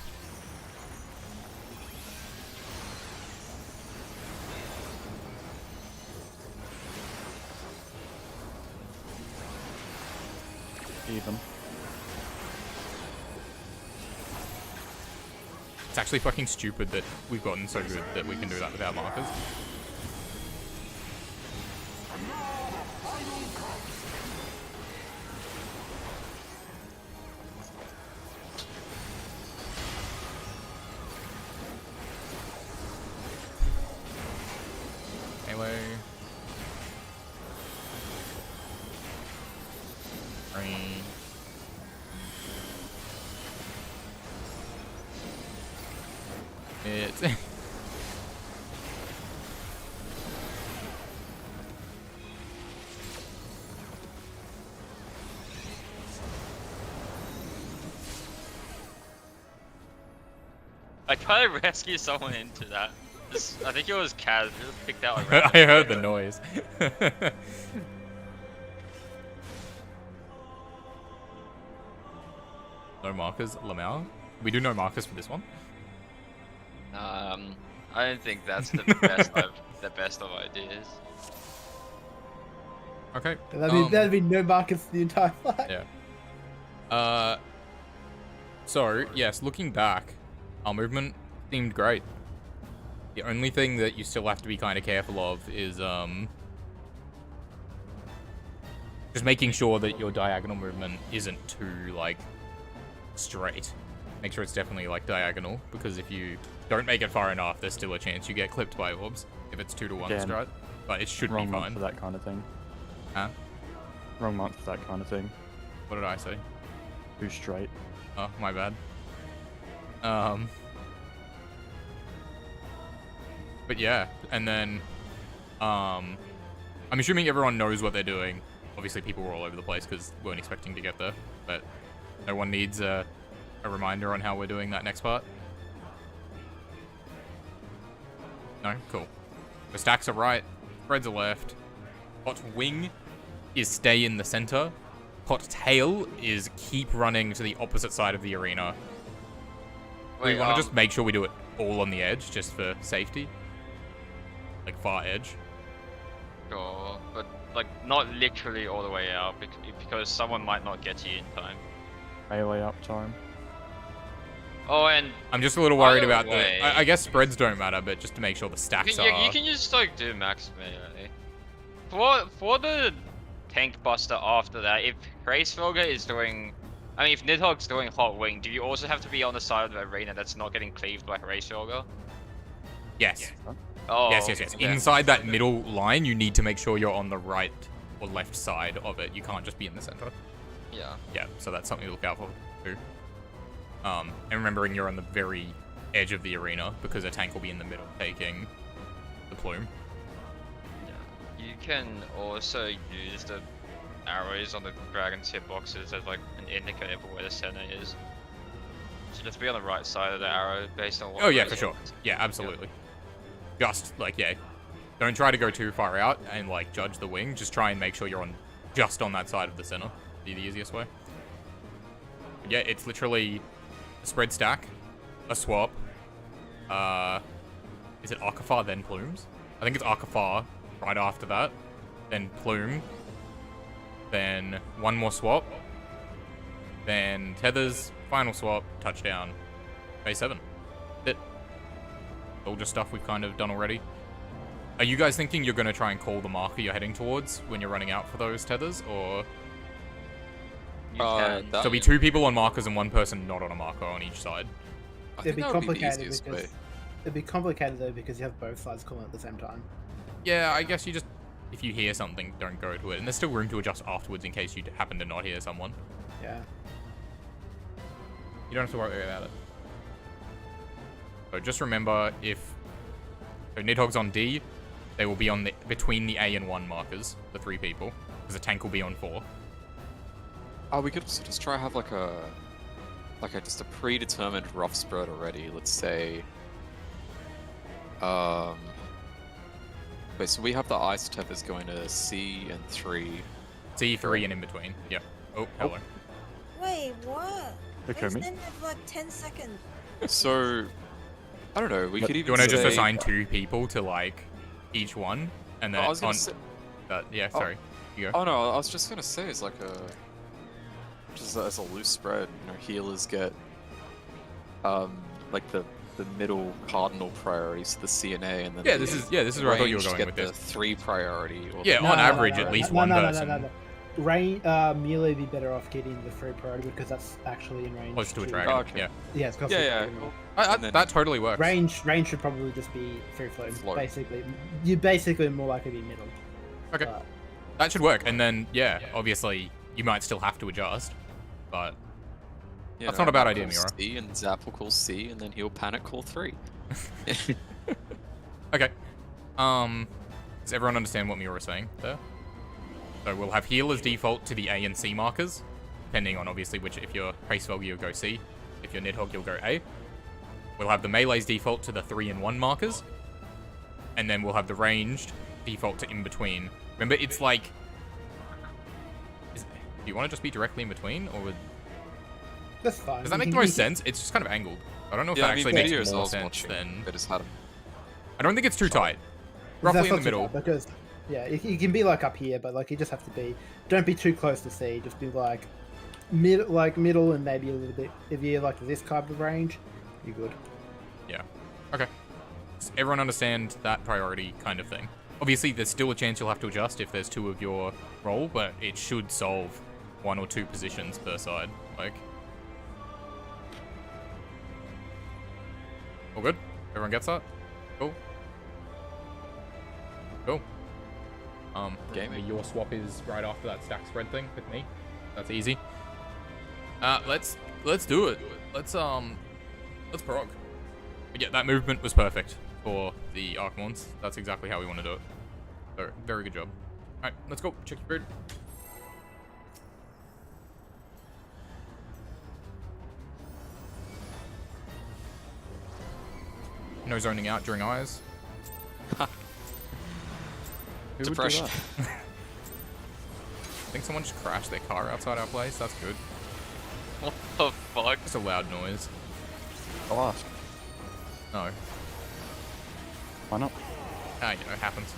B: Even.
A: It's actually fucking stupid that we've gotten so good that we can do that without markers. Melee. Green. It's...
E: I tried to rescue someone into that. I think it was Kaz. Just picked out a
A: I
E: random
A: heard the
E: player.
A: noise. No markers, Lamau. We do no markers for this one.
E: I don't think that's the best of ideas.
A: Okay.
F: That'd be no markers the entire fight.
A: Yeah. So, yes, looking back, our movement seemed great. The only thing that you still have to be kind of careful of is, just making sure that your diagonal movement isn't too, like, straight. Make sure it's definitely, like, diagonal, because if you don't make it far enough, there's still a chance you get clipped by orbs, if it's 2-to-1
B: Again.
A: straight. but it should
B: Wrong
A: be
B: month
A: fine.
B: for that kind of thing.
A: Huh?
B: Wrong month for that kind of thing.
A: What did I say?
B: 2 straight.
A: Oh, my bad. But yeah, and then, I'm assuming everyone knows what they're doing. Obviously, people were all over the place because we weren't expecting to get there, but no one needs a reminder on how we're doing that next part. No? Cool. The stacks are right, spreads are left. Hot wing is stay in the center. Hot tail is keep running to the opposite side of the arena.
E: Wait,
A: we want to just make sure we do it all on the edge, just for safety. Like, far edge.
E: Sure, but like not literally all the way out because someone might not get to you in time.
B: Melee up time.
E: Oh, and
A: I'm just a little worried
E: Either
A: about
E: way-
A: the... I guess spreads don't matter, but just to make sure the stacks are...
E: you can just like do max melee. For the tank buster after that, if Racefelger is doing... I mean, if Nidhogg's doing Hot Wing, do you also have to be on the side of the arena that's not getting cleaved by Racefelger?
A: Yes.
E: Oh,
A: Yes.
E: okay.
A: Inside that middle line, you need to make sure you're on the right or left side of it. You can't just be in the center.
E: Yeah.
A: Yeah, so that's something to look out for, too. And remembering you're on the very edge of the arena, because a tank will be in the middle taking the plume.
E: Yeah. You can also use the arrows on the dragon's hitboxes as like an indicator for where the center is. So just be on the right side of the arrow based on what...
A: Oh, yeah, for sure. Yeah, absolutely. Just, like, yeah. Don't try to go too far out and, like, judge the wing. Just try and make sure you're just on that side of the center. Be the easiest way. But yeah, it's literally a spread stack, a swap. Is it Arcafar, then Plumes? I think it's Arcafar right after that. Then Plume. Then one more swap. Then Tethers, final swap, touchdown. Phase 7. That's it. All just stuff we've kind of done already. Are you guys thinking you're going to try and call the marker you're heading towards when you're running out for those tethers, or...
E: You can.
A: So be 2 people on markers and 1 person not on a marker on each side.
F: It'd be
D: that would the
F: complicated
D: easiest
F: because
D: way.
F: it'd be complicated though because you have both sides calling at the same time.
A: Yeah, I guess you just... If you hear something, don't go to it. And there's still room to adjust afterwards in case you happen to not hear someone.
F: Yeah.
A: You don't have to worry about it. So just remember, if... So Nidhogg's on D, they will be on the between the A and 1 markers, the 3 people, because the tank will be on 4.
D: Oh, we could also just try have like a just a predetermined rough spread already. Let's say, wait, so we have the ice tethers going to C and 3.
A: C3 and in between. Yeah. Oh, hello.
C: Wait, what?
B: They
C: I
B: kill me.
C: extended for like 10 seconds.
D: So, I don't know. We could even
A: You want to just
D: say-
A: assign 2 people to like each one, and then
D: I was gonna
A: on.
D: say-
A: Yeah, sorry. You go.
D: Oh no, I was just gonna say it's like a just as a loose spread. You know, healers get like the middle cardinal priorities, the CNA, and then
A: Yeah,
D: the
A: this is where I thought you were
D: ranged
A: going
D: get
A: with
D: the
A: this.
D: 3 priority. Or
A: Yeah,
D: the
A: on average, at least one person.
F: No. Melee be better off getting the 3 priority because that's actually in range.
A: Close to a
F: to-
A: dragon.
D: Oh, okay.
A: Yeah.
F: Yeah, it's close
D: Yeah,
F: to a
D: yeah.
F: dragon.
D: And then-
A: That totally works.
F: Range should probably just be free flow.
D: Float.
F: Basically, you're basically more likely to be middle.
A: Okay.
F: But,
A: That should work. And then, yeah, obviously, you might still have to adjust, but
D: you
A: that's
D: know,
A: not a bad
D: I'll
A: idea,
D: call
A: Miura.
D: C and Zap will call C, and then he'll panic call 3.
A: Okay. Does everyone understand what Miura was saying there? So we'll have healers default to the A and C markers, depending on obviously which. If you're Racefelger, you'll go C. If you're Nidhogg, you'll go A. We'll have the melees default to the 3 and 1 markers, and then we'll have the ranged default to in between. Remember, it's like. Do you want to just be directly in between, or would?
F: that's fine.
A: Does that
F: You
A: make
F: can
A: the most
F: use-
A: sense? It's just kind of angled. I don't know if
D: Yeah,
A: that
D: I mean,
A: actually makes
D: videos I
A: more
D: was
A: sense
D: watching,
A: than.
D: they just had 'em.
A: I don't think it's too tight.
F: That's
A: Roughly in
F: not
A: the
F: too
A: middle.
F: bad because yeah, you can be like up here, but like you just have to be. Don't be too close to C. Just be like middle, and maybe a little bit. If you're like this type of range, you're good.
A: Yeah. Okay. Does everyone understand that priority kind of thing? Obviously, there's still a chance you'll have to adjust if there's 2 of your roll, but it should solve 1 or 2 positions per side. Like. All good? Everyone gets that? Cool. Cool.
D: Gaming.
A: Your swap is right after that stack spread thing with me. That's easy. Let's do it. Let's prog. Yeah, that movement was perfect for the Archmons. That's exactly how we want to do it. So, very good job. Alright, let's go. Check your grid. No zoning out during eyes.
G: Who would do
D: Depression.
G: that?
A: I think someone just crashed their car outside our place. That's good.
E: What the fuck?
A: Just a loud noise.
B: I'll ask.
A: No.
B: Why not?
A: Ah, you know, it happens.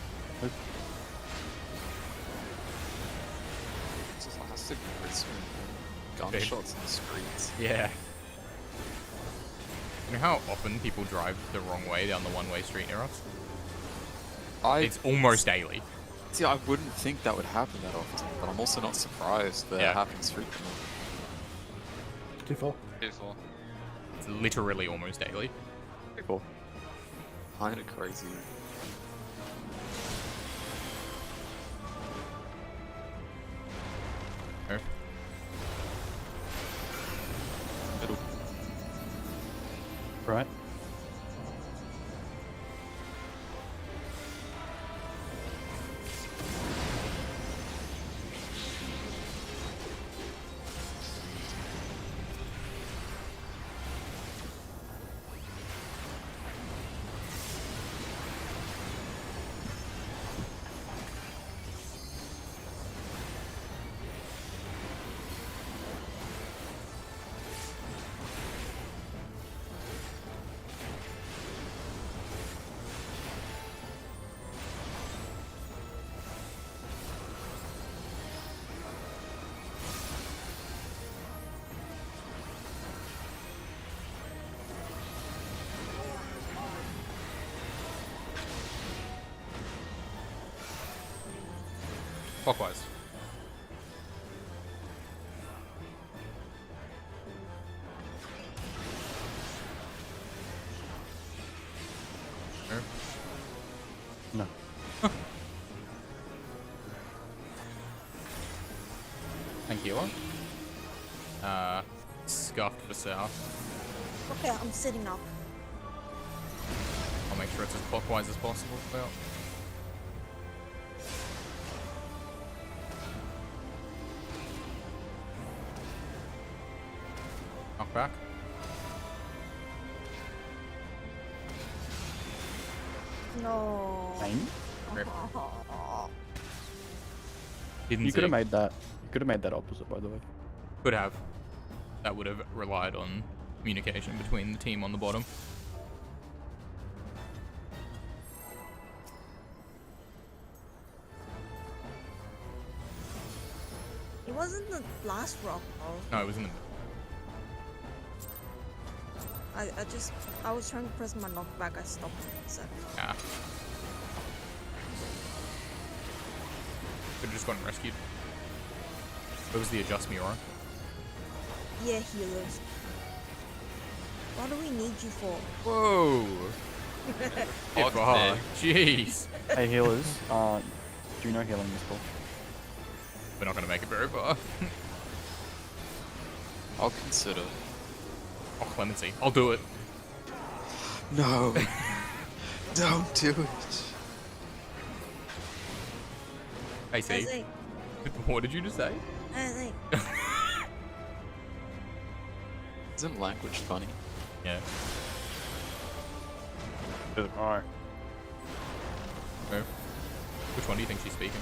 D: It's just classic prison. Gunshots in the streets.
A: Yeah. You know how often people drive the wrong way down the one-way street near us? It's almost daily.
D: See, I wouldn't think that would happen that often, but I'm also not surprised that
A: Yeah.
D: it happens frequently.
F: 2-4.
E: 2-4.
A: It's literally almost daily.
B: People.
D: Kinda crazy.
A: Okay.
D: Middle.
B: Right.
A: Clockwise.
B: No.
A: Thank you. Scuffed for south.
C: Okay, I'm sitting up.
A: I'll make sure it's as clockwise as possible for that. Knock back.
C: No.
B: Fine.
A: Rip.
B: You
A: Didn't
B: could have
A: see.
B: made that. You could have made that opposite, by the way.
A: Could have. That would have relied on communication between the team on the bottom.
C: It wasn't the last rock though.
A: No, it was in the.
C: I was trying to press my knockback. I stopped. So.
A: Ah. Could have just gotten rescued. Where was the adjust Miura?
C: Yeah, healers. What do we need you for?
A: Whoa!
E: Fuck
A: Ifah,
E: me.
A: jeez.
B: Hey healers, do you know healing is cool?
A: We're not gonna make it very far.
D: I'll consider.
A: Oh, clemency. I'll do it.
D: No. Don't do it.
A: Hey, see?
C: Hey,
A: What did you just say?
C: hey.
D: Isn't language funny?
A: Yeah.
B: Alright.
A: Oh. Which one do you think she's speaking?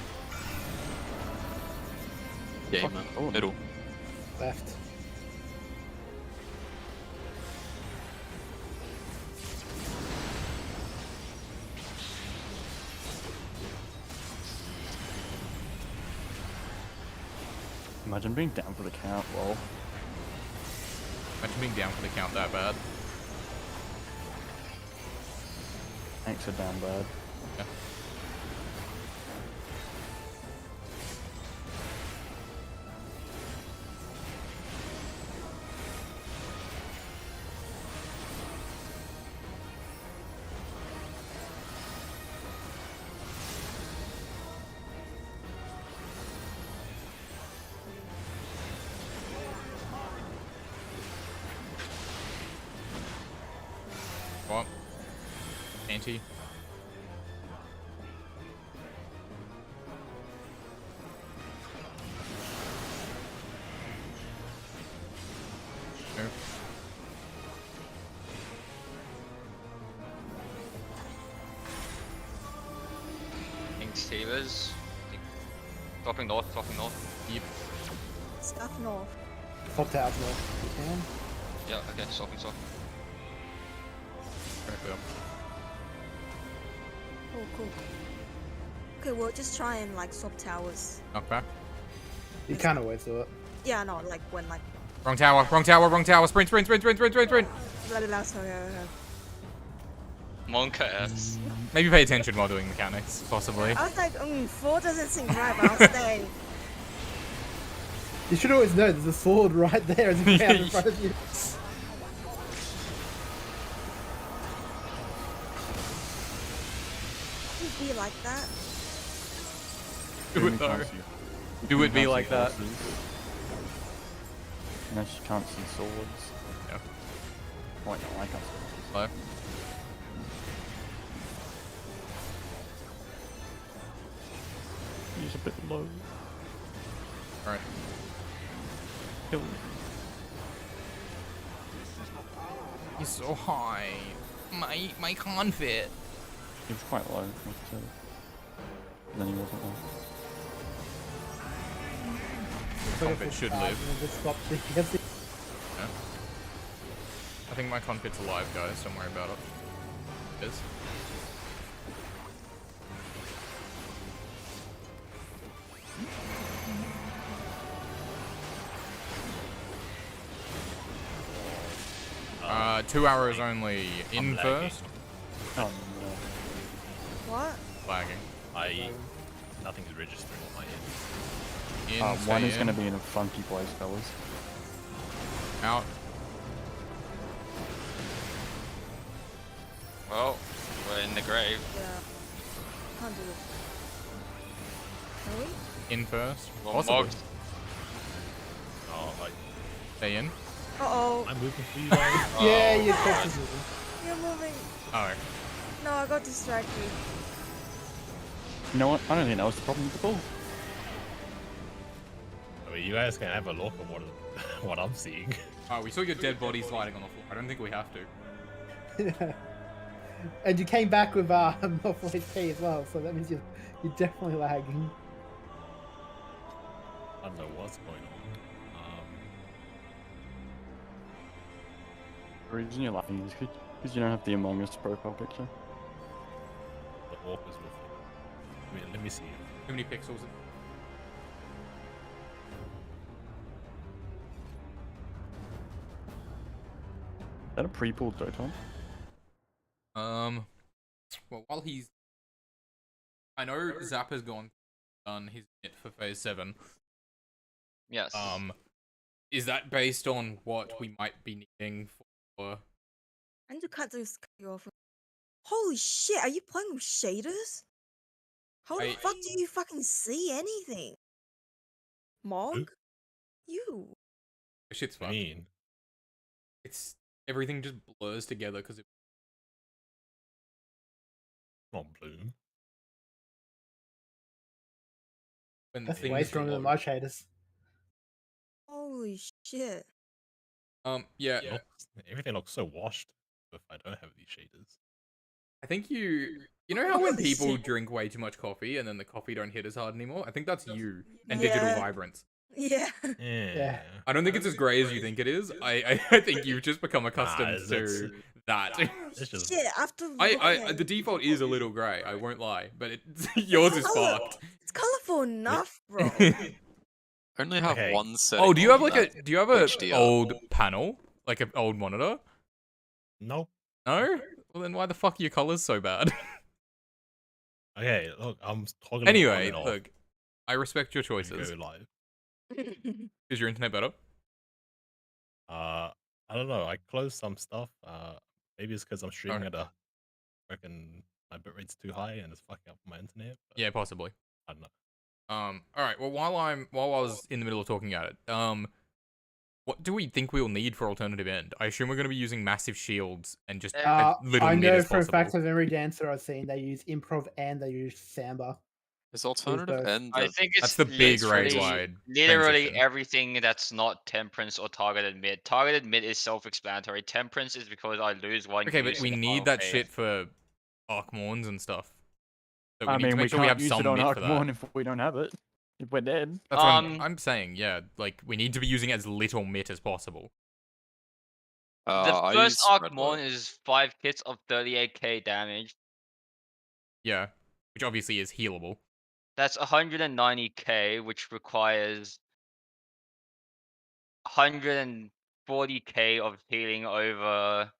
D: Yeah, man.
B: Oh.
D: Middle.
F: Left.
B: Imagine being down for the count, lol.
A: Imagine being down for the count that bad.
B: Thanks are down bad.
A: Yeah. Anti. No.
E: King Steelers. Dropping north, dropping north.
A: Yep.
C: Stuff north.
F: Top towers north. You can.
E: Yeah, okay, swapping, swap.
A: Correctly up.
C: Oh, cool. Okay, we'll just try and like swap towers.
A: Knock back.
F: You can't always do it.
C: Yeah, no, like when like.
A: Wrong tower, wrong tower, wrong tower. Sprint, sprint, sprint, sprint, sprint, sprint, sprint.
C: Blah, blah, blah, sorry,
E: Monka S.
A: Maybe pay attention while doing mechanics, possibly.
C: I was like, 4 doesn't seem right, but I'll stay.
F: You should always know there's a sword right there as you can in front of you.
C: It'd be like that.
A: Do it though. Do it be like that.
B: Unless you can't see swords.
A: Yeah.
B: Wait, no, I can't see swords.
A: Hello?
B: He's a bit low.
A: Alright.
B: Kill.
A: He's so high. My can't fit.
B: He was quite low. And then he wasn't low.
A: Confit should live.
F: Just stop the
A: Yeah. I think my confit's alive, guys. Don't worry about it. It is. Uh, 2 arrows only. In first.
B: Oh, no.
C: What?
A: Lagging.
G: Nothing's registering on my end.
A: In,
B: One
A: stay
B: is going to
A: in.
B: be in a funky place, fellas.
A: Out.
E: Well, we're in the grave.
C: Yeah. Can't do it. Can we?
A: In first.
E: Well,
A: Possibly.
E: mogged.
G: Oh, like,
A: Stay in.
C: Uh-oh.
G: I'm moving for you guys.
F: Yeah,
E: Oh,
F: you're
E: God.
F: supposed to do it.
C: You're moving.
A: Oh.
C: No, I got distracted.
B: You know what? I don't think that was the problem with the ball.
G: I mean, you guys can have a look at what I'm seeing.
A: Oh, we saw your dead body sliding on the floor. I don't think we have to.
F: And you came back with more full HP as well, so that means you're definitely lagging.
G: I don't know what's going on.
B: The reason you're laughing is because you don't have the Among Us profile picture.
G: The walkers with. Wait, let me see.
A: Too many pixels.
B: Is that a pre-pulled Doton?
A: Well, while he's... I know Zappa's done his bit for phase 7.
E: Yes.
A: Is that based on what we might be needing for...
C: I need to cut this you off. Holy shit, are you playing with shaders? How the fuck do you fucking see anything? Mog? You.
A: Shit's
G: I
A: fucked.
G: mean,
A: It's... Everything just blurs together because it...
G: not Bloom.
A: When
F: That's
A: things
F: way stronger than my shaders.
C: Holy shit.
A: Yeah,
G: Everything looks so washed if I don't have these shaders.
A: I think you know how when
C: Holy
A: people
C: shit.
A: drink way too much coffee and then the coffee don't hit as hard anymore? I think that's you and
C: Yeah.
A: digital vibrance.
C: Yeah.
G: Yeah.
A: I don't think it's as grey as you think it is. I think you've just become accustomed
G: that's-
A: to that.
G: It's just
C: Shit, after
A: The default is a little grey, I won't lie, but yours is
C: Colour-
A: fucked.
C: It's colorful enough, bro.
D: Only have
G: Okay.
D: one setting.
A: Oh, do you have
D: on
A: like
D: that
A: do you have a
D: HDR.
A: old panel? Like an old monitor?
G: Nope.
A: No? Well then why the fuck are your colours so bad?
G: Okay, look, I'm talking.
A: Anyway,
G: on and off
A: look, I respect your
G: when we
A: choices.
G: go live.
A: Is your internet better?
G: I don't know. I closed some stuff. Maybe it's because I'm streaming
A: Alright.
G: at a. I reckon my bitrate's too high and it's fucking up my internet. But
A: Yeah, possibly.
G: I don't know.
A: Alright, well while I was in the middle of talking about it, What do we think we'll need for alternative end? I assume we're going to be using massive shields and just
E: Uh,
A: as little
F: I
A: mid
F: know
A: as
F: for a
A: possible.
F: fact of every dancer I've seen, they use improv and they use samba.
D: Is alternative
F: both.
D: end
E: I
D: the
E: think
A: That's
E: it's
A: the big
E: literally,
A: raid-wide
E: literally
A: transition.
E: everything that's not temperance or targeted mid. Targeted mid is self-explanatory. Temperance is because I lose one.
A: Okay, but
E: use
A: we
E: in the
A: need
E: final
A: that
E: phase.
A: shit for Archmorns and stuff. So we
J: I
A: need to
J: mean,
A: make
J: we
A: sure we
J: can't
A: have
J: use
A: some
J: it on
A: mid for that.
J: Archmorn if we don't have it. If we're dead.
A: That's what I'm saying, yeah. Like, we need to be using as little mid as possible.
E: The
D: I
E: first
D: use red
E: Archmon
D: light.
E: is 5 hits of 38k damage.
A: Yeah. Which obviously is healable.
E: That's 190k, which requires 140k of healing over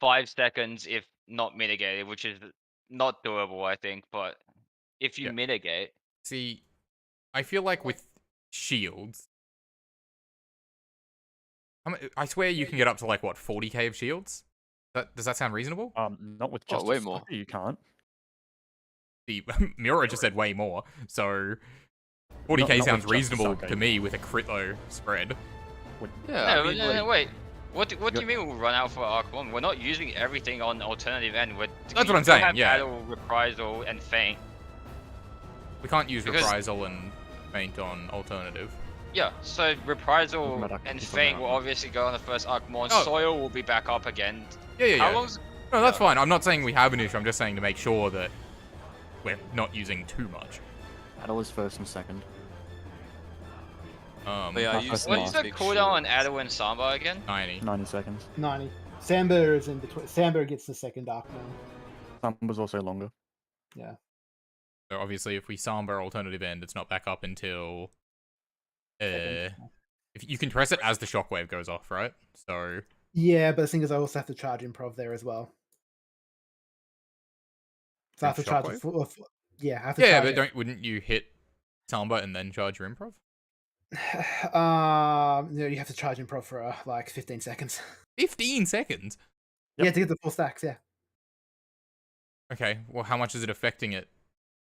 E: 5 seconds if not mitigated, which is not doable, I think, but if you
A: Yeah.
E: mitigate.
A: See, I feel like with shields... I swear you can get up to, like, what, 40k of shields? Does that sound reasonable?
J: Not with
D: Oh,
J: just
D: way
J: a
D: more.
J: sucker, you can't.
A: The Miura just said way more, so 40k
J: Not
A: sounds
J: with just a
A: reasonable
J: sucker.
A: to me with a crit though spread.
D: Yeah,
E: No,
D: I mean,
E: no,
D: like,
E: no, wait. What do you mean we'll run out for Archmon? We're not using everything on alternative end.
A: That's what I'm saying,
E: Have
A: yeah.
E: Battle, reprisal, and feint.
A: We can't use
E: Because-
A: reprisal and feint on alternative.
E: Yeah, so reprisal
J: Matter
E: and
J: if I'm
E: feint
J: out.
E: will obviously go on the first Archmon.
A: Oh.
E: Soil will be back up again.
A: Yeah.
E: How long's
A: No, that's
E: yeah.
A: fine. I'm not saying we have an issue. I'm just saying to make sure that we're not using too much.
J: Adel is first and second.
D: but yeah, I
J: Not
D: use
J: first
E: What's
J: and
E: the
D: big
E: cooldown on
D: shields.
E: Ado and Samba again?
A: 90.
J: 90 seconds.
F: 90. Samba is in between. Samba gets the second Archmon.
J: Some was also longer.
F: Yeah.
A: So obviously if we samba alternative end, it's not back up until...
F: Second.
A: If you can press it as the shockwave goes off, right? So...
F: Yeah, but the thing is, I also have to charge improv there as well. So I have to charge it. Yeah, I have to
A: Yeah,
F: charge
A: but wouldn't you hit samba and then charge your improv?
F: No, you have to charge improv for like 15 seconds.
A: 15 seconds?
F: Yeah, to get the full stacks, yeah.
A: Okay, well, how much is it affecting it?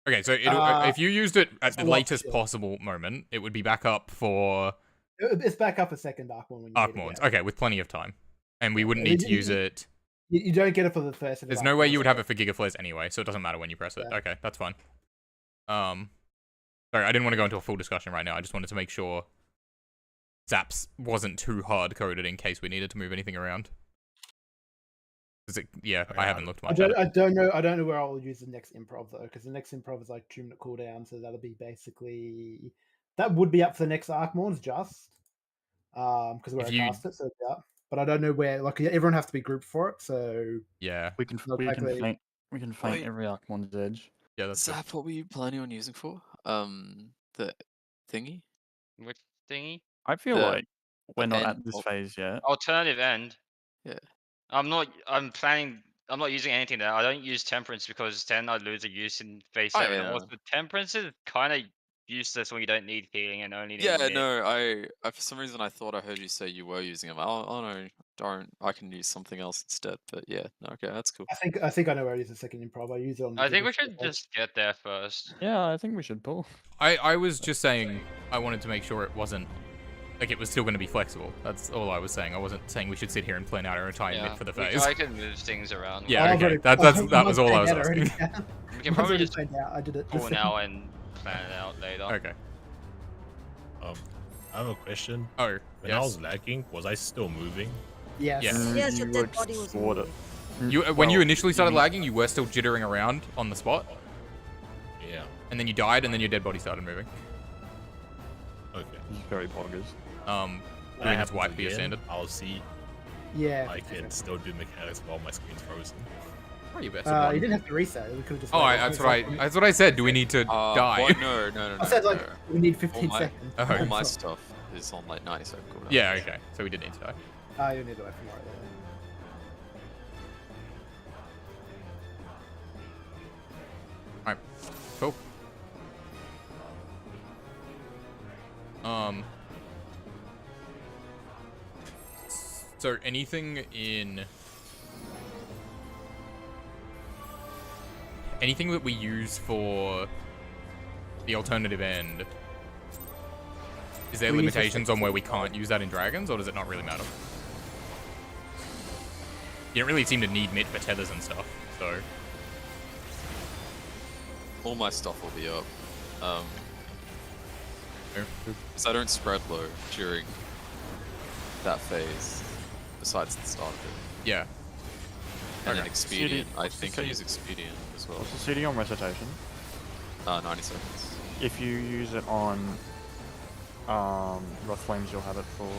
A: Okay, so if you used it at
F: it's
A: the
F: a lot,
A: latest
F: sure.
A: possible moment, it would be back up for
F: It's back up a second Archmon when you need it,
A: Archmons.
F: yeah.
A: Okay, with plenty of time. And we wouldn't
F: Yeah,
A: need to use it.
F: You don't get it for the first.
A: There's no way you would have it for Gigaflares anyway, so it doesn't matter when you press it.
F: Yeah.
A: Okay, that's fine. Sorry, I didn't want to go into a full discussion right now. I just wanted to make sure Zaps wasn't too hard-coded in case we needed to move anything around. I haven't looked much at it.
F: I don't know where I'll use the next improv though, because the next improv is like 2-minute cooldown, so that'll be basically that would be up for the next Archmons just because we're a caster, so yeah. But I don't know where. Like everyone has to be grouped for it, so
A: yeah,
J: We can feint every Archmon's edge.
A: Yeah, that's
D: Zap, what were you planning on using for? The thingy?
E: Which thingy?
J: I feel
D: The-
J: like we're not
D: end
J: at this
D: of-
J: phase yet.
E: Alternative end.
D: Yeah.
E: I'm not using anything there. I don't use temperance because then I lose a use in phase
D: Oh,
E: 7.
D: yeah.
E: Also, temperance is kind of useless when you don't need healing and only need
D: Yeah,
E: mid.
D: no, I for some reason I thought I heard you say you were using them. Oh no, don't. I can use something else instead. But yeah, no, okay, that's cool.
F: I think I know where I use the second improv. I use it on. The
E: I think we
F: Gigaflare
E: should
F: edge.
E: just get there first.
J: Yeah, I think we should pull.
A: I was just saying I wanted to make sure it wasn't like it was still going to be flexible. That's all I was saying. I wasn't saying we should sit here and plan out our entire mid for the phase.
E: I can move things around.
A: Yeah,
F: Oh,
A: okay.
F: but
A: That was all I was
F: planned out already.
A: asking.
E: We can probably just
F: planned out. I did it.
E: pull now and plan it out later.
A: Okay.
G: I have a question.
A: Oh,
G: When I was lagging, was I still moving?
F: Yes.
A: Yes.
C: Yes, your
J: You
C: dead body was
J: sort
C: moving.
J: of.
A: When you initially started lagging, you were still jittering around on the spot,
G: Yeah.
A: and then you died, and then your dead body started moving.
G: Okay.
J: It's very poggers.
A: Doing
G: When that
A: his white
G: happens
A: for your
G: again,
A: standard.
G: I'll see
F: Yeah.
G: I can still do mechanics while my screen's frozen.
A: Oh, you best.
F: You didn't have to reset. We could have just.
A: Oh,
F: waited.
A: that's what I said. Do we need to die?
D: What? No.
F: I said like
D: no.
F: we need
D: All
F: 15
D: my,
F: seconds.
D: all my stuff is on like 90 second cooldown.
A: Yeah, okay. So we did need to die.
F: You need to wait for more.
A: Alright. Cool. So anything that we use for the alternative end, Is there
F: We use
A: limitations on where we
F: restrictions.
A: can't use that in dragons, or does it not really matter? You don't really seem to need mitt for tethers and stuff, so...
D: All my stuff will be up.
A: Fair.
D: Because I don't spread low during that phase, besides the start of it.
A: Yeah.
D: And then
A: Okay.
D: Expedient. I
H: what's the
D: think I
H: CD?
D: use Expedient as well.
H: What's the CD on recitation?
D: 90 seconds.
H: If you use it on Wrath Flames, you'll have it for.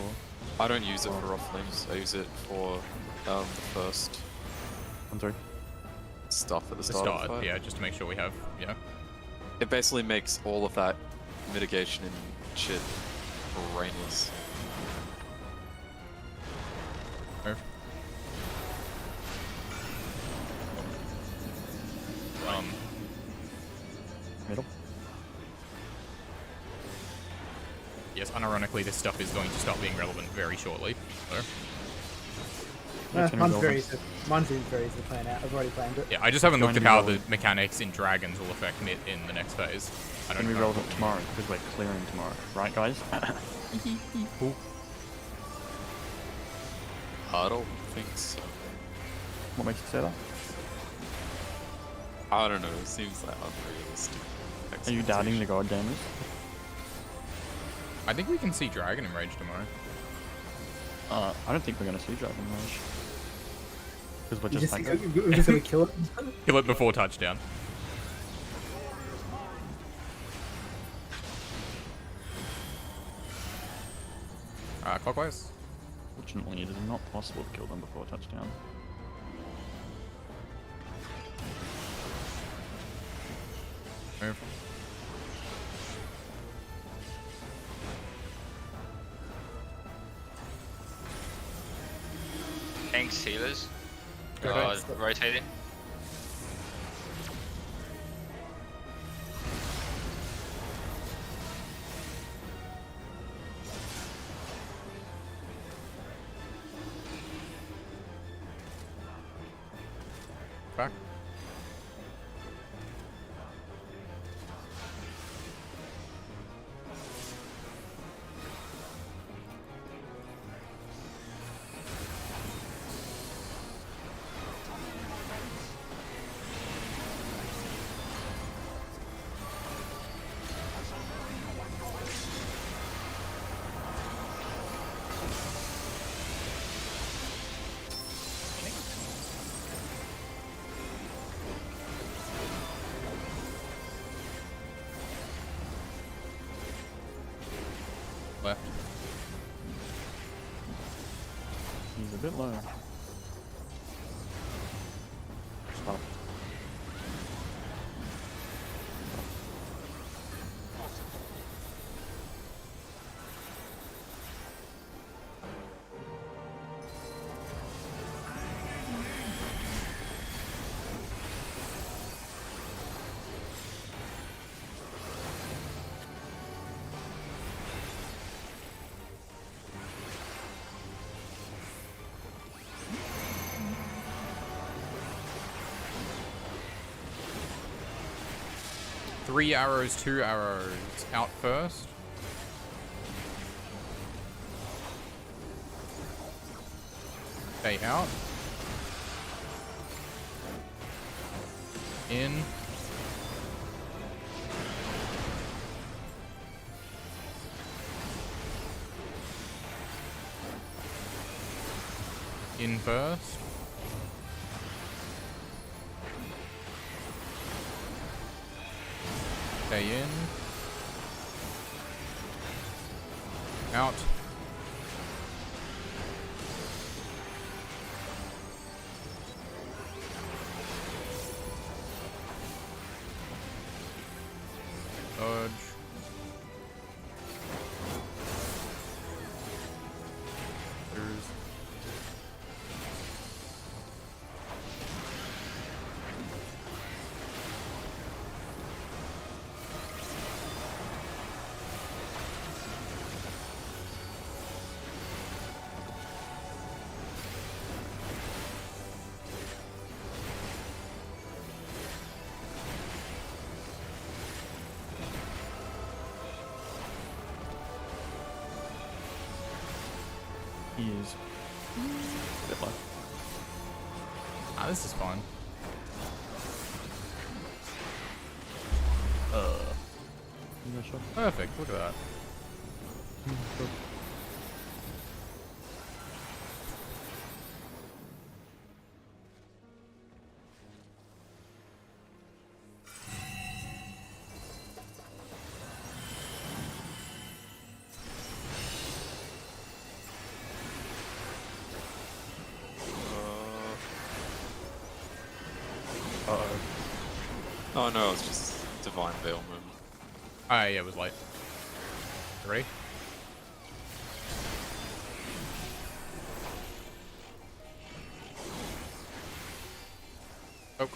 D: I don't use it for Rough Flames. I use it for the first
H: 1, 2.
D: stuff at the
A: The
D: start of the
A: start,
D: fight.
A: yeah, just to make sure we have, yeah.
D: It basically makes all of that mitigation and shit brainless.
A: Fair.
H: Middle.
A: Yes, unironically, this stuff is going to stop being relevant very shortly. So.
H: It's gonna
F: Mine's
H: go
F: very
H: on.
F: easy. Mine's very easy to plan out. I've already planned it.
A: Yeah, I just haven't
H: Going
A: looked
H: to
A: at
H: be
A: how the
H: relevant.
A: mechanics in dragons will affect mitt in the next phase. I
H: It's
A: don't
H: gonna be
A: know.
H: relevant tomorrow because we're clearing tomorrow, right, guys?
D: I don't think so.
H: What makes you say that?
D: I don't know, it seems like unrealistic.
H: Are you doubting the god gamers?
A: I think we can see Dragon in Rage tomorrow.
H: I don't think we're gonna see Dragon Rage. Because we're
F: We're
H: just
F: just,
H: like,
F: we're just gonna kill it.
A: Kill it before touchdown. Clockwise.
H: fortunately, it is not possible to kill them before touchdown.
A: Move.
E: Tanks, healers.
F: Go ahead.
E: Rotating.
A: Back. Left.
H: He's a bit low. Stop.
A: Three arrows, 2 arrows. Out first. Stay out. In. In first. Stay in. Out. Dodge. There's
J: He is a bit low.
A: Ah, this is fun.
J: Yeah, sure.
A: Perfect. Look at that.
J: Uh-oh.
D: Oh no, it's just divine bailment.
A: Ah, yeah, it was late. You ready? Oh.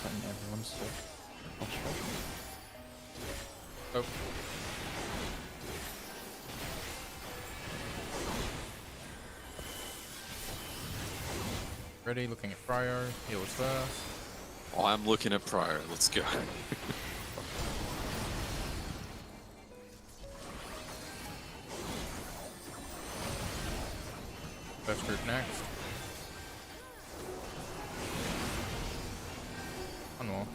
J: And everyone's so frustrated.
A: Oh. Ready, looking at Fryo. Heals first.
D: I'm looking at Prior. Let's go.
A: First group next. One more.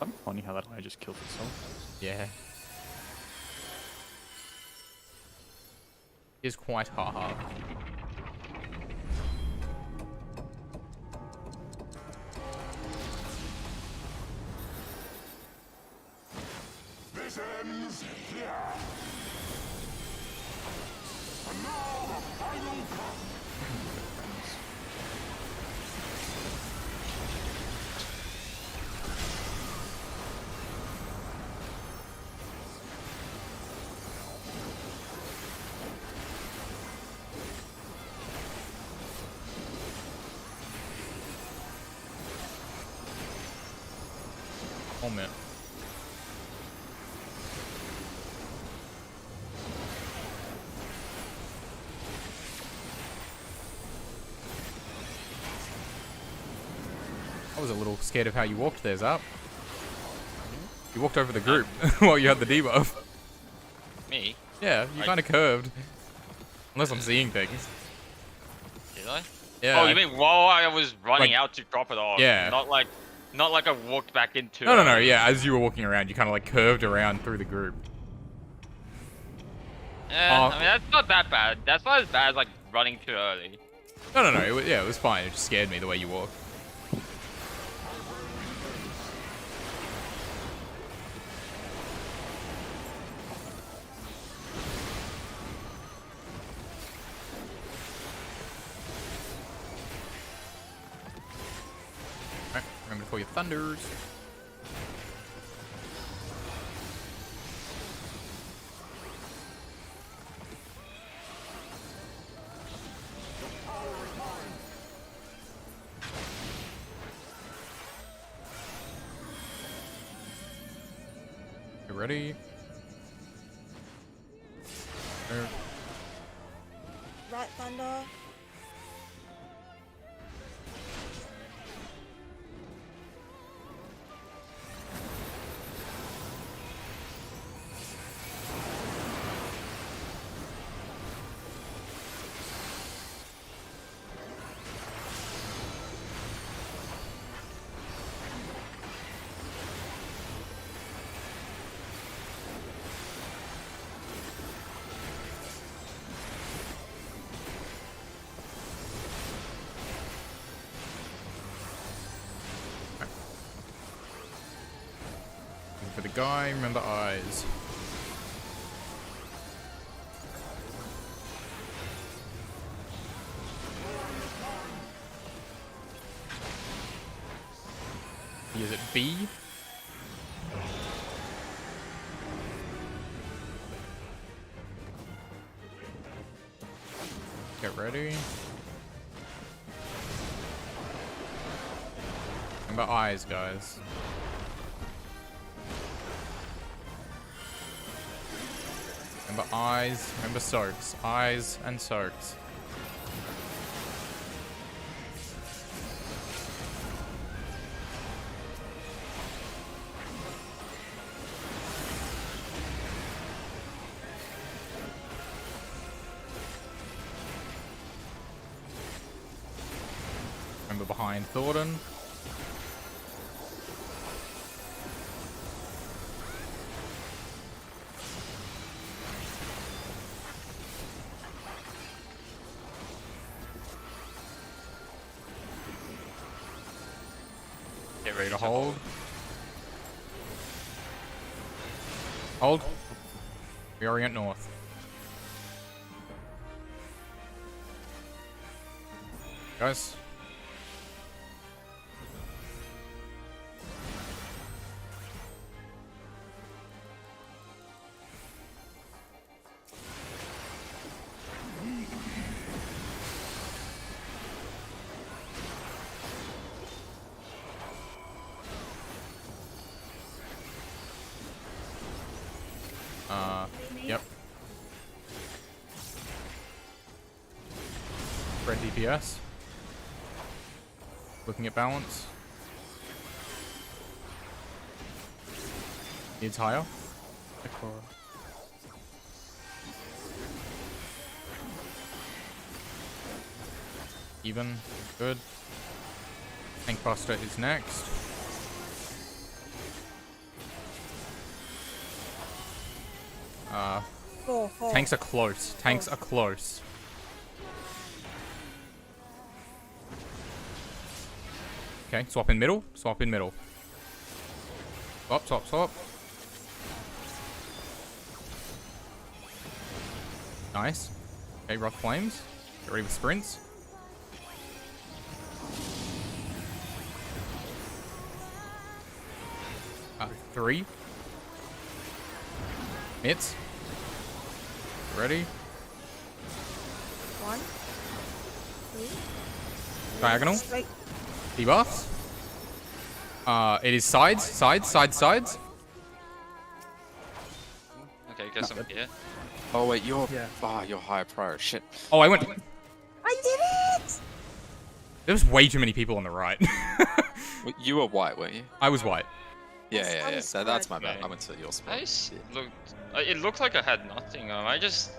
J: I'm funny how that eye just killed itself.
A: Yeah. Is quite hard.
K: This ends here. And now the final cut.
A: Oh man. I was a little scared of how you walked there, Zap. You walked over the group while you had the debuff.
E: Me?
A: Yeah, you kind of curved. Unless I'm seeing things.
E: Did I?
A: Yeah.
E: Oh, you mean while I was running
A: Like-
E: out to drop it off?
A: Yeah.
E: Not like I walked back into.
A: No, yeah, as you were walking around, you kind of like curved around through the group.
E: I mean, that's not that bad. That's not as bad as like running too early.
A: No, it was fine. It just scared me the way you walked. Alright, remember to call your thunders. You ready? There.
C: Right thunder.
A: For the guy, remember eyes. Is it B? Get ready. Remember eyes, guys. Remember eyes. Remember soaks. Eyes and soaks. Remember behind Thornton.
E: Get ready
A: To hold. Hold. Reorient north. Guys. Yep. Red DPS. Looking at balance. Needs higher. Even. Good. Tank Buster is next.
C: Four.
A: Tanks are close. Tanks are close. Okay, swap in middle. Swap in middle. Swap, swap, swap. Nice. Okay, rough flames. Get ready with sprints. Three. Hits. Ready.
C: 1, 3.
A: Diagonal.
C: Straight.
A: Debuffs. It is sides, sides.
E: Okay, guess I'm here.
D: Oh wait, you're
F: Yeah.
D: you're higher prior. Shit.
A: Oh, I went.
C: I did it!
A: There was way too many people on the right.
D: Wait, you were white, weren't you?
A: I was white.
D: Yeah. That's my bad.
E: Okay.
D: I went to your spot.
E: Nice. It looked like I had nothing. Am I just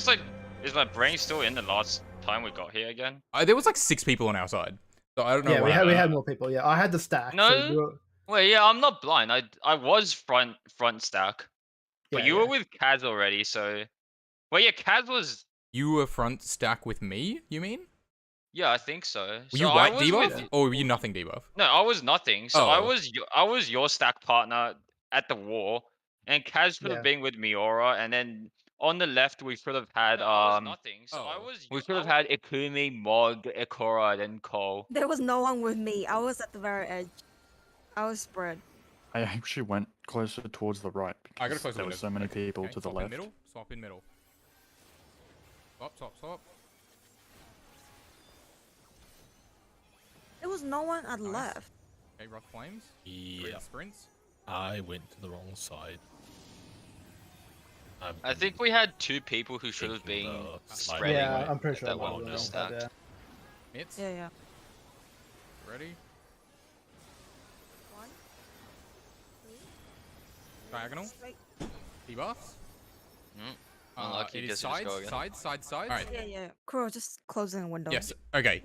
E: like, is my brain still in the last time we got here again?
A: There was like 6 people on our side, so I don't know.
F: Yeah,
A: why.
F: we had more people. Yeah, I had the stack.
E: No?
F: So we were,
E: Wait, yeah, I'm not blind. I was front stack, but
F: Yeah,
E: you
F: yeah.
E: were with Kaz already, so. Well, yeah, Kaz was.
A: You were front stack with me. You mean?
E: Yeah, I think so.
A: Were
E: So
A: you
E: I
A: white
E: was
A: debuff,
E: with.
A: or were you nothing debuff?
E: No, I was nothing. So
A: Oh.
E: I was your stack partner at the war, and Kaz should
F: Yeah.
E: have been with Miora, and then on the left we should have had
A: nothing.
E: So
A: Oh.
E: we should have had Ikumi, Mog, Ikora, then Cole.
C: There was no one with me. I was at the very edge. I was spread.
J: I actually went closer towards the right because
A: I gotta close the
J: there were
A: windows.
J: so many
A: Okay,
J: people
A: okay,
J: to the
A: swap
J: left.
A: In middle. Swap in middle. Swap.
C: There was no one at
A: Nice.
C: left.
A: Okay, rough flames.
G: Yeah.
A: Ready sprints.
G: I went to the wrong side.
E: I think we had 2 people who should have
G: Thinking
E: been
G: the slide
E: spreading.
F: yeah, I'm pretty sure
E: that
F: I might
E: one
F: have
E: was
F: done that,
E: stacked.
F: yeah.
A: Hits.
C: Yeah.
A: Ready.
C: 1, 3.
A: Diagonal.
C: Straight.
A: Debuffs.
E: Unlucky,
A: It is
E: guess we just go again.
A: sides. Alright.
C: Yeah. Crow, just closing the window.
A: Yes. Okay.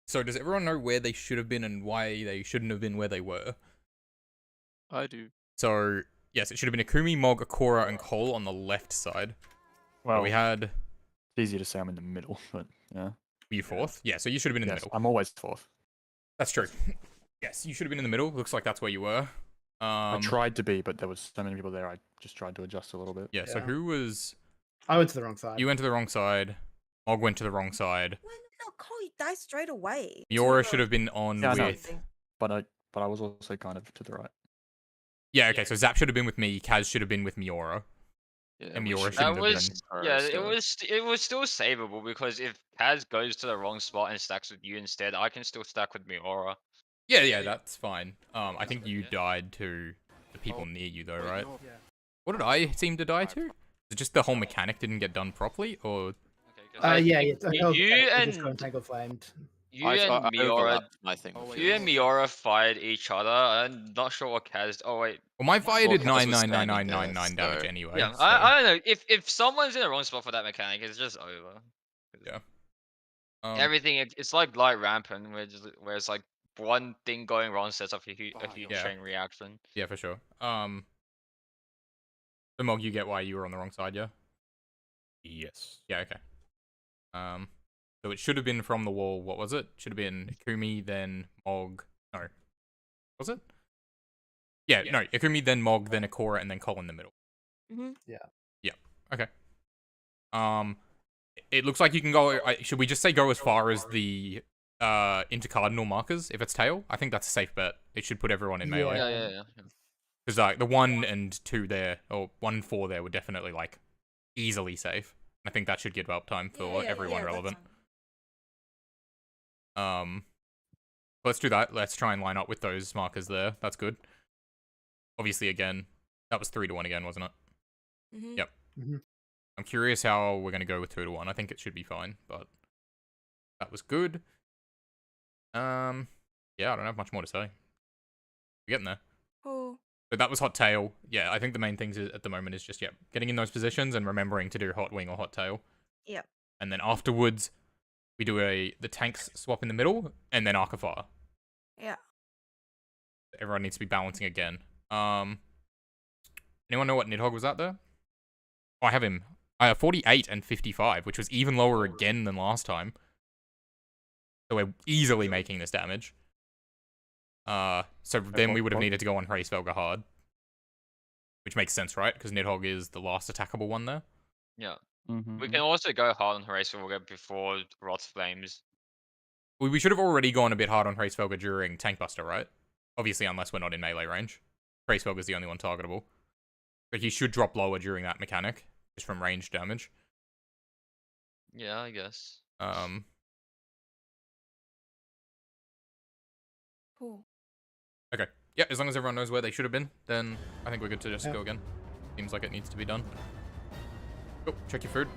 A: So does everyone know where they should have been and why they shouldn't have been where they were?
D: I do.
A: So yes, it should have been Akumi, Mog, Akora, and Cole on the left side.
J: Well,
A: We had.
J: it's easy to say I'm in the middle, but yeah.
A: Were you fourth? Yeah. So you should have been in the
J: Yes,
A: middle.
J: I'm always fourth.
A: That's true. Yes, you should have been in the middle. Looks like that's where you were.
J: I tried to be, but there was so many people there. I just tried to adjust a little bit.
A: Yeah. So
F: Yeah.
A: who was?
F: I went to the wrong side.
A: You went to the wrong side. Mog went to the wrong side.
C: No, Cole, you died straight away.
A: Miora should have been on
J: Yeah, I know.
A: with.
J: But I was also kind of to the right.
A: Yeah. Okay. So Zap should have been with me. Kaz should have been with Miora.
D: Yeah,
A: And
D: we
A: Miora
D: should
A: shouldn't
E: That
A: have
E: was
A: been.
E: yeah,
D: still.
E: it was still savable because if Kaz goes to the wrong spot and stacks with you instead, I can still stack with Miora.
A: Yeah. That's fine. I think you died to the people near you though,
D: Wait,
A: right?
D: you're-
F: Yeah.
A: What did I seem to die to? it just the whole mechanic didn't get done properly, or
E: Okay, 'cause
F: Yeah,
E: think
F: yeah.
E: you
F: Just got
E: and
F: Tangled Flamed.
E: you
D: I
E: and Miora,
D: overlapped my thing. with
E: you
D: yours.
E: and Miora fired each other. I'm not sure what Kaz. Oh wait,
A: well, my fire
D: Well,
A: did
D: Kaz was standing
A: 9,99999
D: there,
A: damage
D: so-
A: anyway.
E: yeah.
A: so,
E: I don't know. If someone's in the wrong spot for that mechanic, it's just over.
A: yeah.
E: Everything it's like light rampant, where it's like one thing going wrong sets off a huge
A: Yeah.
E: chain reaction.
A: Yeah, for sure. So Mog, you get why you were on the wrong side, yeah?
G: Yes.
A: Yeah, okay. So it should have been from the wall. What was it? Should have been Ikumi, then Mog. No. Was it? Yeah, no. Ikumi, then Mog, then Ikora, and then Cole in the middle.
C: Mm-hmm.
A: Yeah. Okay. It looks like you can go. Should we just say go as far as the intercardinal markers if it's tail? I think that's a safe bet. It should put everyone in melee.
E: Yeah.
A: Because like the 1 and 2 there, or 1 and 4 there, were definitely like easily safe. I think that should give up time for everyone relevant. Let's do that. Let's try and line up with those markers there. That's good. Obviously, again, that was 3-1 again, wasn't it?
C: Mm-hmm.
A: Yep.
F: Mm-hmm.
A: I'm curious how we're gonna go with 2-1. I think it should be fine, but that was good. Yeah, I don't have much more to say. We're getting there.
C: Cool.
A: But that was hot tail. Yeah, I think the main things at the moment is just getting in those positions and remembering to do hot wing or hot tail.
C: Yep.
A: And then afterwards, we do the tanks swap in the middle and then arc of fire.
C: Yeah.
A: Everyone needs to be balancing again. Anyone know what Nidhogg was at there? Oh, I have him. 48 and 55, which was even lower again than last time. So we're easily making this damage. So then we would have needed to go on Hraesvelga hard. Which makes sense, right? Because Nidhogg is the last attackable one there.
E: Yeah.
H: Mm-hmm.
E: We can also go hard on Hraesvelga before Wrath Flames.
A: We should have already gone a bit hard on Hraesvelga during Tank Buster, right? Obviously, unless we're not in melee range. Hraesvelga is the only one targetable. But he should drop lower during that mechanic, just from range damage.
E: Yeah, I guess.
C: Cool.
A: Okay. Yeah, as long as everyone knows where they should have been, then I think we're good to just go again. Seems like it needs to be done. Oh, check your food.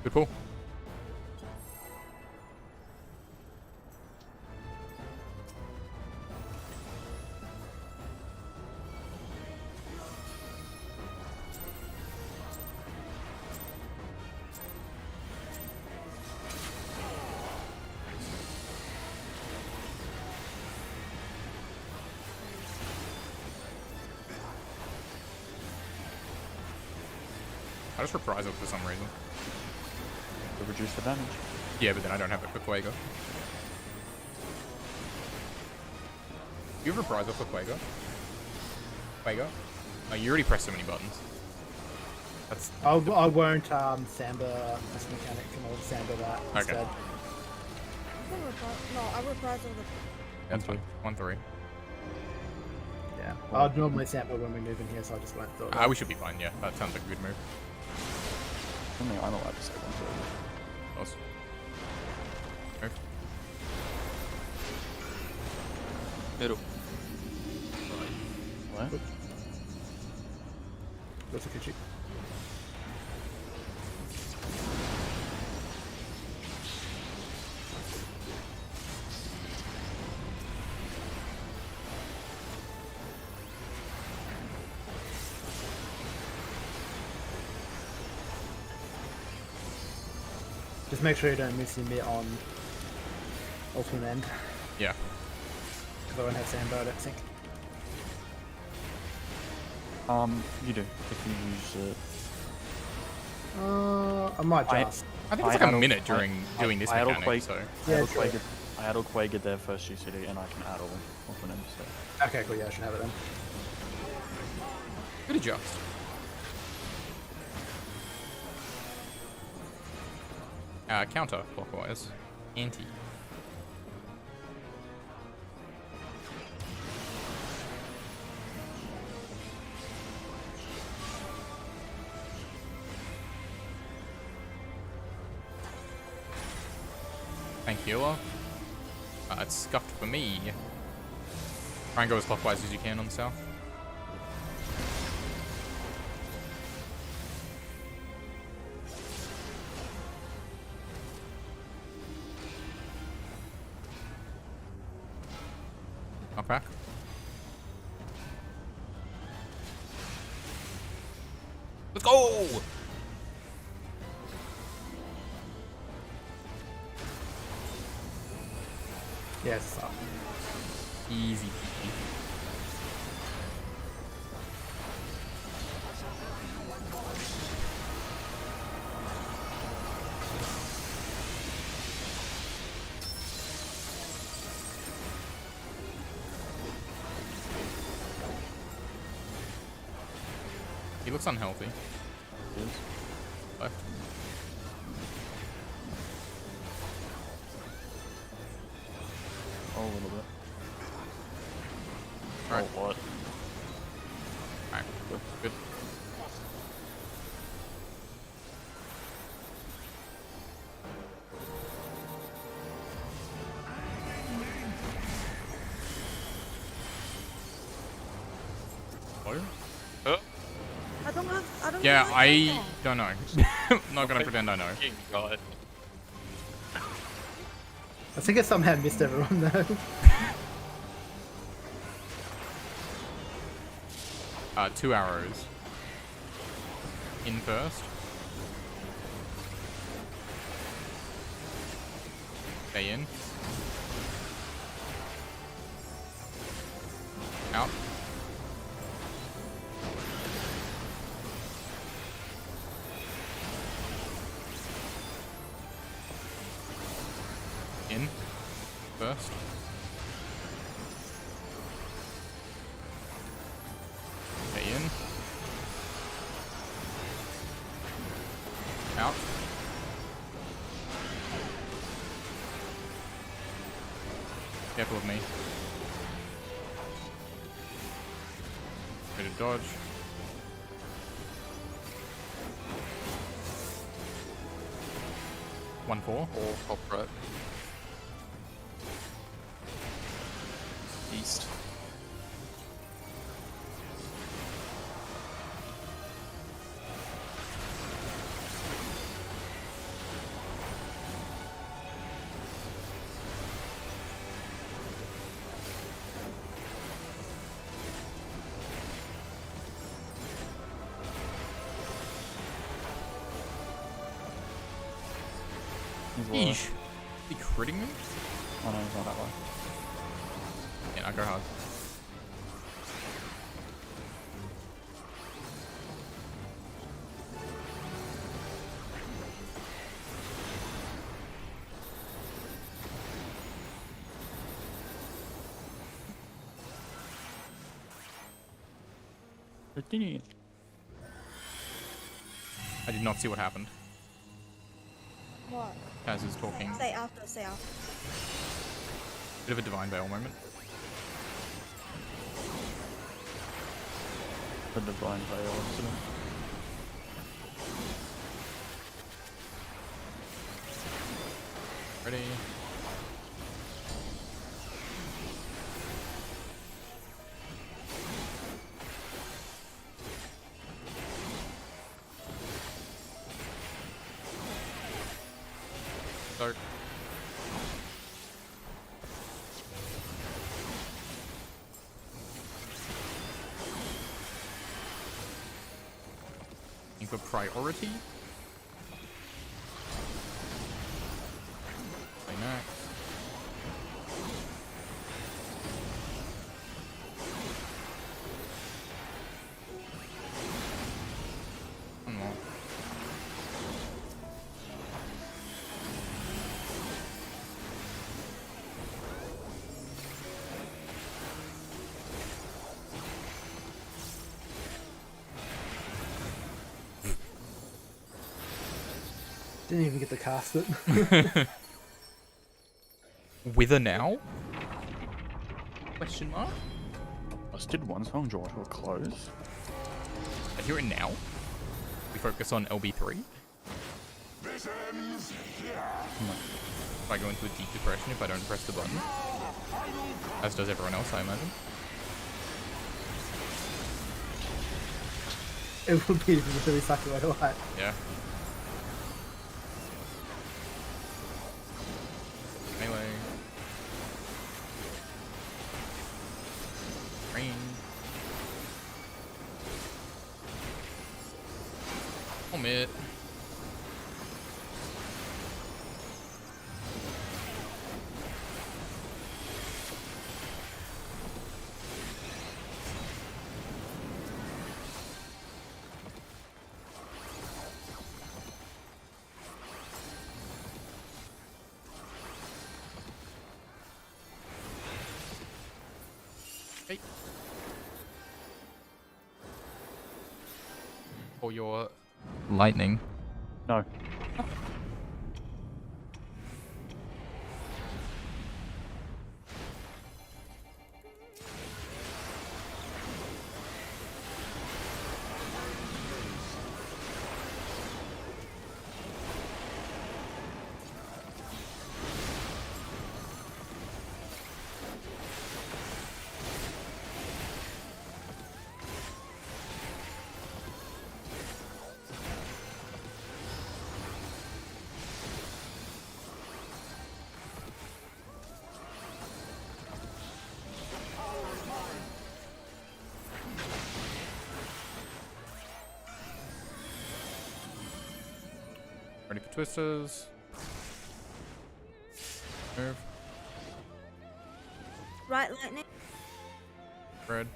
A: Good pull. I just reprisal for some reason.
H: To reduce the damage.
A: Yeah, but then I don't have it for Quago. You have reprisal for Quago? Quago? Oh, you already pressed so many buttons. That's...
F: I won't Samba this mechanic, and I'll Samba that instead.
C: No, I reprisal the.
A: That's fine. 1-3.
F: Yeah. I'd normally Samba when we move in here, so I just won't throw it.
A: We should be fine, yeah. That sounds like a good move.
H: I mean, I'm allowed to say 130.
A: Close. Move.
D: Middle.
H: What?
F: That's a good cheat. Just make sure you don't miss your mitt on ultimate end.
A: Yeah.
F: Because I won't have Samba, I don't think.
H: You do, if you use it.
F: I might
H: I-
F: just.
A: I think it's like a minute during doing this
H: I
A: mechanic,
H: Quake,
A: so...
F: Yeah,
H: I had Quake there first GCD, and I can add all ultimate end, so.
F: Okay, cool, yeah, I should have it then.
A: Good adjust. Counter clockwise. Anti. Thank you. It's scuffed for me. Try and go as clockwise as you can on the south. backpack. Let's go!
F: Yes.
A: Easy peasy. He looks unhealthy.
H: Yes.
A: Left.
H: Oh, a little bit.
A: Alright.
H: Oh, what?
A: Alright. Good. Fire?
C: I don't have. I don't.
A: Yeah,
C: have
A: I
C: Pokemon.
A: don't know. I'm not gonna pretend I know.
D: God.
F: I think I somehow missed everyone though.
A: 2 arrows. In first. Stay in. Out. In. First. Stay in. Out. Careful of me. Ready to dodge. One four.
D: Or top right. East.
H: He's low.
A: Yeesh. Is he critting me?
H: Oh no, he's not that low.
A: Yeah, I go hard.
H: Continue.
A: I did not see what happened.
C: What?
A: Kaz is talking.
C: Say after. Say after.
A: Bit of a divine veil moment.
H: The divine veil incident.
A: Ready? Start. For priority. Play next. One more.
F: Didn't even get to cast it.
A: Wither now? Question mark?
H: I just did one song draw to a close.
A: I hear it now. We focus on LB3.
K: This ends here.
A: If I go into a deep depression if I don't press the button. As does everyone else, I imagine.
F: It would be really sucky way to watch.
A: Yeah. Melee. Rain. Omit. Hey. For your lightning.
J: No.
A: Ready for twisters. Move.
C: Right, lightning.
A: Red.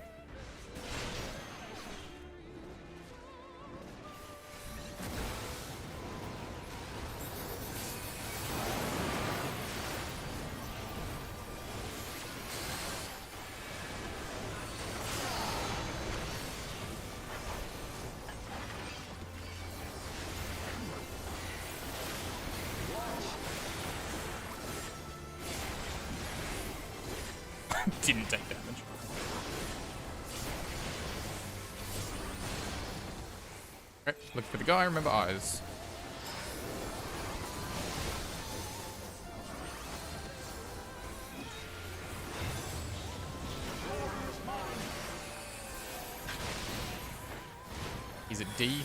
A: Didn't take damage. Okay, look for the guy, remember eyes. He's at D.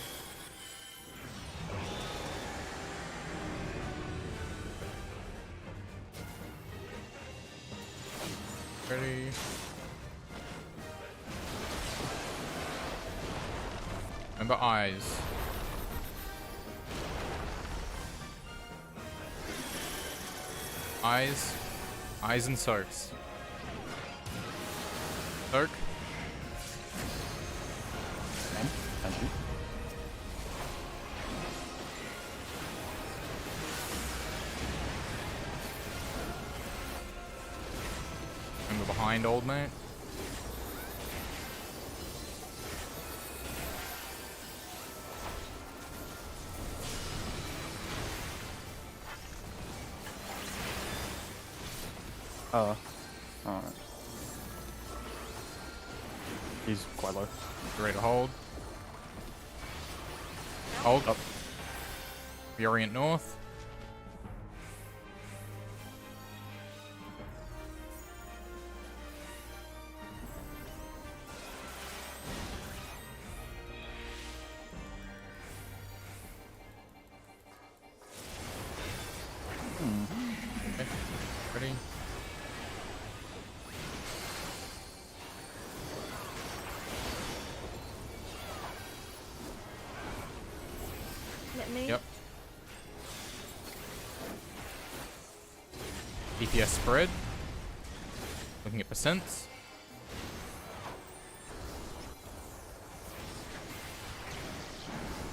A: Ready. Remember eyes. Eyes. Eyes and soaks. Soak.
J: Thank you.
A: Remember behind, old mate.
J: Alright. He's quite low.
A: Ready to hold. Hold.
J: Up.
A: Reorient north. Okay. Ready.
C: Let me.
A: Yep. DPS spread. Looking at percents.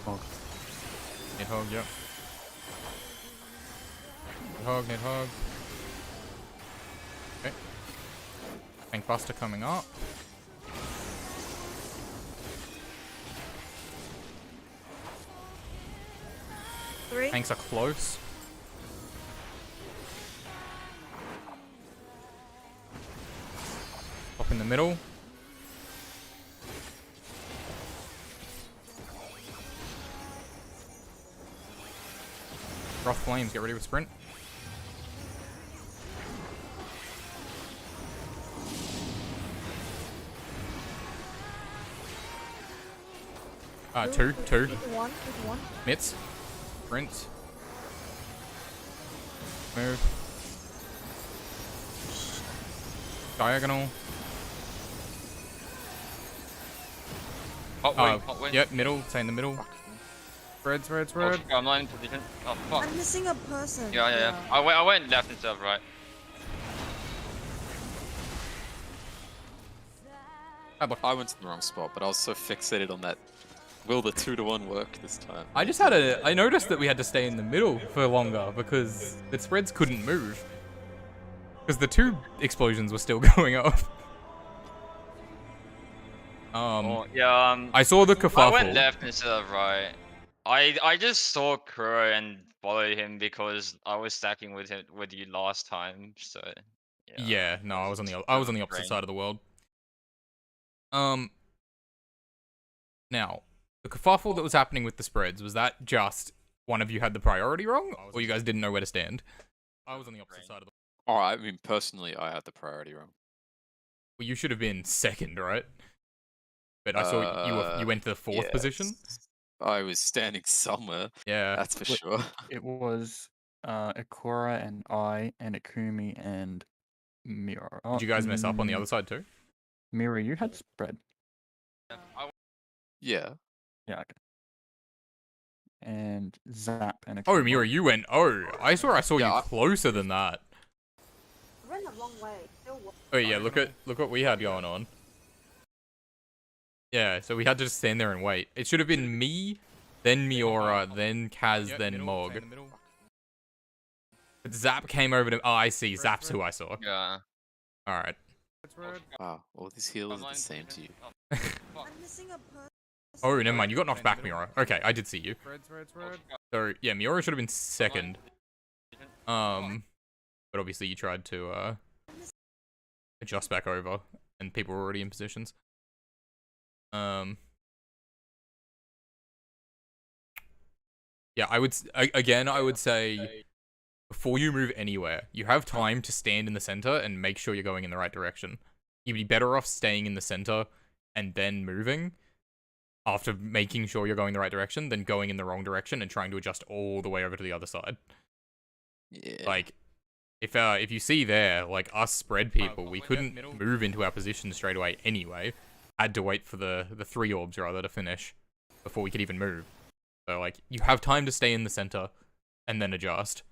J: Hog.
A: Net hog, yep. Net hog, net hog. Okay. Tank buster coming up.
C: Three.
A: Tanks are close. Up in the middle. Rough flames, get ready with sprint. Two.
C: With one.
A: Mitts. Sprint. Move.
E: Hot wing.
A: Yep, middle. Stay in the middle. Spread.
E: Oh, I'm not in position. Oh, fuck.
C: I'm missing a person.
E: Yeah. I went left instead of right.
D: I went to the wrong spot, but I was so fixated on that. Will the 2-to-1 work this time?
A: I noticed that we had to stay in the middle for longer because the spreads couldn't move. Because the 2 explosions were still going off. I saw the kerfuffle.
E: I went left instead of right. I just saw Kuro and followed him because I was stacking with you last time. So
A: Yeah, no, I was on the opposite side of the world. Now, the kerfuffle that was happening with the spreads, was that just one of you had the priority wrong, or you guys didn't know where to stand? I was on the opposite side of the.
D: Oh, I mean, personally, I had the priority wrong.
A: Well, you should have been second, right? But I saw you went to the 4th position.
D: I was standing somewhere.
A: Yeah,
D: that's for sure.
J: It was Ikora and I and Ikumi and Mira.
A: Did you guys mess up on the other side too?
J: Mira, you had spread.
D: Yeah.
J: Yeah. Okay. And Zap and Ikuma.
A: Oh, Mira, you went. Oh, I saw you closer than that.
C: I ran a long way.
A: Oh yeah, look what we had going on. Yeah, so we had to just stand there and wait. It should have been me, then Miora, then Kaz, then Mog. But Zap came over to. Oh, I see. Zap's who I saw.
E: Yeah.
A: All right.
D: Wow, all these healers are the same to you.
C: I'm missing a person.
A: Oh, never mind. You got knocked back, Miora. Okay, I did see you. So yeah, Miora should have been second. But obviously you tried to adjust back over, and people were already in positions. Yeah, I would say before you move anywhere, you have time to stand in the center and make sure you're going in the right direction. You'd be better off staying in the center and then moving after making sure you're going the right direction than going in the wrong direction and trying to adjust all the way over to the other side.
D: Yeah.
A: Like, if you see there, like us spread people, we couldn't move into our position straight away anyway. Had to wait for the 3 orbs rather to finish before we could even move. So like, you have time to stay in the center and then adjust.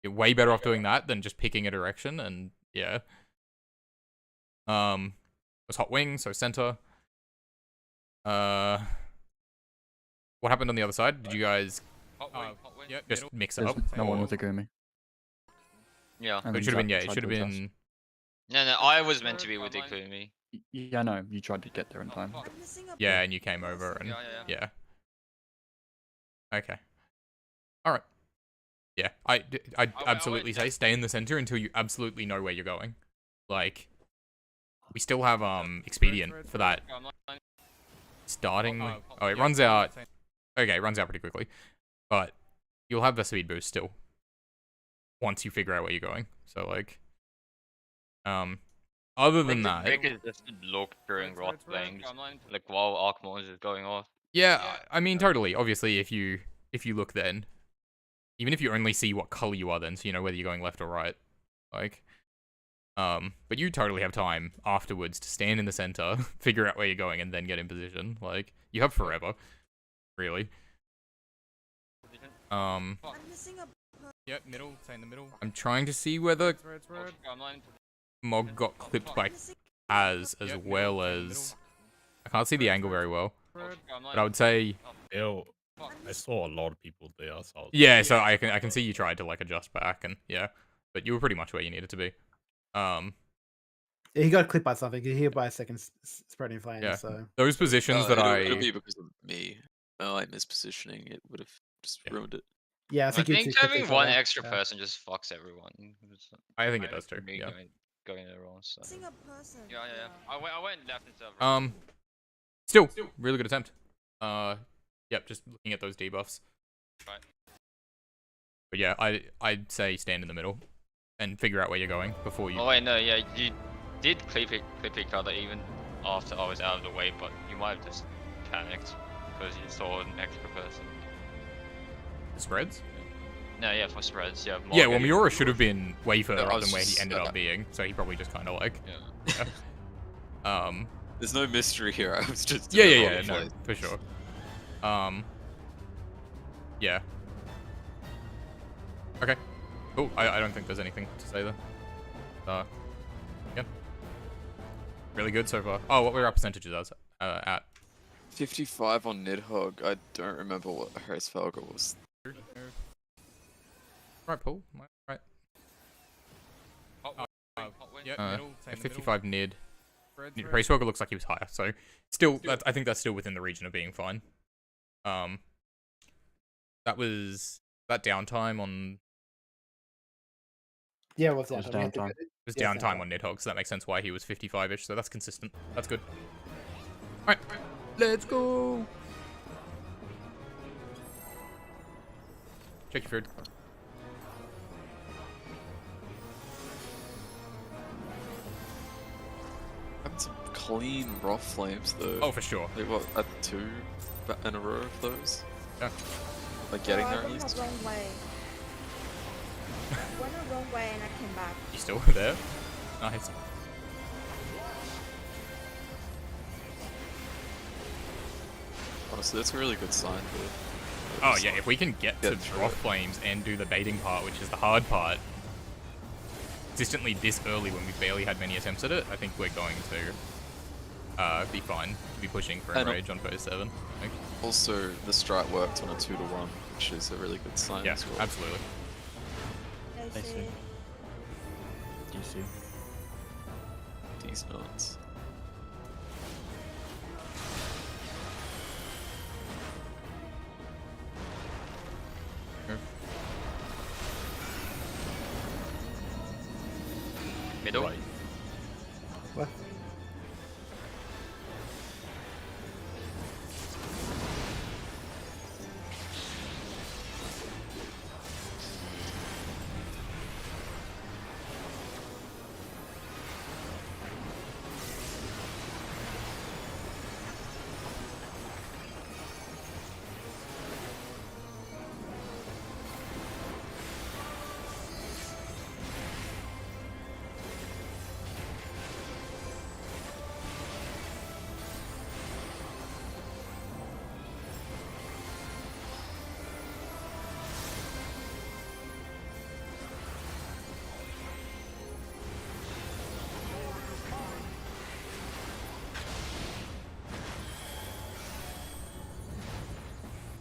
A: You're way better off doing that than just picking a direction, and yeah. It was hot wing, so center. What happened on the other side? Did you guys just mix it
J: There's
A: up?
J: no one
A: or-
J: with Ikumi.
E: Yeah.
J: And
A: So it
J: then
A: should have been,
J: Zap
A: yeah, it
J: tried
A: should have
J: to adjust.
A: been.
E: No, I was meant to be with Ikumi.
J: Yeah, no, you tried to get there in time.
C: I'm missing a
A: Yeah, and you came over and
E: Yeah.
A: Okay. All right. Yeah, I'd absolutely say stay in the center until you absolutely know where you're going. Like, we still have expedient for that. Starting. Oh, it runs out. Okay, it runs out pretty quickly, but you'll have the speed boost still once you figure out where you're going. So like, other than that,
E: Because just look during Roth flames, like while Archmons is going off.
A: yeah, I mean totally. Obviously, if you look then, even if you only see what color you are then, so you know whether you're going left or right, like, but you totally have time afterwards to stand in the center, figure out where you're going, and then get in position. Like, you have forever, really.
C: I'm missing a
A: Yep, middle, stay in the middle. I'm trying to see whether Mog got clipped by as well as. I can't see the angle very well, but I would say.
G: Ew. I saw a lot of people there, so I was
A: Yeah, so I can see you tried to like adjust back, and yeah, but you were pretty much where you needed to be.
F: Yeah, he got clipped by something. He hit by a second spreading flame.
A: Yeah.
F: So
A: Those positions that
D: it'll be because of me. I mispositioning. It would have just ruined it.
F: yeah, I
E: I
F: think, you
E: think
F: two clipped
E: having
F: each
E: one
F: other.
E: extra
F: Yeah.
E: person just fucks everyone.
A: I think it does too.
E: Me
A: Yeah.
E: going there wrong. So.
C: missing a person.
E: Yeah. I went left instead of right.
A: Still really good attempt. Yep, just looking at those debuffs.
E: Right.
A: But yeah, I'd say stand in the middle and figure out where you're going before you.
E: Oh wait, no, yeah, you did clip each other even after I was out of the way, but you might have just panicked because you saw an extra person.
A: Spreads?
E: No, yeah, for spreads, yeah.
A: Yeah, well, Miura should have been way further
D: I
A: up
D: was
A: than where he
D: just-
A: ended up being, so he probably just kind of like.
E: Yeah.
D: There's no mystery here. I was just
A: Yeah, no, for sure. Yeah. Okay. Cool. I don't think there's anything to say there. Yeah. Really good so far. Oh, what were our percentages at?
D: 55 on Nidhogg. I don't remember what Hracefelger was.
A: Right, Paul. Right.
E: Yeah,
A: A 55 Nid. Hracefelger looks like he was higher, so still, I think that's still within the region of being fine. That was that downtime on.
F: Yeah, what's
H: It was
F: downtime?
H: downtime.
A: It was
F: Yes,
A: downtime on Nidhogg, so that makes sense why he was 55-ish, so that's consistent. That's good. Alright, let's go! Check your food.
D: Having some clean raw flames though.
A: Oh, for sure.
D: Like what, at 2 in a row of those?
A: Yeah.
D: Like getting
C: Oh,
D: there
C: I
D: at
C: went
D: least?
C: the wrong way. I went the wrong way and I came back.
A: You still there? Nice.
D: Honestly, that's a really good sign, dude.
A: Oh yeah, if we can get to
D: through
A: Broth
D: it.
A: Flames and do the baiting part, which is the hard part, consistently this early when we barely had many attempts at it, I think we're going to be fine to be pushing for
D: And
A: Enrage on phase 7. I think.
D: Also, the strat worked on a 2-1, which is a really good sign
A: Yeah,
D: as well.
A: absolutely.
C: I
H: I see. DC.
D: These nuts.
E: Middle.
G: Right.
F: What?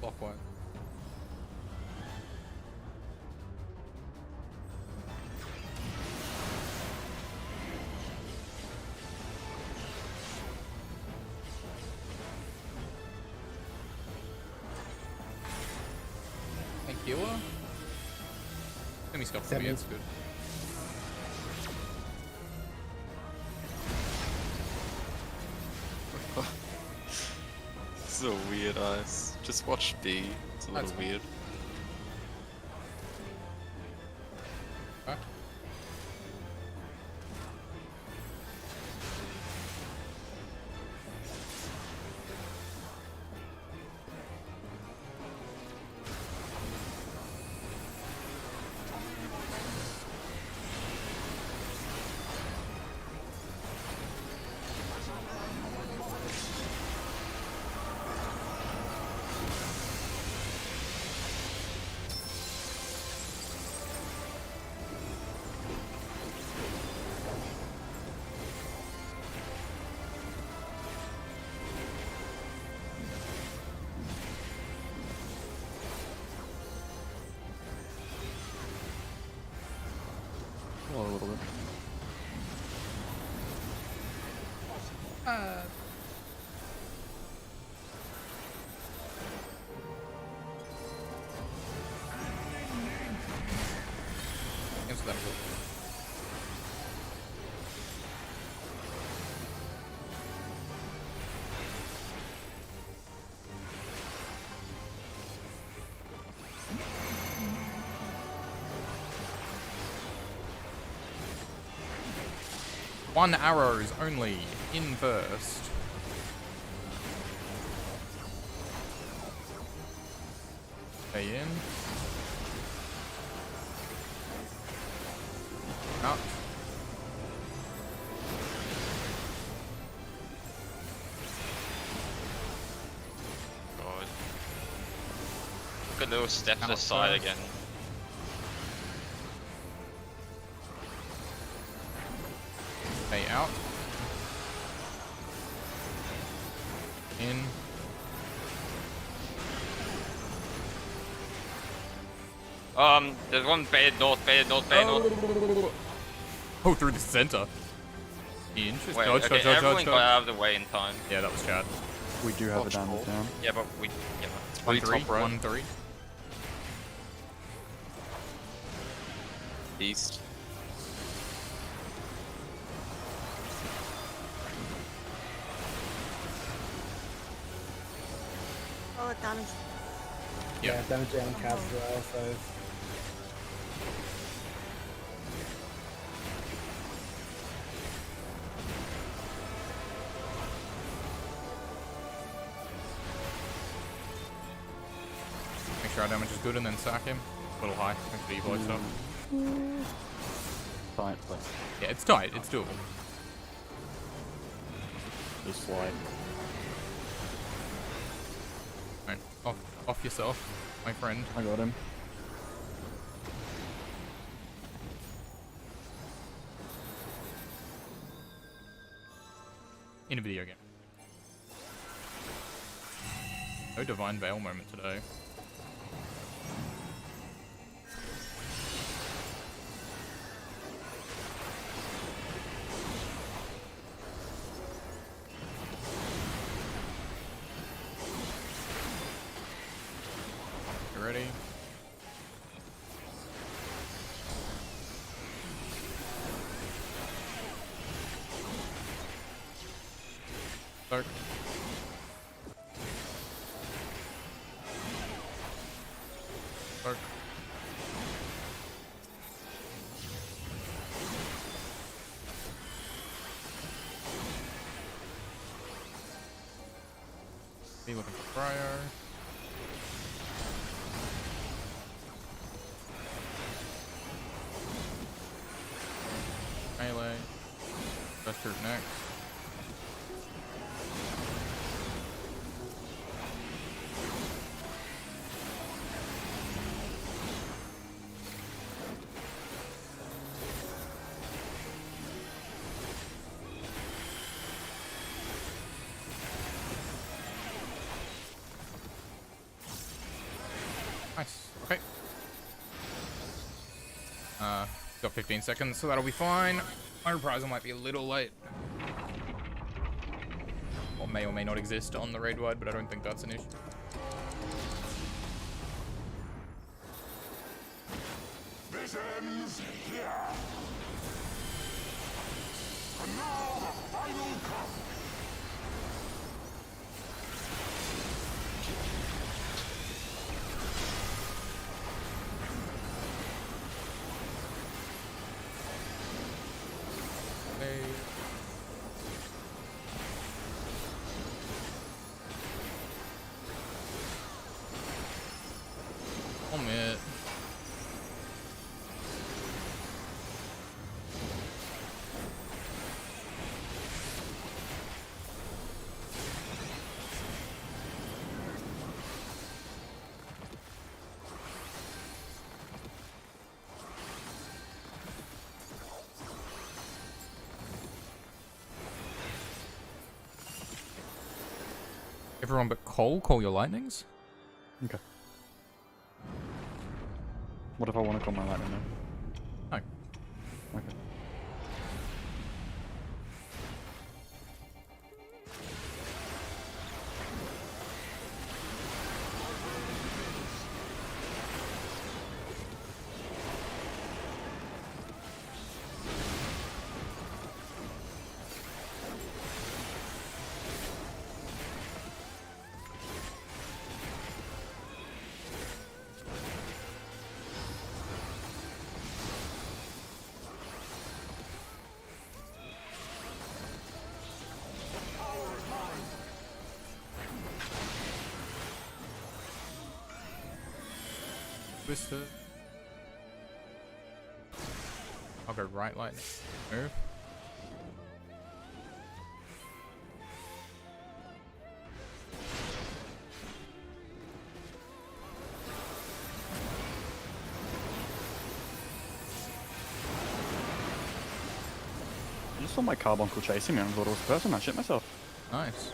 A: Clockwise. Thank you. Let me stop for you, that's good.
D: This is a weird ice. Just watch B. It's a little
A: That's-
D: weird.
A: Huh?
H: Oh, a little bit.
A: Cancel that. One arrows only in first. Stay in. Out.
E: a little step to the
A: Outside.
E: side again.
A: Stay out. In.
E: There's one baited north, baited north, baited north.
A: Oh, through the center. Interesting.
E: Wait,
A: Dodge,
E: okay,
A: dodge, dodge,
E: everyone
A: dodge,
E: got
A: dodge.
E: out of the way in time.
A: Yeah, that was Chad.
J: We do have a
B: Watch
J: diamond
B: hold.
J: down.
E: Yeah, but we. Yeah, but
A: 1-3,
D: top right.
A: 1-3.
D: East.
C: Oh, damage.
F: Yeah, damage on Kaz as well, so.
A: Make sure our damage is good and then sack him. A little high. Thanks for the evoid stuff.
J: Tight, but
A: Yeah, it's tight. It's doable.
J: just slide.
A: Right. Off yourself, my friend.
J: I got him.
A: In a video game. No Divine Veil moment today. You ready? Start. Start. Be looking for Friar. Melee. Best group next. Nice. Okay. Got 15 seconds, so that'll be fine. My reprisal might be a little late. Or may not exist on the raid wide, but I don't think that's an issue.
K: This ends here. And now the final cup.
A: Hey. Helmet. Everyone but Cole, call your lightnings.
J: Okay. What if I want to call my lightning now?
A: No.
J: Okay.
A: Twister. I'll go right lightning. Move.
J: saw my carbuncle chasing me and I thought it was a person. I shit myself.
A: Nice.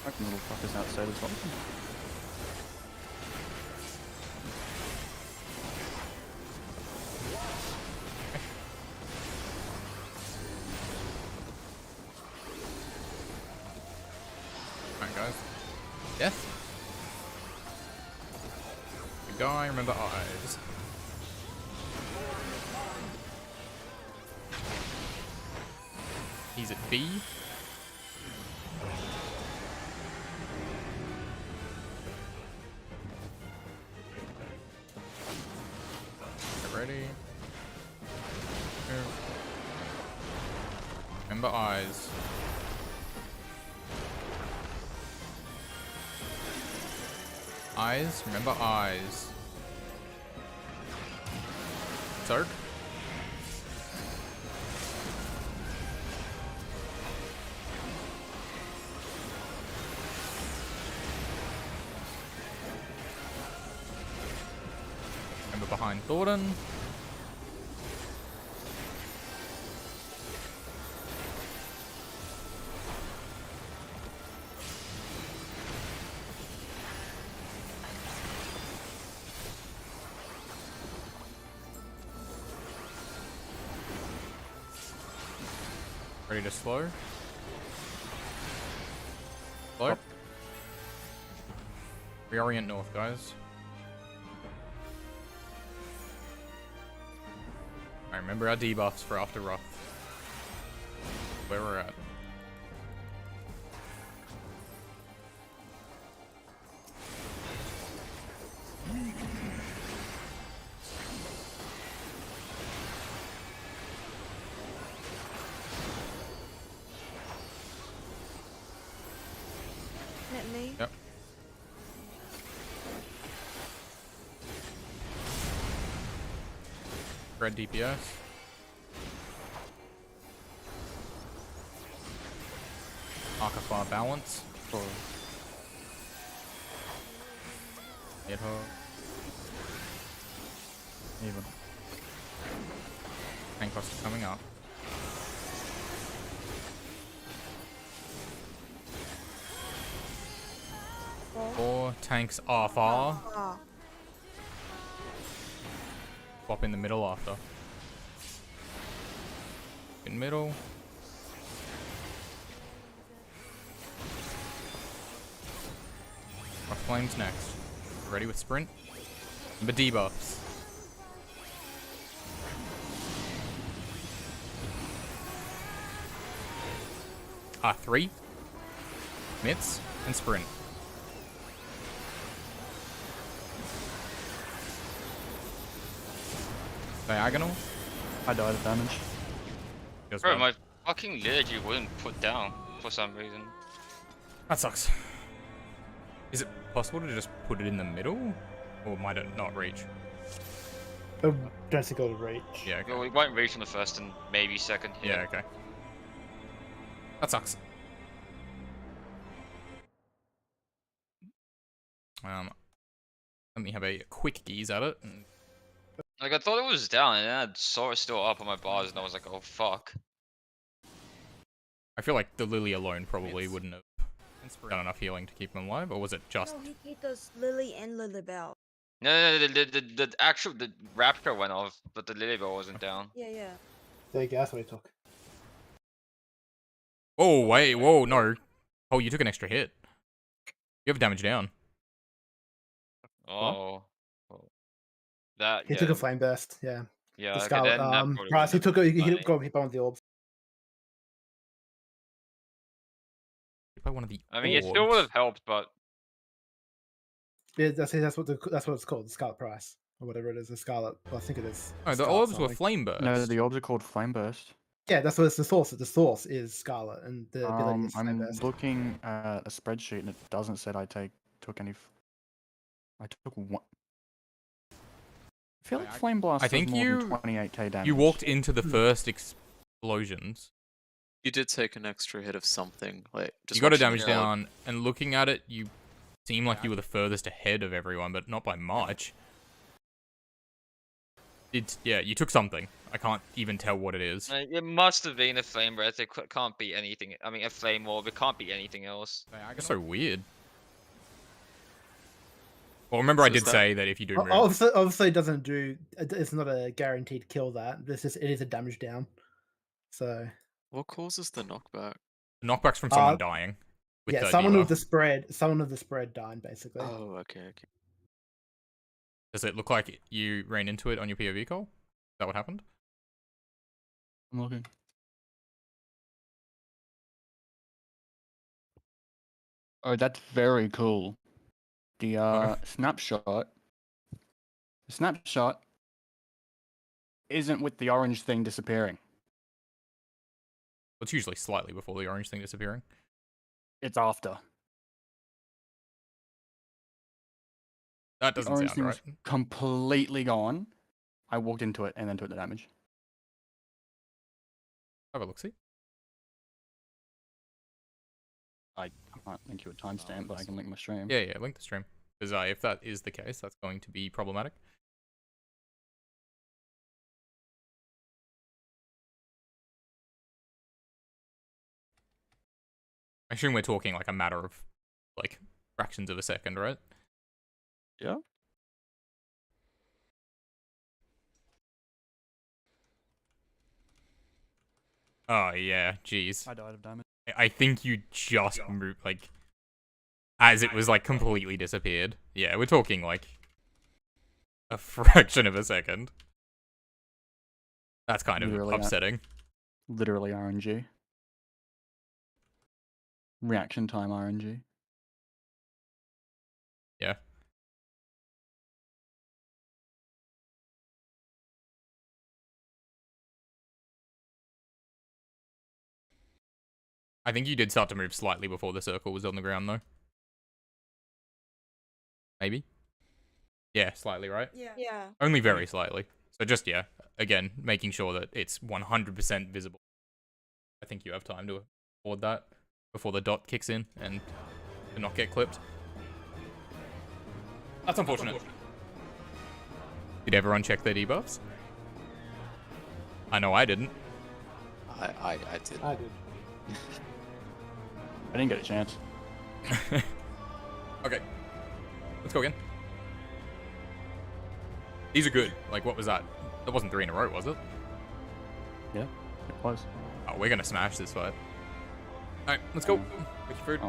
J: Fucking little fuckers outside as well.
A: Alright, guys. Death. Good guy, remember eyes. He's at B. Get ready. Move. Remember eyes. Eyes, remember eyes. Zerg. Remember behind Thornton. Ready to slow. Slow. Reorient north, guys. I remember our debuffs for after Wrath. Where we're at.
C: Let me.
A: Yep. Red DPS. Arcafar balance.
J: For
A: Hit her.
J: even.
A: Tank cost is coming up. Four tanks off R.
C: Ah,
A: Swap in the middle after. In middle. Our flames next. Ready with sprint. Remember debuffs. R3. Mitts and sprint. Diagonal.
J: I died of damage.
A: Goes
E: Bro,
A: well.
E: my fucking liturgy wouldn't put down for some reason.
A: That sucks. Is it possible to just put it in the middle? Or might it not reach?
F: I don't think it'll reach.
A: Yeah, okay.
E: Well, we won't reach on the first and maybe second hit.
A: Yeah, okay. That sucks. Let me have a quick gaze at it.
E: Like, I thought it was down, and then I saw it still up on my bars, and I was like, oh fuck.
A: I feel like the Lily alone probably wouldn't have done enough healing to keep him alive, or was it just...
C: no, he does Lily and Lilybell.
E: No, the actual, the Raptor went off, but the Lilybell wasn't down.
C: Yeah, yeah.
F: There you go, that's what he took.
A: Oh, wait, whoa, no. Oh, you took an extra hit. You have damage down.
E: Oh. Oh. That,
F: He
E: yeah.
F: took a flame burst, yeah.
E: Yeah,
F: The
E: okay,
F: Scarlet,
E: then that probably
F: Bryce, he
E: wouldn't
F: took
E: have
F: a,
E: been
F: he
E: funny.
F: got hit by one of the orbs.
A: By one of the
E: I mean, it still would have helped, but
F: Yeah, that's what it's called, the Scarlet Price. Or whatever it is, the Scarlet, well, I think it is.
A: Oh, the
F: Scarlet
A: orbs were
F: something.
A: flame burst.
J: No, the orbs are called flame burst.
F: Yeah, that's what it's the source. The source is Scarlet, and the ability is flame
J: I'm
F: burst.
J: looking at a spreadsheet and it doesn't say I took any. I took one. I feel like flame blast.
A: I think
J: does more
A: you-
J: than 28k damage.
A: You walked into the first explosions.
D: You did take an extra hit of something. Like just
A: You got a
D: watching
A: damage
D: the
A: down, and looking at it, you seem like you were the furthest ahead of everyone, but not by much. Yeah, you took something. I can't even tell what it is.
E: It must have been a flame breath. It can't be anything. I mean, a flame orb. It can't be anything else.
A: It's so weird. Well, remember I did say that if you do move...
F: Obviously it doesn't do... It's not a guaranteed kill that. It is a damage down. So...
D: What causes the knockback?
A: The knockback's from someone dying.
F: Yeah, someone with the spread died, basically.
D: Oh, okay.
A: Does it look like you ran into it on your POV call? Is that what happened?
J: I'm looking. Oh, that's very cool. The snapshot isn't with the orange thing disappearing.
A: It's usually slightly before the orange thing disappearing.
J: It's after.
A: That doesn't
J: the orange
A: sound
J: thing
A: right.
J: was completely gone. I walked into it and then took the damage.
A: Have a look-see.
J: I can't link you a timestamp, but I can link my stream.
A: Yeah, link the stream. Because if that is the case, that's going to be problematic. I assume we're talking like a matter of, like, fractions of a second, right?
B: Yeah.
A: Oh, yeah, jeez.
J: I died of damage.
A: I think you just moved, like, as it was, like, completely disappeared. Yeah, we're talking, like, a fraction of a second. That's kind of upsetting.
J: Literally RNG. Reaction time RNG.
A: Yeah. I think you did start to move slightly before the circle was on the ground, though. Maybe? Yeah, slightly, right?
C: Yeah.
A: Only very slightly. So just, yeah, again, making sure that it's 100% visible. I think you have time to afford that before the dot kicks in and to not get clipped. That's unfortunate. Did everyone check their debuffs? I know I didn't.
D: I did.
F: I did.
J: I didn't get a chance.
A: Okay. Let's go again. These are good. Like, what was that? That wasn't 3 in a row, was it?
J: Yeah, it was.
A: Oh, we're gonna smash this fight. Alright, let's go. Pick your food.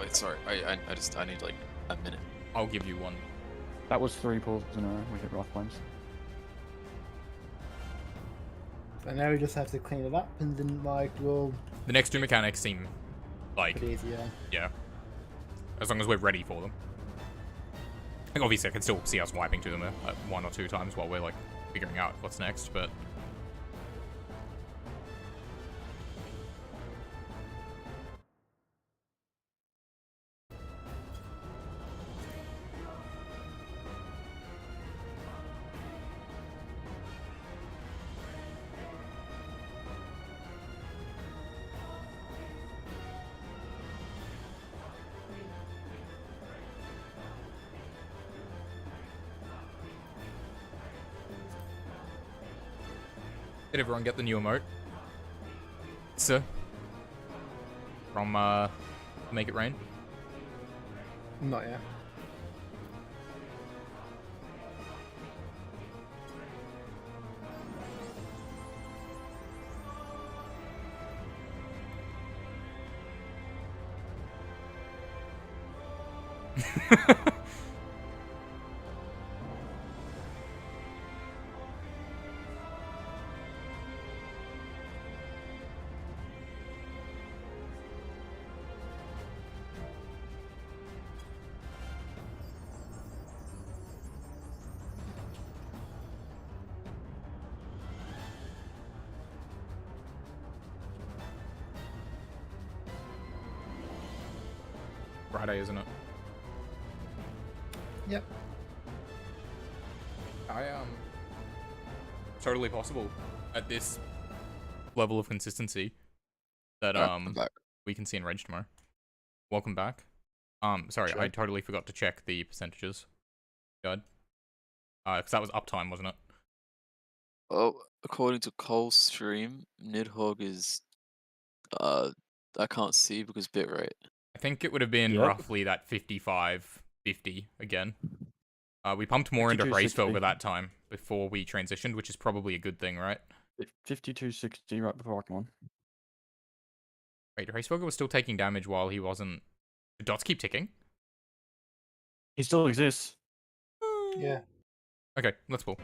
D: Wait, sorry. I need like a minute.
A: I'll give you one.
J: That was 3 pulls in a row. We hit Wrath Flames.
F: So now we just have to clean it up, and then like we'll.
A: The next 2 mechanics seem like
F: easier.
A: Yeah. As long as we're ready for them. Like, obviously I can still see us wiping to them 1 or 2 times while we're like figuring out what's next, but did everyone get the new emote? Sir? From Make It Rain?
F: Not yet.
A: Friday, isn't it?
F: Yep.
A: Totally possible at this level of consistency that we can see in Rage tomorrow. Welcome back. Sorry,
J: Sure.
A: I totally forgot to check the percentages guide. Because that was uptime, wasn't it?
D: Well, according to Cole's stream, Nidhogg is I can't see because bitrate.
A: I think it would have been
J: Yep.
A: roughly that 55, 50 again. We pumped more into
J: 52.60.
A: Hracefelger that time before we transitioned, which is probably a good thing, right?
J: 52.60 right before I come on.
A: Wait, Hracefelger was still taking damage while he wasn't... The dots keep ticking?
J: He still exists.
F: Yeah.
A: Okay, let's pull.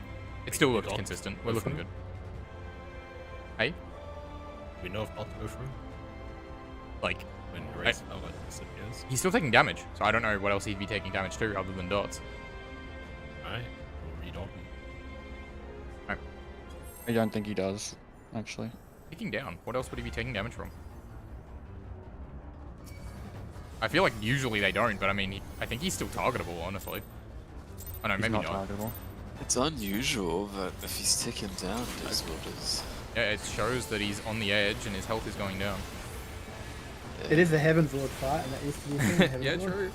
A: It still
G: the
A: looks
G: dots
A: consistent.
G: go
A: We're looking
G: through?
A: good. Hey?
G: We know if not to go through
A: Like,
G: when Hracefelger disappears.
A: he's still taking damage, so I don't know what else he'd be taking damage to other than dots.
G: Alright, we'll read on.
J: I don't think he does, actually.
A: Ticking down. What else would he be taking damage from? I feel like usually they don't, but I mean, I think he's still targetable, honestly. Oh no,
J: He's
A: maybe
J: not
A: not.
J: targetable.
D: It's unusual, but if he's ticking down, it is what it is.
A: Yeah, it shows that he's on the edge and his health is going down.
F: It is a Heaven's Lord fight, and that is to be a thing. Heaven's
A: Yeah,
F: Lord.
A: true.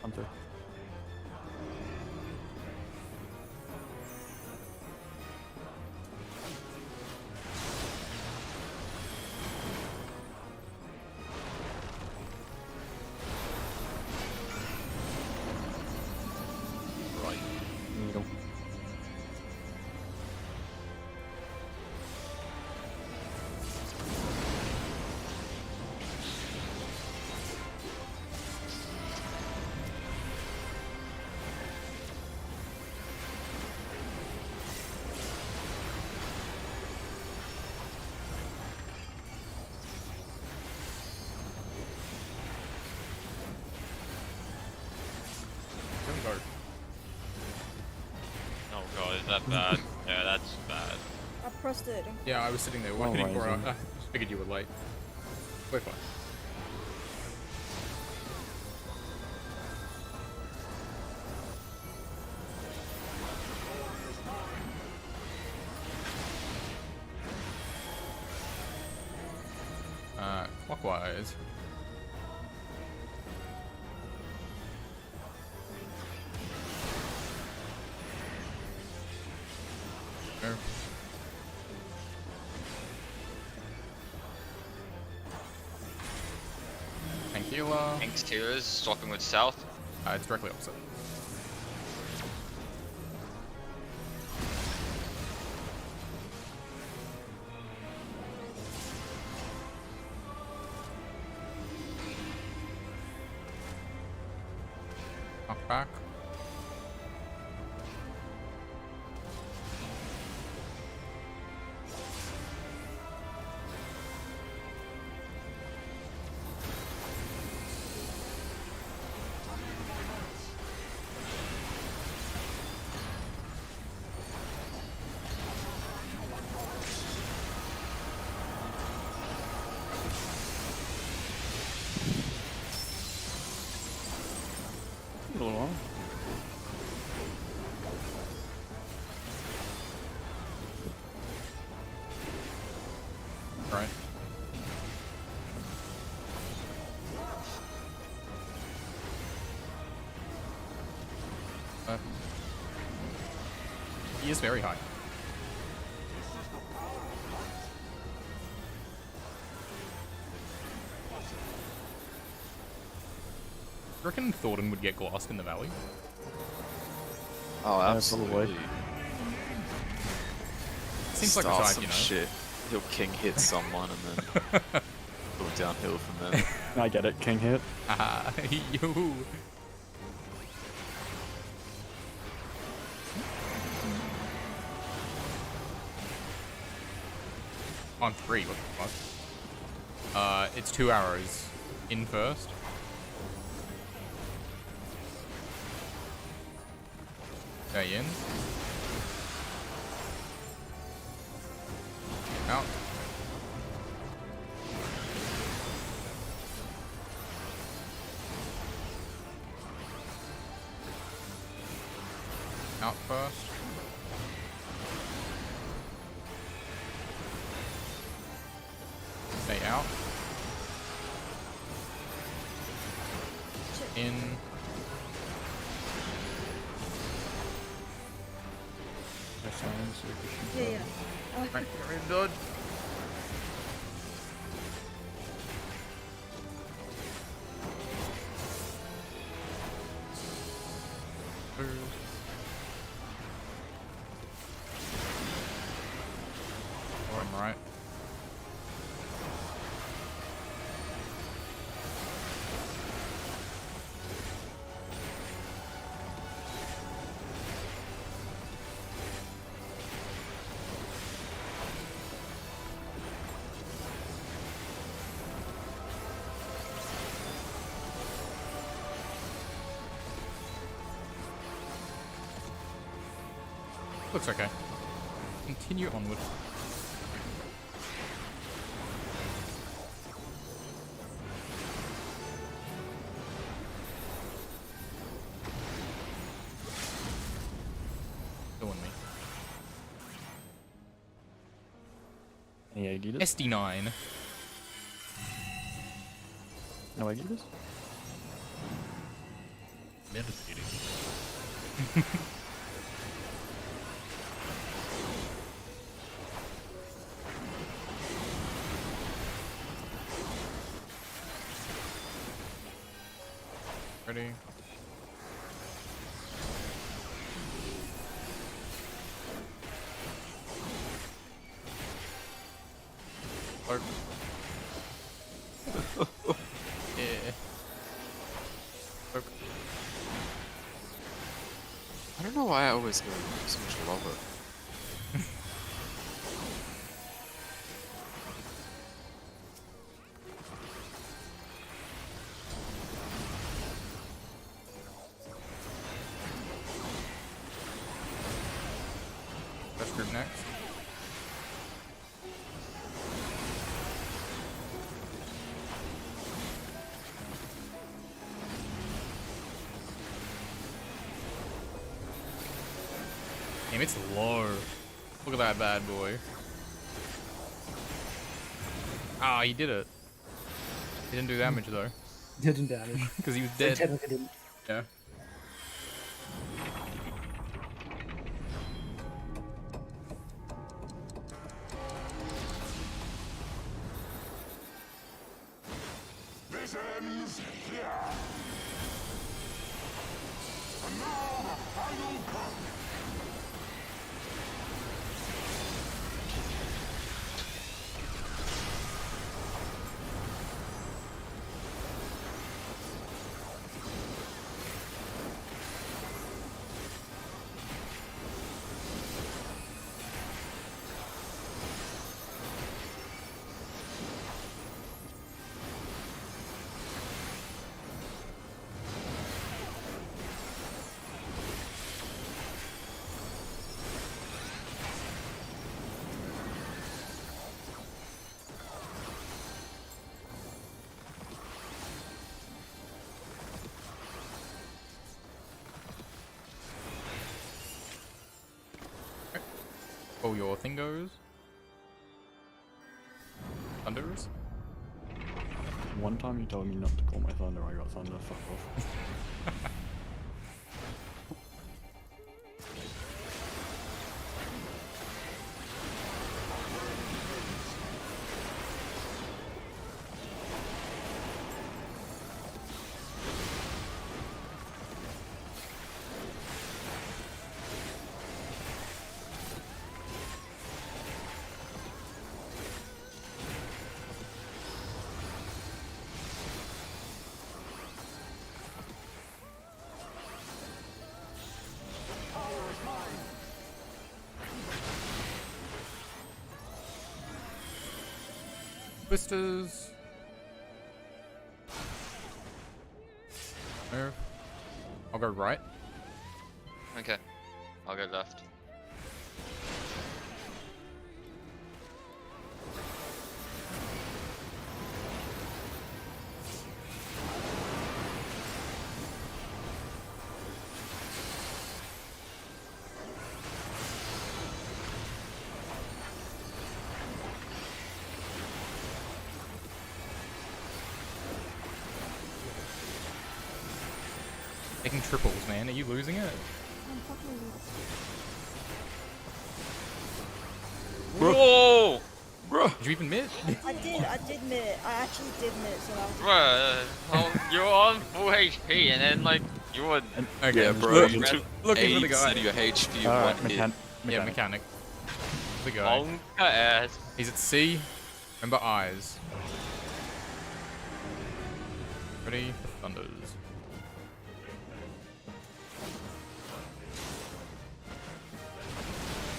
J: Hunter.
G: Right.
J: Needle.
E: Oh god, is that bad? Yeah, that's bad.
C: I pressed it.
A: Yeah, I was sitting there
J: Oh,
A: waiting for
J: amazing.
A: I figured you were late. We're fine. Clockwise. There. Thank you.
E: Thanks, Tears, swapping with South.
A: It's directly opposite. Knock back.
J: A little long.
A: Right. He is very high. I reckon Thornton would get glassed in the valley.
D: Oh,
J: probably.
D: absolutely.
A: Seems like a
D: Start
A: type,
D: some
A: you know.
D: shit. He'll king hit someone and then go downhill from there.
J: I get it, king hit.
A: Ah, you. On 3, what the fuck? It's 2 arrows. In first. Okay, in. Out. out first. Stay out. In.
C: Yeah, yeah.
A: Right, get ready to dodge. Or I'm right. Looks okay. Continue onward. Doing me.
H: Any egg eaters?
A: SD9.
H: No egg eaters?
G: Meditating.
A: Ready? Clark. Yeah. Clark.
D: I don't know why I always go so much lower.
A: Best group next. Damn, it's low. Look at that bad boy. Ah, he did it. He didn't do damage though,
F: Didn't damage.
A: because he was
F: They
A: dead.
F: technically didn't.
A: Yeah.
K: This ends here. And now the final cut.
A: Oh, your thing goes. Thunders.
H: One time you told me not to call my thunder, I got thunder, fuck off.
A: Twisters. Move. I'll go right.
E: Okay. I'll go left.
A: Taking triples, man. Are you losing it?
C: I'm fucking
E: Whoa!
A: Did you even mid?
C: I did mid. I actually did mid, so that was.
E: Bruh, well, you're on full HP and then like you would.
A: Okay,
D: Yeah, bro, you
A: look-
D: took
A: looking for the
D: 80%
A: guy.
D: of your HP in
J: Alright,
D: one hit.
A: Yeah, mechanic. The guy.
E: Monka ass.
A: He's at C. Remember eyes. Ready for thunders.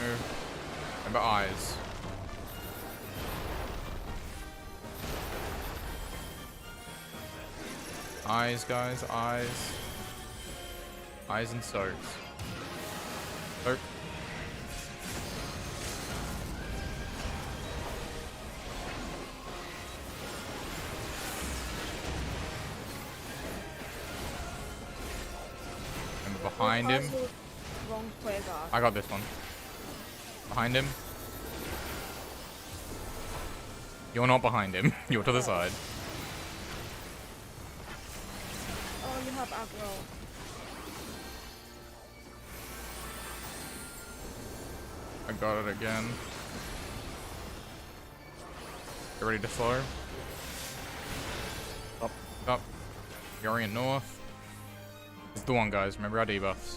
A: Move. Remember eyes. Eyes, guys, eyes. Eyes and soaks. Soak. Remember behind him.
C: Wrong Quagga.
A: I got this one. Behind him. You're not behind him. You're to the side.
C: Oh, you have aggro.
A: I got it again. Get ready to slow.
J: Up.
A: Up. Yorian north. It's the one, guys. Remember our debuffs.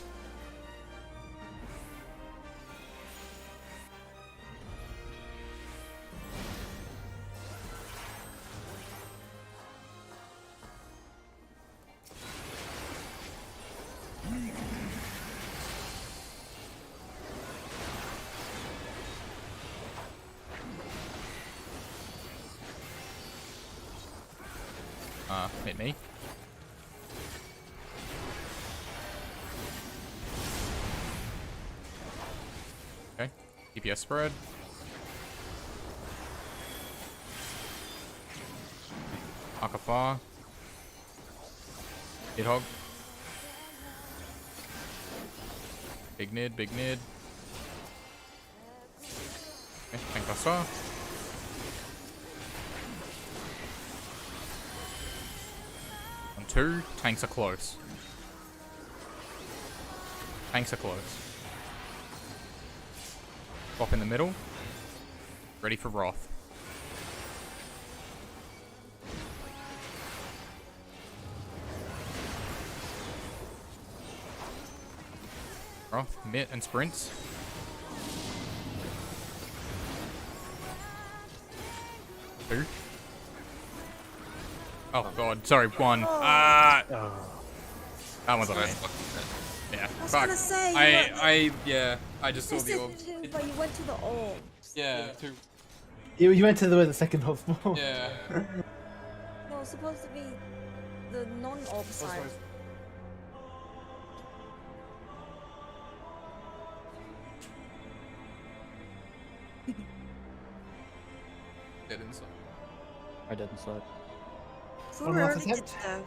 A: Hit me. Okay. DPS spread. Akafar. Hog. Big nid, big nid. Okay, tank buster. Two. Tanks are close. Tanks are close. Pop in the middle. Ready for Wrath. Wrath, mitt, and sprints. Two. Oh god, sorry, one. Ah! That one's on me. Yeah.
C: I was
A: Fuck.
C: gonna say.
A: I just saw the orb.
C: But you went to the orb.
A: Yeah, two.
F: You went to the second hospital.
A: Yeah.
C: No, it's supposed to be the non-orb side.
A: Dead inside.
J: I did inside.
C: So
F: One
C: we
F: last
C: already did
F: attempt.
C: dev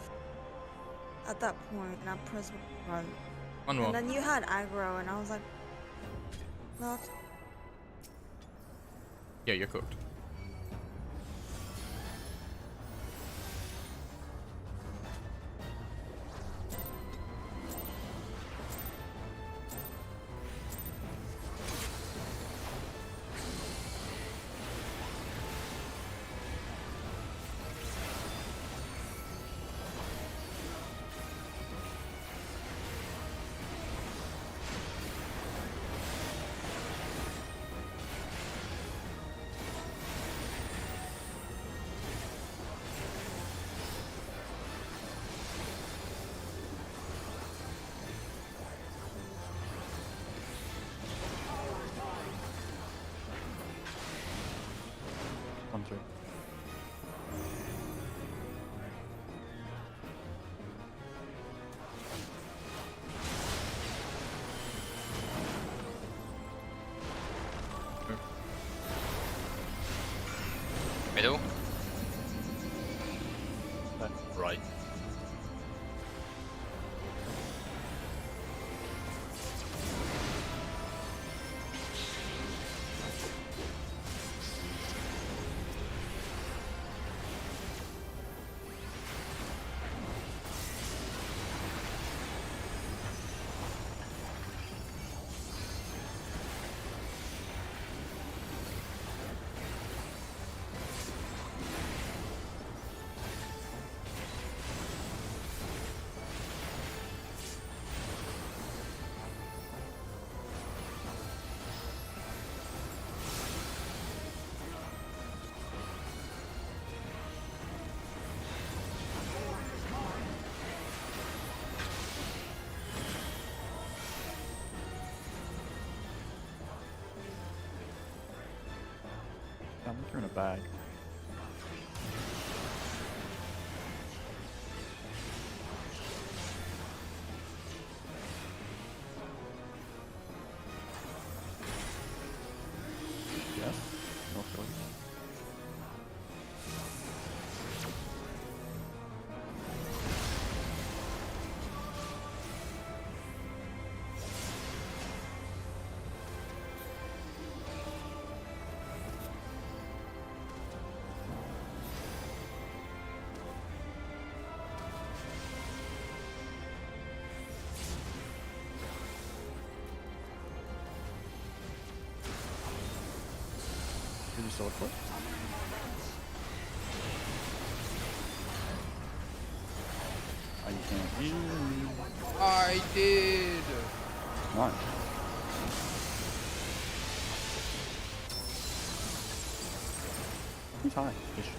C: at that point, and I pressed run.
A: One
C: And
A: more.
C: then you had aggro, and I was like, not.
A: Yeah, you're cooked.
J: One, two.
E: Middle.
G: Right.
J: You're in a bag. Yes. North Philly. 'Did you sword flip? Oh, you can't hear me.
A: I did.
J: Nice. He's high. Fish.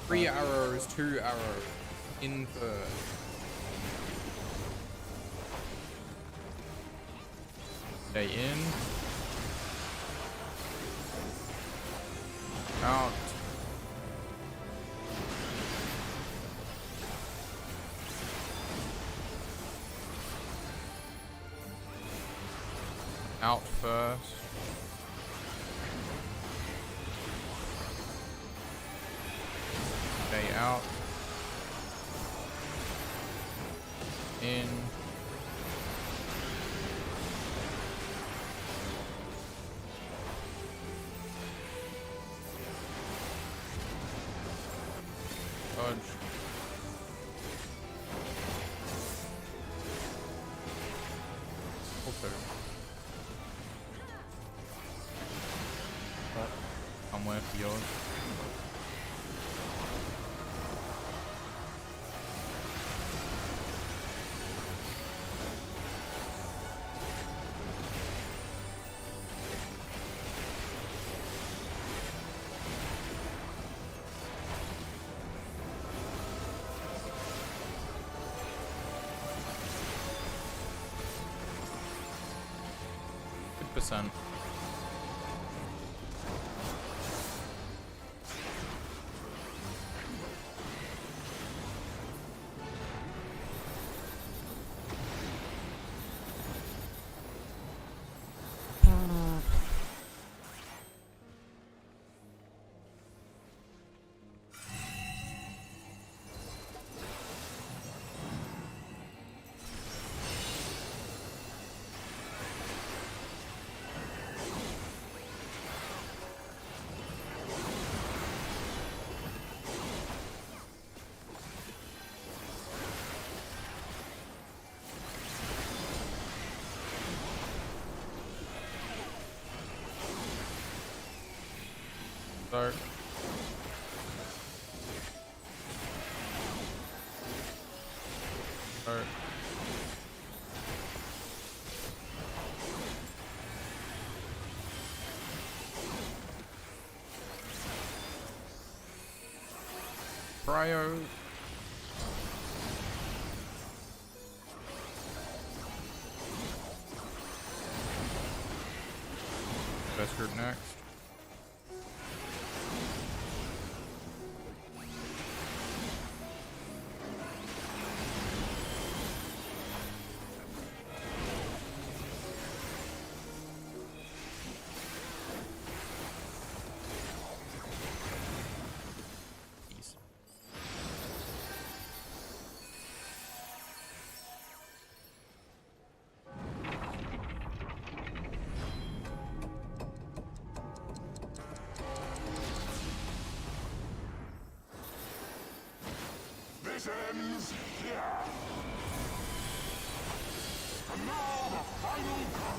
A: Three arrows, 2 arrows. In first. Stay in. Out. Out first. Stay out. In. Dodge. Also. Somewhere for yours. Percent. Start. Start. Cryo. Best group next.
K: This ends here. And now the final cut.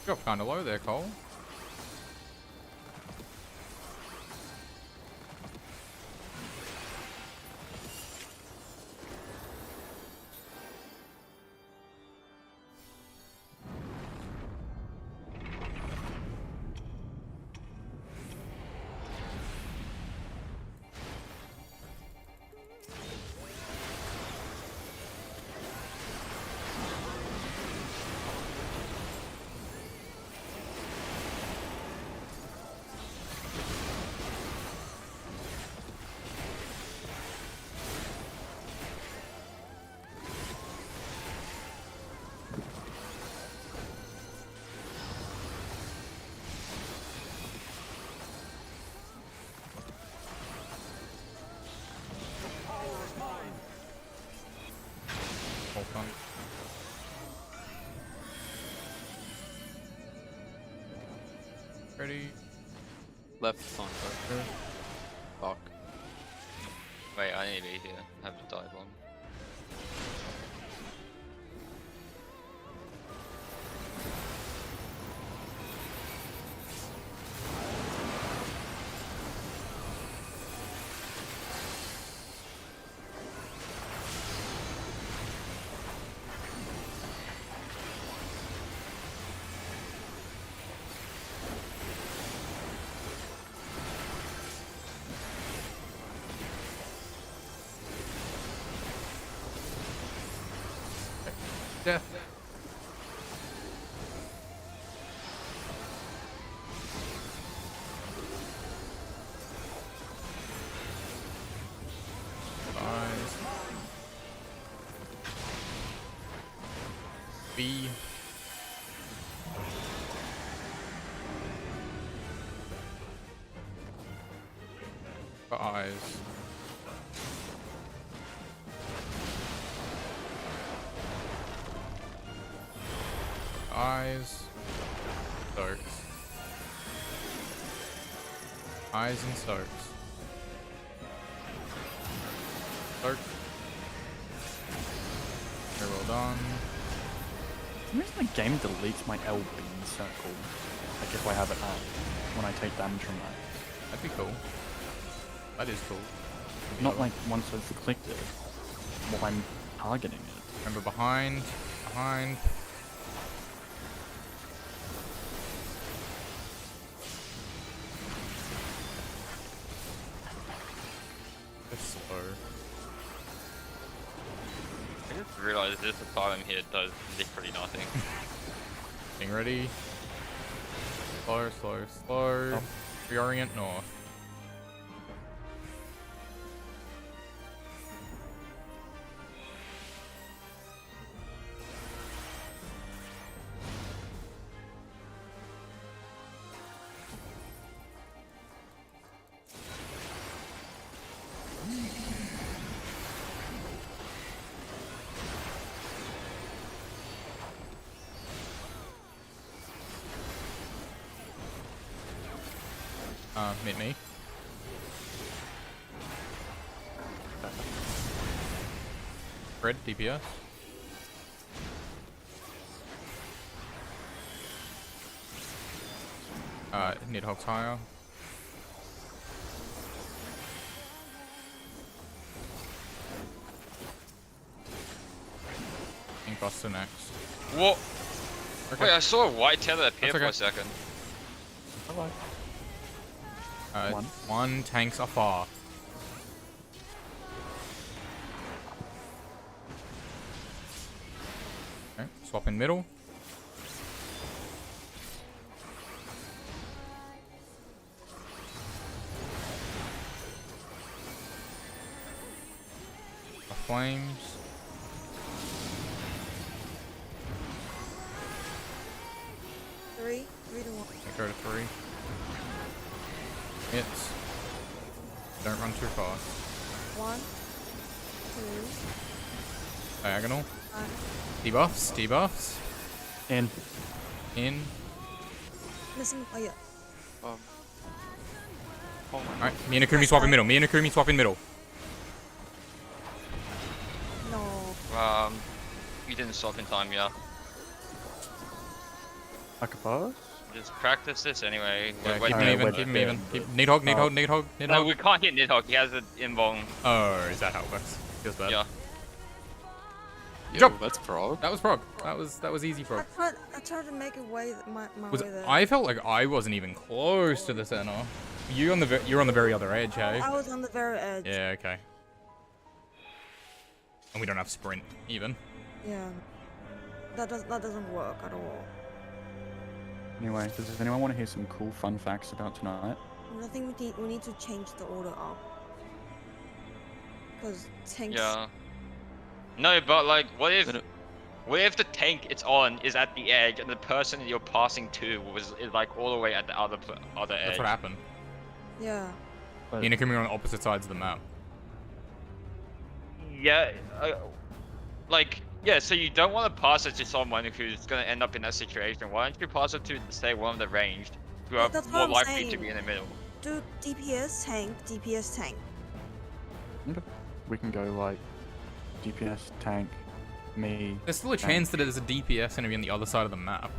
A: Dropped kind of low there, Cole. Hold on. Ready?
D: Left on fire. Fuck.
E: Wait, I need to be here. I have to dive on.
A: Death. Eyes. B. Eyes. Eyes. Stokes. Eyes and Stokes. Stokes. Very well done.
J: The reason the game deletes my LB circle, like if I have it up, when I take damage from that.
A: That'd be cool. That is cool.
J: Not like once I've clicked it, while I'm targeting it.
A: Remember behind. Behind. It's slow.
E: I just realized this asylum here does literally nothing.
A: Being ready. Slow, slow, slow.
J: Oh.
A: Reorient north. Meet me. Fred, DPS. Nidhogg's higher. Ink Buster next.
E: What?
A: Okay.
E: Wait, I saw a white tether appear
A: That's
E: for
A: okay.
E: a second.
J: Hello.
A: One tanks are far. Okay, swap in middle. Flames.
C: Three to one.
A: Go to 3. Hits. Don't run too fast.
C: 1, 2,
A: Diagonal.
C: 5.
A: Debuffs. Debuffs.
J: In.
A: In.
C: Missing. Oh yeah.
D: Oh
A: Alright, me and Akumi swap in middle. Me and Akumi swap in middle.
C: No.
E: You didn't swap in time, yeah.
J: I could pass?
E: Just practice this anyway.
A: Yeah,
E: Wait,
A: keep
J: no,
A: him even,
J: wait,
A: keep him
J: yeah.
A: even. Need hog, need hog, need hog, need
E: no,
A: hog.
E: we can't hit Nidhogg. He has an invuln.
A: Oh, is that how it works? Feels bad.
E: Yeah.
D: Yo,
A: Jump.
D: that's Prog.
A: That was Prog. That was easy Prog.
C: I tried to make it way my
A: Was
C: way there.
A: I felt like I wasn't even close to the center. You're on the very other edge, hey?
C: I was on the very edge.
A: Yeah, okay. And we don't have sprint even.
C: Yeah. That doesn't work at all.
J: Anyway, does anyone want to hear some cool fun facts about tonight?
C: I think we need to change the order up. Because tanks.
E: Yeah. No, but like, what if the tank it's on is at the edge and the person you're passing to is like all the way at the other edge?
A: That's what happened.
C: Yeah.
J: But
A: Me and Akumi are on opposite sides of the map.
E: Yeah. Like, yeah. So you don't want to pass it to someone who's gonna end up in that situation. Why don't you pass it to, say, one of the ranged, who are
C: That's what
E: more
C: I'm
E: likely to
C: saying.
E: be in the middle?
C: Do DPS tank, DPS tank.
J: we can go like DPS, tank, me.
A: There's still a chance that there's a DPS enemy on the other side of the map.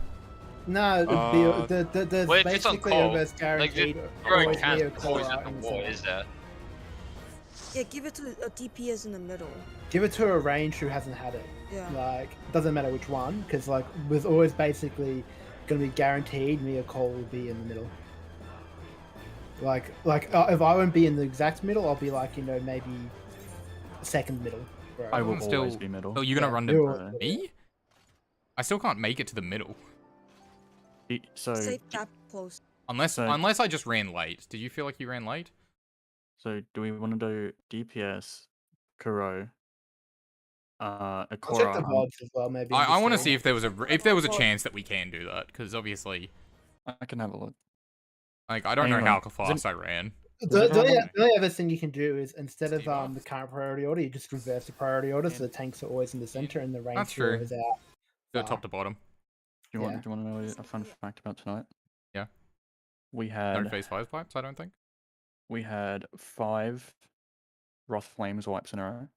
F: No, there's
E: Well, if it's on
F: basically
E: call,
F: almost guaranteed
E: Throwing
F: always
E: cans
F: Neo
E: always
F: Core
E: at the
F: in
E: wall,
F: center.
E: is there?
C: Yeah, give it to a DPS in the middle.
F: Give it to a range who hasn't had it.
C: Yeah.
F: Like, doesn't matter which one, because like was always basically gonna be guaranteed Neo Core will be in the middle. Like if I won't be in the exact middle, I'll be like, you know, maybe second middle. Bro.
J: I will
A: I'm still-
J: always be middle.
A: Oh, you're gonna
F: Yeah,
A: run
F: you're-
A: to me? I still can't make it to the middle.
J: So,
C: Safe gap close.
A: Unless
J: So-
A: unless I just ran late. Did you feel like you ran late?
J: so do we want to do DPS, Kuro,
F: I'll check the
J: Akora?
F: mods as well, maybe.
A: I want to see
F: see
A: if there was a chance that we can do that, because obviously,
J: I can have a look.
A: like, I don't know
J: Anyway,
A: how
J: is
A: fast I ran.
F: The
J: everyone-
F: only other thing you can do is instead of
A: Steve
F: the current priority order, you just reverse the priority order, so the tanks are always in the center and the range
A: That's
F: hero
A: true.
F: is out.
A: Do it
F: far.
A: top to bottom.
J: Do you want
F: Yeah.
J: to know a fun fact about tonight?
A: Yeah.
J: We
A: No
J: had
A: phase 5 pipes, I don't think.
J: 5 Wrath Flames wipes in a row.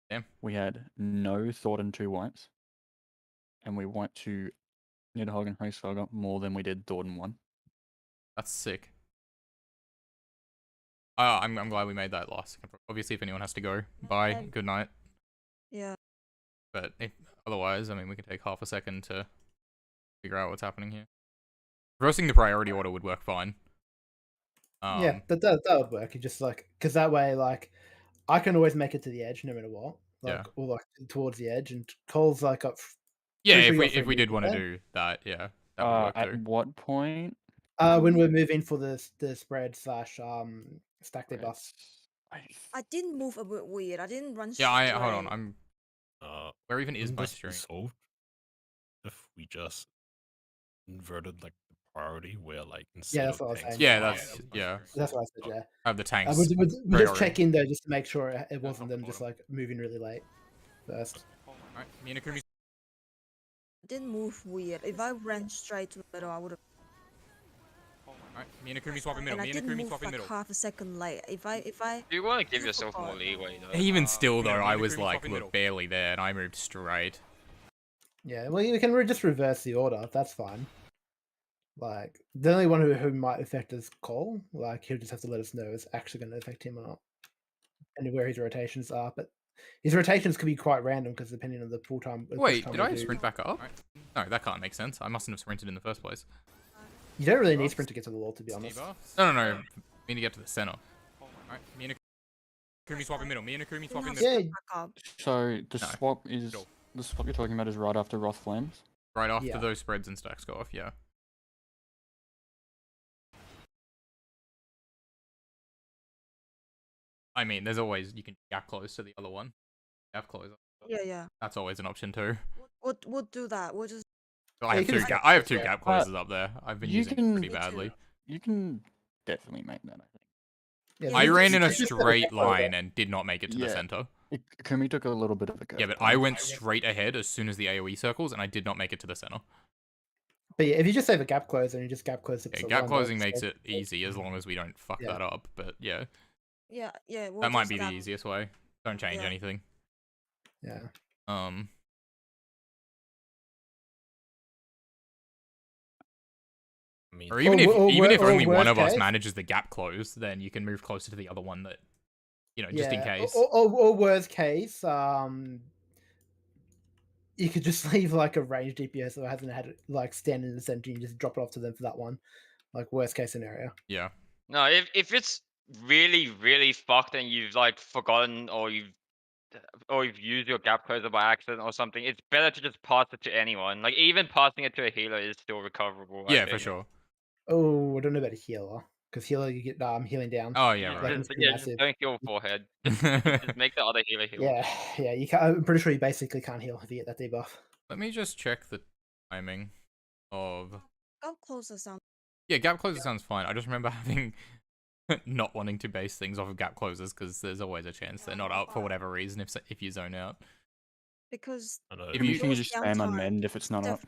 A: Damn.
J: We had no Thornton 2 wipes. And we wiped to Nidhogg and Hracesaga more than we did Thornton 1.
A: That's sick. I'm glad we made that last. Obviously, if anyone has to go, bye, good night.
C: Yeah.
A: But otherwise, I mean, we can take half a second to figure out what's happening here. Reversing the priority order would work fine.
F: Yeah, that would work. You just like, because that way, like, I can always make it to the edge no matter what. Like,
A: Yeah.
F: or like towards the edge, and Cole's like up.
A: Yeah,
F: pretty
A: if
F: sure
A: we
F: you're
A: if we did want to
F: there.
A: do that, yeah, that would work
J: At
A: too.
J: what point?
F: When we're moving for the spread / stack their buffs.
C: I didn't move a bit weird. I didn't run
A: Yeah,
C: straight.
A: hold on. I'm. Where even is
G: Wouldn't
A: my
G: this be
A: stream?
G: solved if we just inverted like the priority where like instead
F: that's
G: of
F: what I was
G: tanks,
F: saying.
A: Yeah,
G: we
A: that's
G: have
A: yeah.
F: That's what I said. Yeah.
A: Have the tanks.
F: We'll just
A: priority.
F: check in though, just to make sure it wasn't them just like moving really late first.
A: Alright, me and Akumi.
C: Didn't move weird. If I ran straight to the middle, I would have.
A: Alright, me and Akumi swap in middle.
C: And I
A: Me and
C: didn't
A: Akumi
C: move
A: swap in
C: like
A: middle.
C: half a second late. If I.
E: You want to give yourself more leeway, though.
A: Even still, though, middle, I me and was Akumi like, swap in middle.
F: barely
A: there, and I moved straight.
F: Yeah, well, you can just reverse the order. That's fine. Like the only one who might affect is Cole. Like he'll just have to let us know it's actually going to affect him or not, and where his rotations are. But his rotations could be quite random because depending on the pull time.
A: Wait, did I sprint back up? No, that can't make sense. I mustn't have sprinted in the first place.
F: You don't really need sprint to get to the wall, to be honest.
A: No. I mean to get to the center. Alright, me and Akumi swap in middle. Me and Akumi swap in middle.
F: Yeah,
C: Back up.
J: So the
A: No.
J: swap is
A: Middle.
J: the swap you're talking about is right after Wrath Flames.
A: Right after
F: Yeah.
A: those spreads and stacks go off, yeah. I mean, there's always, you can gap close to the other one. Gap closer.
C: Yeah.
A: That's always an option too.
C: We'll do that. We'll just.
A: So I
F: Yeah,
A: have
F: you
A: two.
F: can just
A: I have two
F: yeah.
A: gap closers up there. I've been using it pretty
C: Me too.
A: badly.
J: You can definitely make that, I think.
F: Yeah,
C: Yeah,
A: I
C: you
A: ran
C: just-
A: in a
F: you just set
A: straight
F: gap closer.
A: line and did not make it to the
J: Yeah.
A: center.
J: Kumi took a little bit of a curve.
A: Yeah, but I went straight ahead as soon as the AoE circles, and I did not make it to the center.
F: But yeah, if you just save a gap closer and you just gap close
A: Yeah,
F: episode
A: gap
F: 1,
A: closing
F: that's-
A: makes it easy as long as we don't fuck
F: Yeah.
A: that up. But yeah,
C: Yeah. We'll
A: that might
C: just
A: be the
C: gap-
A: easiest way. Don't change
C: Yeah.
A: anything.
F: Yeah.
G: I mean,
A: Or even
F: Or
A: if only one
F: worst
A: of us
F: case-
A: manages the gap close, then you can move closer to the other one that, just in
F: Yeah,
A: case.
F: Or worst case, you could just leave like a ranged DPS that hasn't had like stand in the center and just drop it off to them for that one. Like worst case scenario.
A: Yeah.
E: No, if it's really, really fucked and you've like forgotten or you've used your gap closer by accident or something, it's better to just pass it to anyone. Like even passing it to a healer is still recoverable. I
A: Yeah, for
E: think.
A: sure.
F: Oh, I don't know about a healer because healer you get healing down.
A: Oh yeah,
F: That
A: right.
F: can
E: Just,
F: be
E: yeah, just
F: massive.
E: don't heal forehead. Just make the other healer heal.
F: Yeah, you can't. I'm pretty sure you basically can't heal if you get that debuff.
A: Let me just check the timing of.
C: Gap closer sound.
A: Yeah, gap closer sounds fine. I just remember having not wanting to base things off of gap closers because there's always a chance they're not up for whatever reason if you zone out.
C: Because
G: I know.
A: If
J: You
A: you-
J: can just spam
C: downtime,
J: unmend if it's not up.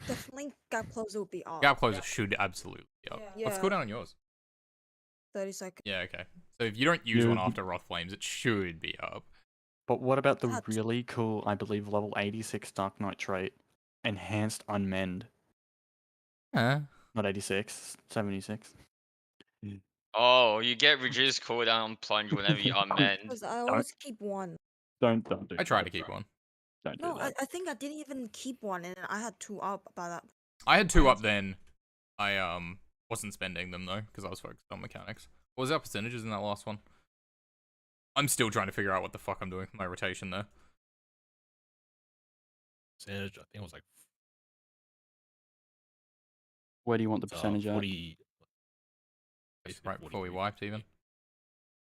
C: definitely gap closer will be off.
A: Gap closer should absolutely be up.
C: Yeah.
A: What's cooldown on yours?
C: 30 seconds.
A: Yeah, okay. So if you don't use one
J: You-
A: after Wrath Flames, it should be up.
J: But what about the
C: That's-
J: really cool, I believe, level 86 Dark Knight trait? Enhanced Unmend.
A: Huh?
J: Not 86, 76.
E: Oh, you get reduced cooldown on plunge whenever you unmend.
C: Because I always keep one.
J: Don't do
A: I tried
J: that.
A: to keep one.
J: Don't do
C: No,
J: that.
C: I think I didn't even keep one, and I had two up by that.
A: I had two up then. I wasn't spending them though because I was focused on mechanics. What was our percentages in that last one? I'm still trying to figure out what the fuck I'm doing with my rotation there.
G: Percentage, I think it was like
J: Where do you want the percentage at?
G: 40.
A: Right before we wiped even.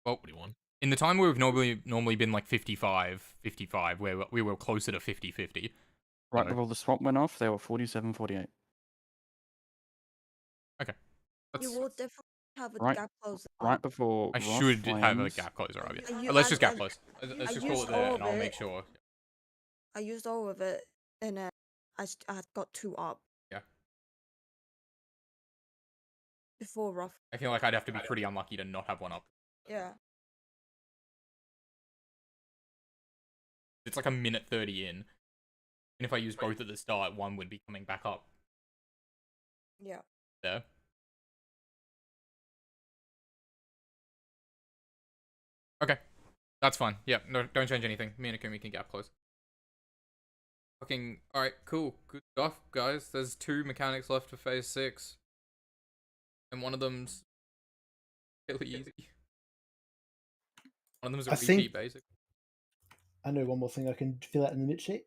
A: Well,
G: 41.
A: in the time where we've normally been like 55, where we were closer to 50-50.
J: Right
A: So-
J: before the swap went off, they were 47, 48.
C: You
A: That's,
C: will definitely have a
J: Right-
C: gap closer.
J: Right before
A: I
J: Wrath
A: should have a
J: Flames-
A: gap closer up. Yeah.
C: And you-
A: Let's just
C: I-
A: gap close. Let's
C: I
A: just call
C: used
A: it there,
C: all
A: and
C: of
A: I'll make
C: it.
A: sure.
C: I used all of it, and I had got two up.
A: Yeah.
C: Before rough.
A: I feel like I'd have to be pretty unlucky to not have one up.
C: Yeah.
A: It's like a minute 30 in. And if I use both at the start, one would be coming back up
C: Yeah.
A: there. Okay. That's fine. Yeah, no, don't change anything. Me and Akumi can gap close. Fucking, alright, cool. Good stuff, guys. There's 2 mechanics left for phase 6. And one of them's really easy. One of them's a
F: I
A: repeat,
F: think-
A: basic.
F: I know one more thing I can fill out in the mid sheet.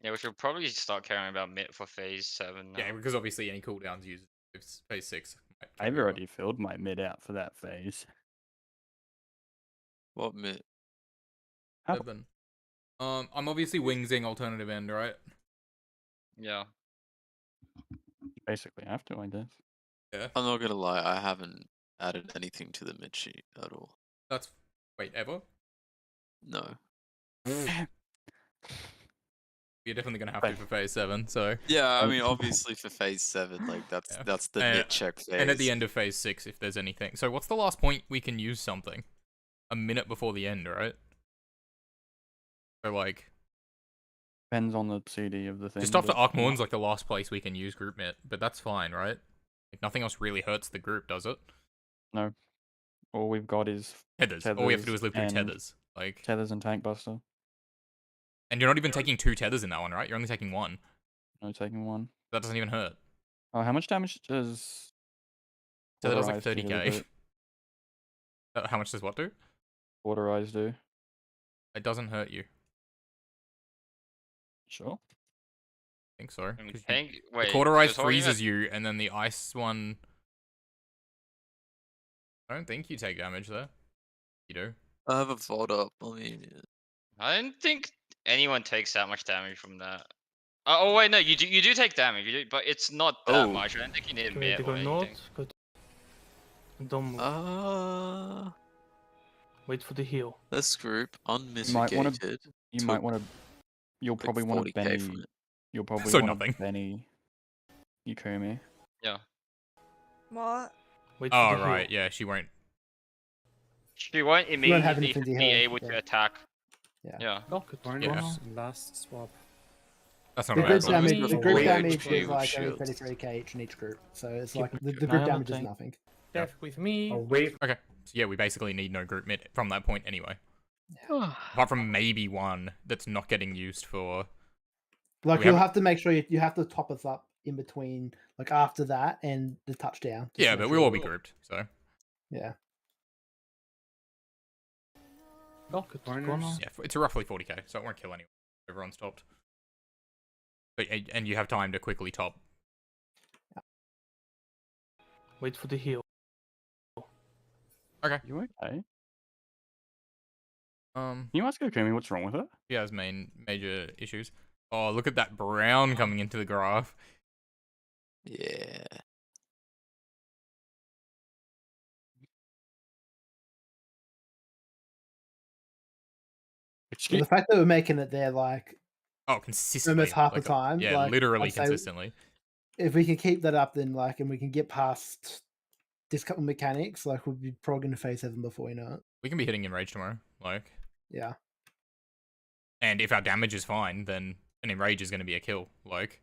E: Yeah, we should probably start caring about mid for phase 7 now.
A: Yeah, because obviously any cooldowns used phase 6. might
J: I've
A: carry over.
J: already filled my mid out for that phase.
D: What mid?
J: How-
A: 7. I'm obviously wingsing alternative end, right?
E: Yeah.
J: Basically have to, I guess.
A: Yeah.
D: I'm not gonna lie, I haven't added anything to the mid sheet at all.
A: That's wait, ever?
D: No.
A: You're definitely gonna have to for phase 7, so
D: Yeah, I mean, obviously for phase 7, like that's
A: Yeah.
D: that's the
A: And-
D: mid check phase.
A: and at the end of phase 6 if there's anything. So what's the last point we can use something? A minute before the end, right? So like
J: Depends on the CD of the thing.
A: just after
J: but-
A: Arkmorn's like the last place we can use group mit, but that's fine, right? Like nothing else really hurts the group, does it?
J: All we've got is
A: Tethers. All we have to do is live through
J: and-
A: tethers. Like
J: tethers and tank buster.
A: and you're not even taking 2 tethers in that one, right? You're only taking 1.
J: No taking one.
A: That doesn't even hurt.
J: Oh, how much damage does
A: Tether does like
J: Cauterize do to the
A: 30k.
J: group?
A: How much does what do?
J: Cauterize do?
A: It doesn't hurt you. I
J: Sure.
A: think so.
E: I mean,
A: 'cause you-
E: tank.
A: the
E: Wait.
A: cauterize
E: so talking
A: freezes you, and then the ice one. I don't think you take damage there. You do.
D: I have a fold up. I mean,
E: I don't think anyone takes that much damage from that. Oh wait, no, you do take damage, but it's not that
D: Oh.
E: much. I don't think you need a
I: Do we need
E: mitt
I: to
E: or
I: go
E: anything.
I: north? Don't move. Wait for the heal.
D: This group
J: You might want to.
D: unmitigated.
J: You
D: took
J: might want to. You'll
D: like
J: probably want
D: 40K
J: to Benny.
D: from it.
J: You'll probably
A: So
J: want
A: nothing.
J: to Benny. Yukumi.
E: Yeah.
C: What?
I: Wait for
A: Oh
I: the heal.
A: right, yeah, she won't.
E: She won't
F: have
E: immediately
F: anything to
E: be
F: heal,
E: able to
F: yeah.
E: attack.
F: Yeah.
E: Yeah.
I: Good morning.
A: Yeah.
I: Last swap.
A: That's not
F: The
A: a
F: group
A: bad problem.
F: damage, the
D: With
F: group
D: weight
F: damage is
D: shield
F: like only
D: shields.
F: 33k each in each group, so it's
I: Keep
F: like the
I: an
F: group
I: eye on
F: damage
I: the
F: is
I: tank.
F: nothing.
I: Death with me.
F: wait.
A: Okay, so yeah, we basically need no group mid from that point anyway. Apart from maybe one that's not getting used for.
F: Like
A: We
F: you'll
A: have-
F: have to make sure you have to top us up in between, like after that and the touchdown. just to
A: Yeah,
F: make
A: but
F: sure
A: we'll all be
F: we're-
A: grouped, so
F: Yeah.
I: Good morning.
A: yeah, it's roughly 40k, so it won't kill anyone. Everyone's topped. But, and you have time to quickly top.
I: Wait for the heal.
J: You okay?
A: Can
J: You ask Yukumi what's wrong with her?
A: she has major issues. Oh, look at that brown coming into the graph.
D: Yeah.
F: But the fact that we're making it there, like
A: Oh, consistently.
F: almost half
A: like,
F: the time.
A: Yeah,
F: like,
A: literally
F: I'd say
A: consistently.
F: if we can keep that up, then like, and we can get past this couple mechanics, like we'll be probably into phase 7 before we know it.
A: We can be hitting Enrage tomorrow. Like,
F: Yeah.
A: and if our damage is fine, then an Enrage is going to be a kill. Like,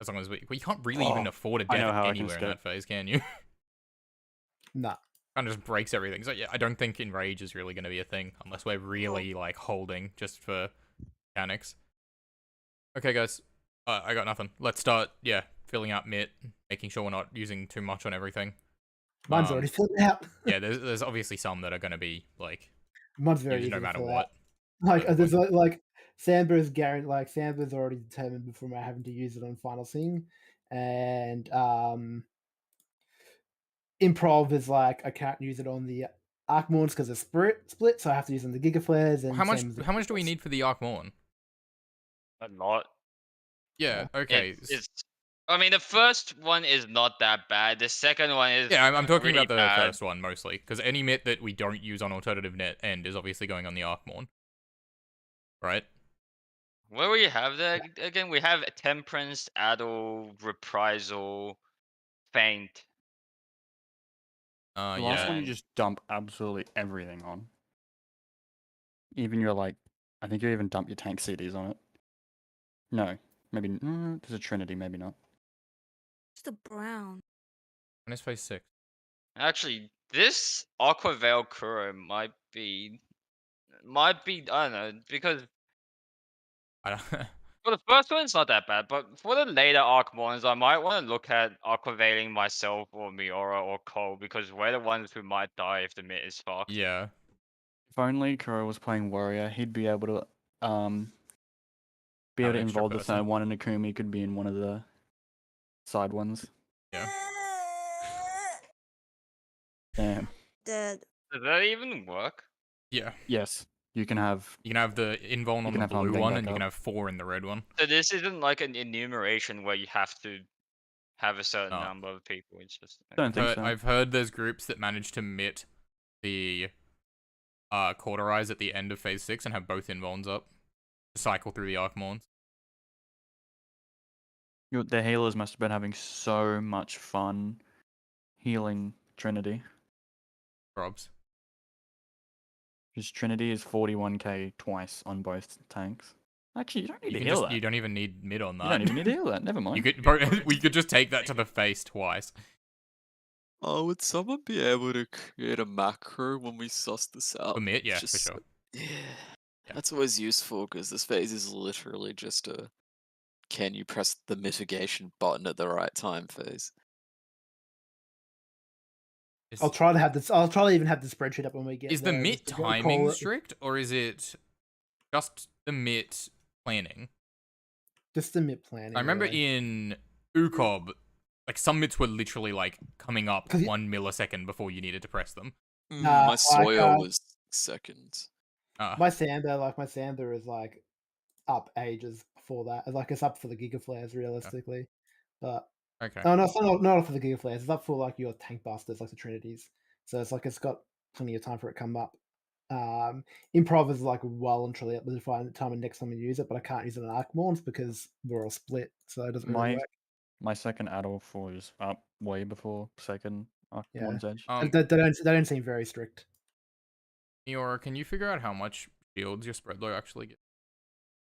A: as long as we can't really even afford a
J: I know
A: death
J: how I can
A: anywhere in
J: skip.
A: that phase, can you?
F: Nah.
A: Kind of just breaks everything. So yeah, I don't think Enrage is really going to be a thing unless we're really like holding just for mechanics. Okay, guys, I got nothing. Let's start. Yeah, filling out mitt, making sure we're not using too much on everything.
F: Mine's already filled out.
A: Yeah, there's obviously some that are going to be like
F: Mine's very
A: used
F: easy
A: no
F: to
A: matter
F: fill
A: what.
F: out. Like
A: But-
F: there's like Samber's guaranteed. Like Samber's already determined before my having to use it on final thing, and improv is like I can't use it on the Archmorns because it's split, so I have to use it on the Gigaflares. And
A: How much?
F: same as the
A: How much do we
F: Gigaflares.
A: need for the Archmorn?
E: A lot.
A: Yeah. Okay.
E: It's I mean, the first one is not that bad. The second one is
A: Yeah, I'm talking
E: really
A: about the
E: bad.
A: first one mostly, because any mitt that we don't use on alternative net end is obviously going on the Archmorn. Right?
E: What do we have there again? We have Temperance, Addle, Reprisal, Feint.
J: The last one
A: Yeah.
J: you just dump absolutely everything on. Even your like, I think you even dump your tank CDs on it. No, maybe there's a Trinity, maybe not.
C: It's the brown.
A: On his phase 6.
E: Actually, this Aqua Veil Kuro might be I don't know, because
A: I don't.
E: for the first one it's not that bad, but for the later Archmons, I might want to look at Aquaveiling myself or Miura or Cole, because we're the ones who might die if the mitt is fucked.
A: Yeah.
J: If only Kuro was playing Warrior, he'd be able to be
A: Have
J: able
A: an
J: to
A: extra
J: involve the
A: person.
J: third one, and Akumi could be in one of the side ones.
A: Yeah.
J: Damn.
C: Dead.
E: Does that even work?
A: Yeah.
J: Yes, you can have.
A: You can have the invuln
J: You
A: on
J: can
A: the
J: have
A: blue
J: Humding
A: one,
J: back
A: and you can
J: up.
A: have 4 in the red one.
E: So this isn't like an enumeration where you have to have a certain
A: No.
E: number of people. It's just
J: Don't think so.
A: I've heard there's groups that manage to mitt the cauterize at the end of phase 6 and have both invulns up to cycle through the Archmorns.
J: The healers must have been having so much fun healing Trinity.
A: Probs.
J: Because Trinity is 41k twice on both tanks. Actually, you don't need
A: You
J: to
A: can
J: heal
A: just,
J: that.
A: you don't even need mid on that.
J: You don't even need to heal that. Never mind.
A: You could, we could just take that to the face twice.
D: Oh, would someone be able to create a macro when we suss this out?
A: For mid, yeah,
D: Just-
A: for sure.
D: Yeah. That's always useful because this phase is literally just a can you press the mitigation button at the right time phase.
F: I'll try to have this. I'll try to even have the spreadsheet up when we get.
A: Is the
F: there,
A: mitt
F: just to go call
A: timing
F: it.
A: strict, or is it just the mitt planning?
F: Just the mitt planning.
A: I remember
F: really.
A: in UCOB, Like some mitts were literally like coming up
F: 'Cause
A: 1 millisecond before you needed to press them.
F: Nah,
D: My
F: like,
D: soil was seconds.
F: my Sander is like up ages before that. Like it's up for the Gigaflares realistically, but
A: Okay.
F: no, it's not up for the Gigaflares. It's up for like your tank busters, like the Trinities. So it's like it's got plenty of time for it to come up. Improv is like well and truly at the defined time and next time you use it, but I can't use it on Archmorns because we're all split, so it doesn't really work.
J: My second Adolf was up way before second
F: Yeah.
J: Archmorn's Edge.
F: They don't seem very strict.
A: Eeyore, can you figure out how much shields your spread low actually get?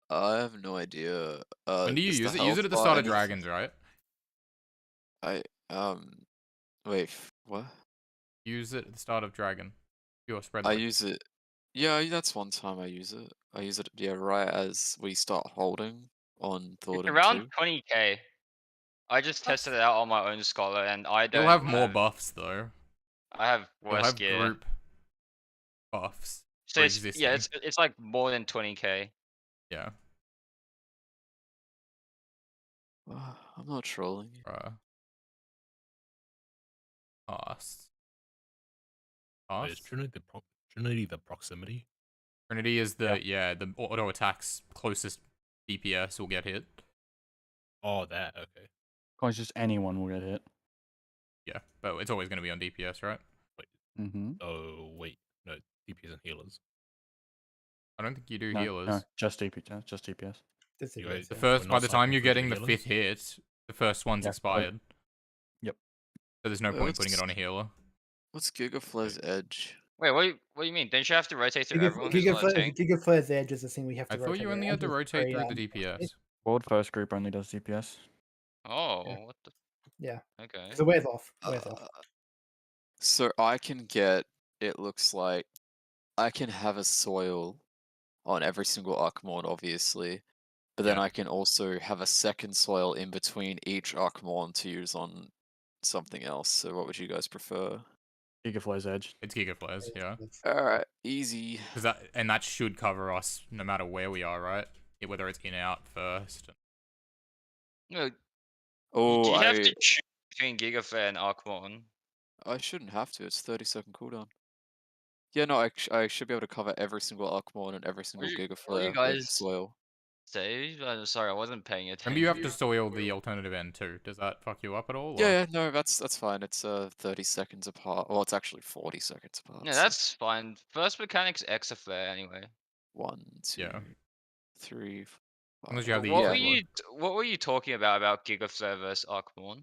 D: I have no idea.
A: When do you
D: is the
A: use it? Use it at the
D: health
A: start
D: bar
A: of Dragons, right?
D: Wait, what?
A: Use it at the start of Dragon. Your spread
D: I
A: low.
D: use it. Yeah, that's one time I use it. I use it, yeah, right as we start holding on
E: It's
D: Thornton
E: around
D: 2.
E: 20k. I just tested it out on my own scholar, and I don't.
A: You'll have more buffs though.
E: I have
A: You'll
E: worse
A: have
E: gear.
A: group buffs.
E: So it's like more than 20k.
A: Yeah.
D: I'm not trolling you.
A: Cost.
G: Wait, is Trinity the proximity?
A: Trinity is the the auto attacks closest DPS will get hit.
G: Oh, that okay.
J: Because just anyone will get hit.
A: Yeah, but it's always going to be on DPS, right?
G: Wait.
J: Mm-hmm.
G: Oh wait, no, DPS and healers.
A: I don't think you do
J: No,
A: healers.
J: no, just DPS. Just DPS.
A: The first, by the time you're getting the 5th hit, the first one's expired.
J: Yep.
A: So there's no point putting it on a healer.
D: What's Gigaflare's Edge?
E: Wait, what do you mean? Don't you have to rotate through everyone who's on a tank?
F: Gigaflare's Edge is the thing we have to
A: I
F: rotate.
A: thought you only had to rotate through the DPS.
J: World first group only does DPS.
E: Oh,
F: Yeah.
E: what the?
F: Yeah.
E: Okay.
F: So where's off? Where's off?
D: So I can get, it looks like, I can have a soil on every single Archmon, obviously. But then I can also have a second soil in between each Archmon to use on something else. So what would you guys prefer?
J: Gigaflare's Edge.
A: It's Gigaflares, yeah.
D: Alright, easy.
A: That should cover us no matter where we are, right? Whether it's in out first.
E: No.
D: Oh,
E: Do you have to choose between Gigaflare and Archmon?
D: I shouldn't have to. It's 30-second cooldown. Yeah, no, I should be able to cover every single Archmon and every single
E: What do
D: Gigaflare
E: you guys
D: with soil.
E: say? I'm sorry, I wasn't paying attention.
A: Remember, you have to soil the alternative end too. Does that fuck you up at all?
D: Yeah, no, that's fine. It's 30 seconds apart. Well, it's actually 40 seconds apart.
E: Yeah,
D: so
E: that's fine. First mechanic's Exaflare anyway.
D: 1, 2, 3, 4.
E: What were you talking about Gigaflare versus Archmon?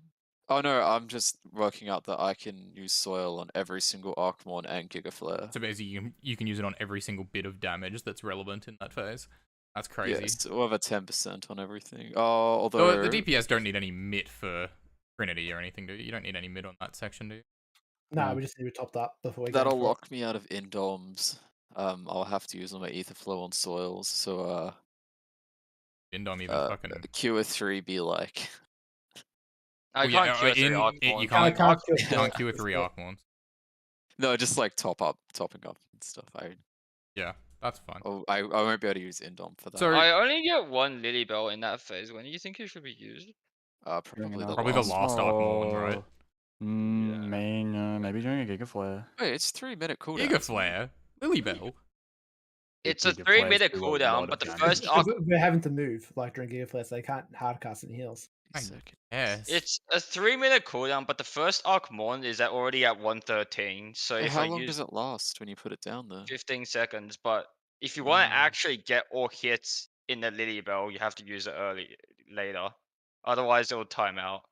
D: Oh no, I'm just working out that I can use soil on every single Archmon and Gigaflare.
A: So basically, you can use it on every single bit of damage that's relevant in that phase. That's crazy.
D: Yes, we'll have a 10% on everything. Oh, although
A: the DPS don't need any MIT for Trinity or anything, do you? You don't need any MIT on that section, do you?
F: No, we just need to top up before we go.
D: That'll lock me out of Indoms. I'll have to use all my Ether Flow on soils, so
A: Indom even fucking
D: Q3 be like.
E: I can't Q3 Archmon.
A: You can't Q3 Archmons.
D: No, just like topping up and stuff.
A: Yeah, that's fine.
D: Oh, I won't be able to use Indom for that.
A: So
E: I only get one Lily Bell in that phase. When do you think it should be used?
D: Probably the
A: last Archmon, right?
J: Maybe during a Gigaflare.
D: Wait, it's 3-minute cooldown.
A: Gigaflare? Lily Bell?
E: It's a 3-minute cooldown, but the first
F: we're having to move like during Gigaflare, so they can't hardcast any heals.
A: Yes.
E: It's a 3-minute cooldown, but the first Archmon is already at 113. So if
D: how
E: I
D: long
E: use
D: does it last when you put it down there?
E: 15 seconds, but if you want to actually get all hits in the Lily Bell, you have to use it later. Otherwise, it'll time out.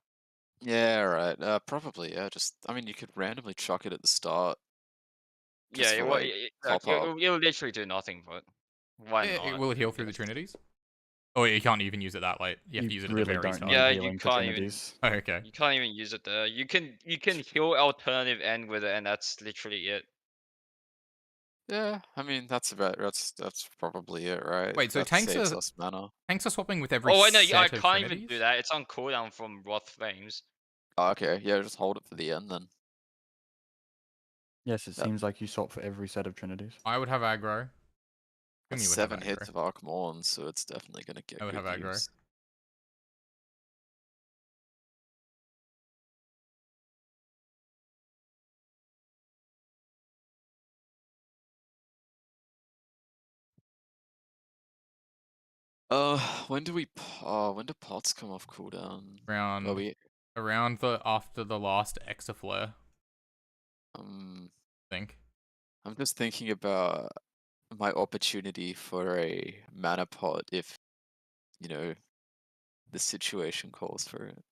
D: Yeah, right. Probably, yeah. I mean, you could randomly chuck it at the start.
E: Yeah, it'll literally do nothing, but why not?
A: Will it heal through the Trinities? Oh, you can't even use it that late. You have to use it at the very start.
E: Yeah, you can't even.
A: Oh, okay.
E: You can't even use it there. You can heal alternative end with it, and that's literally it.
D: Yeah, I mean that's probably it, right?
A: Wait, so
D: that
A: tanks
D: saves
A: are
D: us mana.
A: Tanks are swapping with every.
E: Oh wait, no,
A: set
E: I
A: of
E: can't even
A: Trinities?
E: do that. It's on cooldown from Wrath Flames.
D: Oh, okay, yeah, just hold it for the end then.
J: Yes, it seems like you swap for every set of Trinities.
A: I would have aggro.
D: That's 7 hits of Archmon, so it's definitely gonna get.
A: I would have aggro.
D: When do when do pots come off cooldown?
A: Around
D: Are we
A: after the last Extra Flare, I think.
D: I'm just thinking about my opportunity for a mana pot if, you know, the situation calls for it.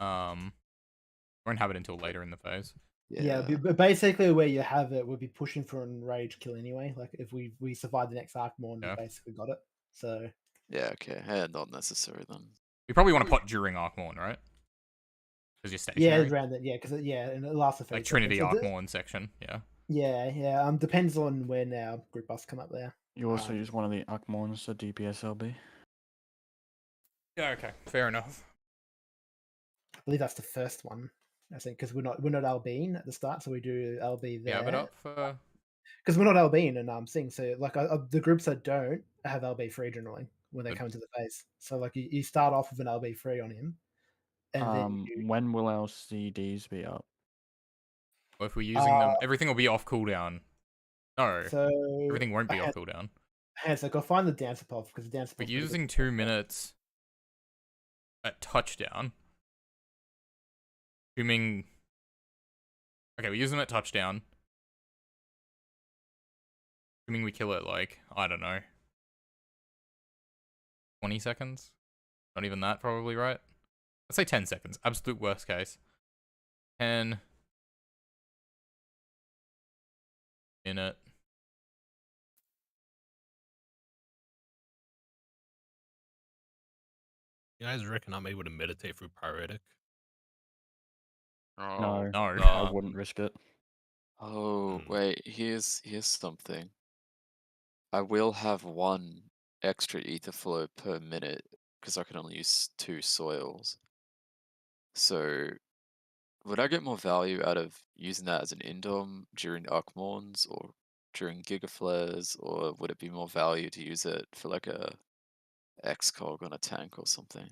A: Won't have it until later in the phase.
F: Yeah, but basically where you have it, we'll be pushing for an enrage kill anyway. Like if we survive the next Archmorn, we basically got it. So
D: yeah, okay, yeah, not necessary then.
A: We probably want to pot during Archmorn, right? Because you're stationary.
F: yeah, around that. Yeah, because and it lasts a phase.
A: Like Trinity Archmorn section. Yeah.
F: Yeah. Depends on when our group buffs come up there.
J: You also use one of the Archmorns, the DPSLB.
A: Yeah. Okay. Fair enough.
F: I believe that's the first one. I think because we're not Albine at the start, so we do LB there.
A: Yeah, but up for
F: because we're not Albine and Sing, so like the groups that don't have LB free generally when they come into the phase. So like you start off with an LB free on him, and then
J: when will our CDs be up?
A: Well, if we're using them, everything will be off cooldown. No,
F: so
A: everything won't be off cooldown.
F: So go find the dancer pop because the dancer pop.
A: We're using 2 minutes at touchdown. Assuming. Okay, we use them at touchdown. Assuming we kill it like, I don't know, 20 seconds? Not even that, probably, right? Let's say 10 seconds. Absolute worst case. 10 minute.
G: You guys reckon I'm able to meditate through Pyretic?
J: No,
A: No.
J: I wouldn't risk it.
D: Oh, wait, here's something. I will have 1 extra ether flow per minute because I can only use 2 soils. So, would I get more value out of using that as an indom during Archmorns or during Gigaflares, or would it be more value to use it for like a X-Cog on a tank or something?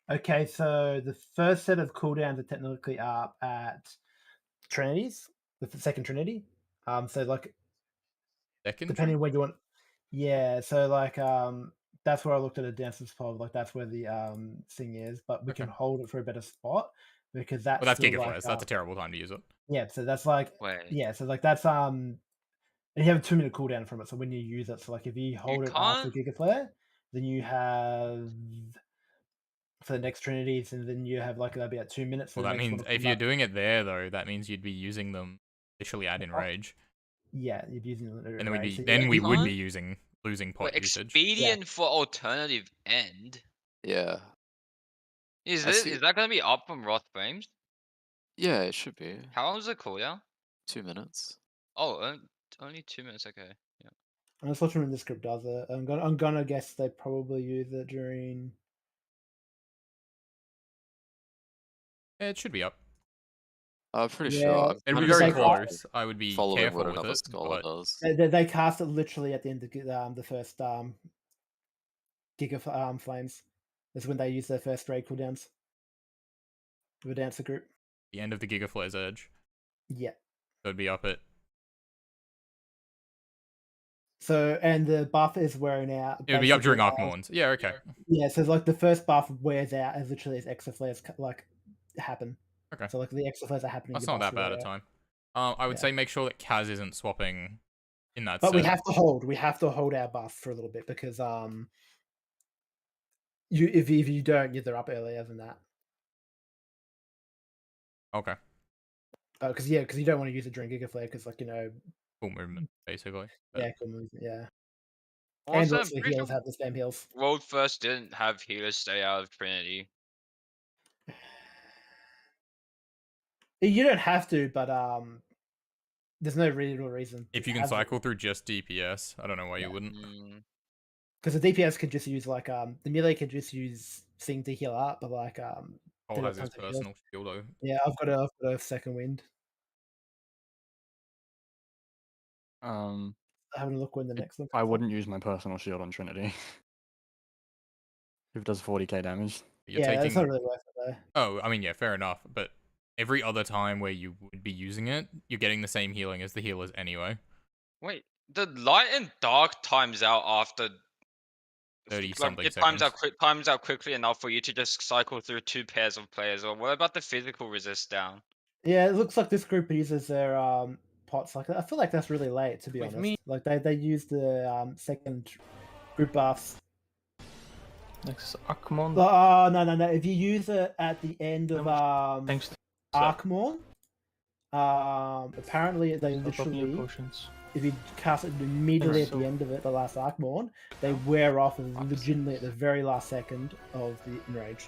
F: Okay, so the first set of cooldowns are technically up at Trinities, the second Trinity. So like
A: second
F: depending on where you want. Yeah, so like that's where I looked at a dancer's pod. Like that's where the thing is, but we can hold it for a better spot because that's.
A: Well, that's
F: still
A: Gigaflares.
F: like,
A: That's a terrible time to use it.
F: Yeah, so that's like.
E: Wait.
F: Yeah, so like that's and you have a 2-minute cooldown from it. So when you use it, so like if you hold it after Gigaflare, then you have for the next Trinities, and then you have like that'll be at 2 minutes.
A: Well, that means if you're doing it there though, that means you'd be using them initially at enrage.
F: Yeah, you'd be using them.
A: And then we would be using losing pot usage.
E: Expedient for alternative end.
D: Yeah.
E: Is that gonna be up from Wrath Frames?
D: Yeah, it should be.
E: How long is the cooldown?
D: 2 minutes.
E: Oh, only 2 minutes. Okay. Yeah.
F: I'm just watching when this group does it. I'm gonna guess they probably use it during.
A: Yeah, it should be up.
D: I'm pretty sure.
A: It'd be very close. I would be
D: following
A: careful
D: what
A: with
D: another
A: it.
D: scholar does.
F: They cast it literally at the end of the first Giga Flames. That's when they use their first raid cooldowns. The dancer group.
A: The end of the Gigaflare's Edge.
F: Yeah.
A: So it'd be up at.
F: So and the buff is wearing out.
A: It would be up during Archmorns. Yeah, okay.
F: Yeah, so like the first buff wears out as literally as extra flares like happen.
A: Okay.
F: So like the extra flares are happening.
A: That's not that bad a time. I would say make sure that Kaz isn't swapping in that.
F: But we have to hold. We have to hold our buff for a little bit because if you don't, they're up earlier than that.
A: Okay.
F: Because you don't want to use it during Gigaflare because
A: cool movement basically.
F: But... Yeah, cool movement. Yeah.
E: Also,
F: and the heals have the same heals.
E: World First didn't have healers stay out of Trinity.
F: You don't have to, but there's no real reason.
A: If you can cycle through just DPS, I don't know why you wouldn't.
F: Because the DPS can just use like the melee can just use Sing to heal up, but like
A: Cole has his personal shield though.
F: Yeah, I've got a second wind. Having a look when the next one.
J: I wouldn't use my personal shield on Trinity. If it does 40k damage.
F: It's not really worth it though.
A: Oh, I mean, yeah, fair enough. But every other time where you would be using it, you're getting the same healing as the healers anyway.
E: Wait, the light and dark times out after
A: 30
E: Like
A: something
E: it
A: seconds.
E: times out quickly enough for you to just cycle through 2 pairs of players. Or what about the physical resist down?
F: Yeah, it looks like this group uses their pots. Like I feel like that's really late, to be
I: With
F: honest.
I: me.
F: Like they use the second group buffs.
I: Next Akmon.
F: Oh no! If you use it at the end of
I: Thanks to
F: Arkmorn, apparently they
I: Stop up your
F: literally,
I: potions.
F: if you cast it immediately at
I: So-
F: the end of it, the last Arkmorn, they wear off legitimately at the very last second of the enrage.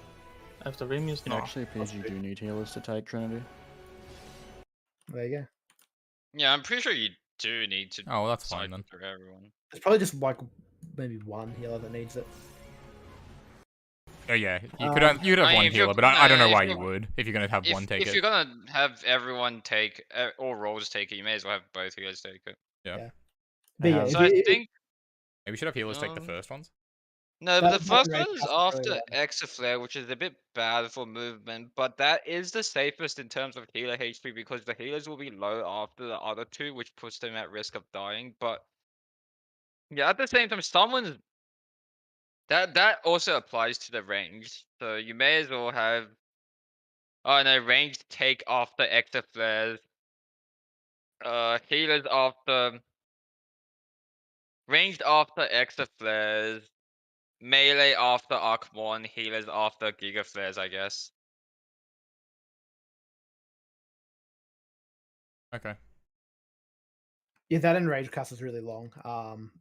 I: After Remius, no.
J: Actually, PG do need healers to take Trinity.
F: There you go.
E: Yeah, I'm pretty sure you do need to
A: Oh, well, that's fine
E: cycle
A: then.
E: through everyone.
F: It's probably just like maybe one healer that needs it.
A: Oh yeah, you
F: Um,
A: could have, you'd have
E: I mean,
A: one
E: if you're-
A: healer, but I don't know
E: if
A: why
E: you're-
A: you would if you're gonna have one take
E: If
A: it.
E: you're gonna have everyone take all roles take it, you may as well have both healers take it.
A: Yeah.
F: But yeah,
E: So I think
A: Maybe we should have healers take the
E: Um,
A: first ones.
E: no, but
F: That-
E: the
F: that
E: first
F: enrage
E: one is
F: cast is really
E: after
F: low.
E: Exaflare, which is a bit bad for movement, but that is the safest in terms of healer HP because the healers will be low after the other two, which puts them at risk of dying. But yeah, at the same time, someone's that also applies to the range. So you may as well have range take after Exaflares, healers after ranged after Exaflares, melee after Archmon, healers after Gigaflares, I guess.
A: Okay.
F: Yeah, that enrage cast is really long.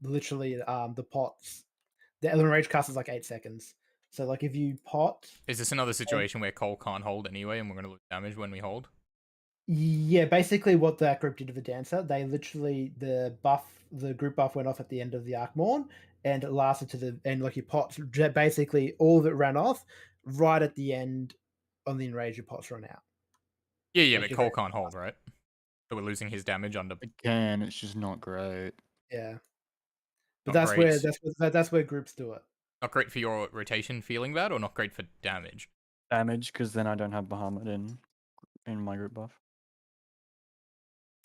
F: Literally, the pots, the enrage cast is like 8 seconds. So like if you pot,
A: Is this another situation where Cole can't hold anyway, and we're gonna lose damage when we hold?
F: yeah, basically what that group did to the dancer, they literally the group buff went off at the end of the Arkmorn, and it lasted to the end. Like your pots, basically all of it ran off right at the end. On the enrage, your pots run out.
A: Yeah,
F: Like
A: but
F: your
A: Cole
F: very
A: can't hold, right? So we're losing his damage under.
J: Again, it's just not great.
F: Yeah, but
A: Not great.
F: that's where groups do it.
A: Not great for your rotation feeling bad, or not great for damage?
J: Damage, because then I don't have Bahamut in my group buff.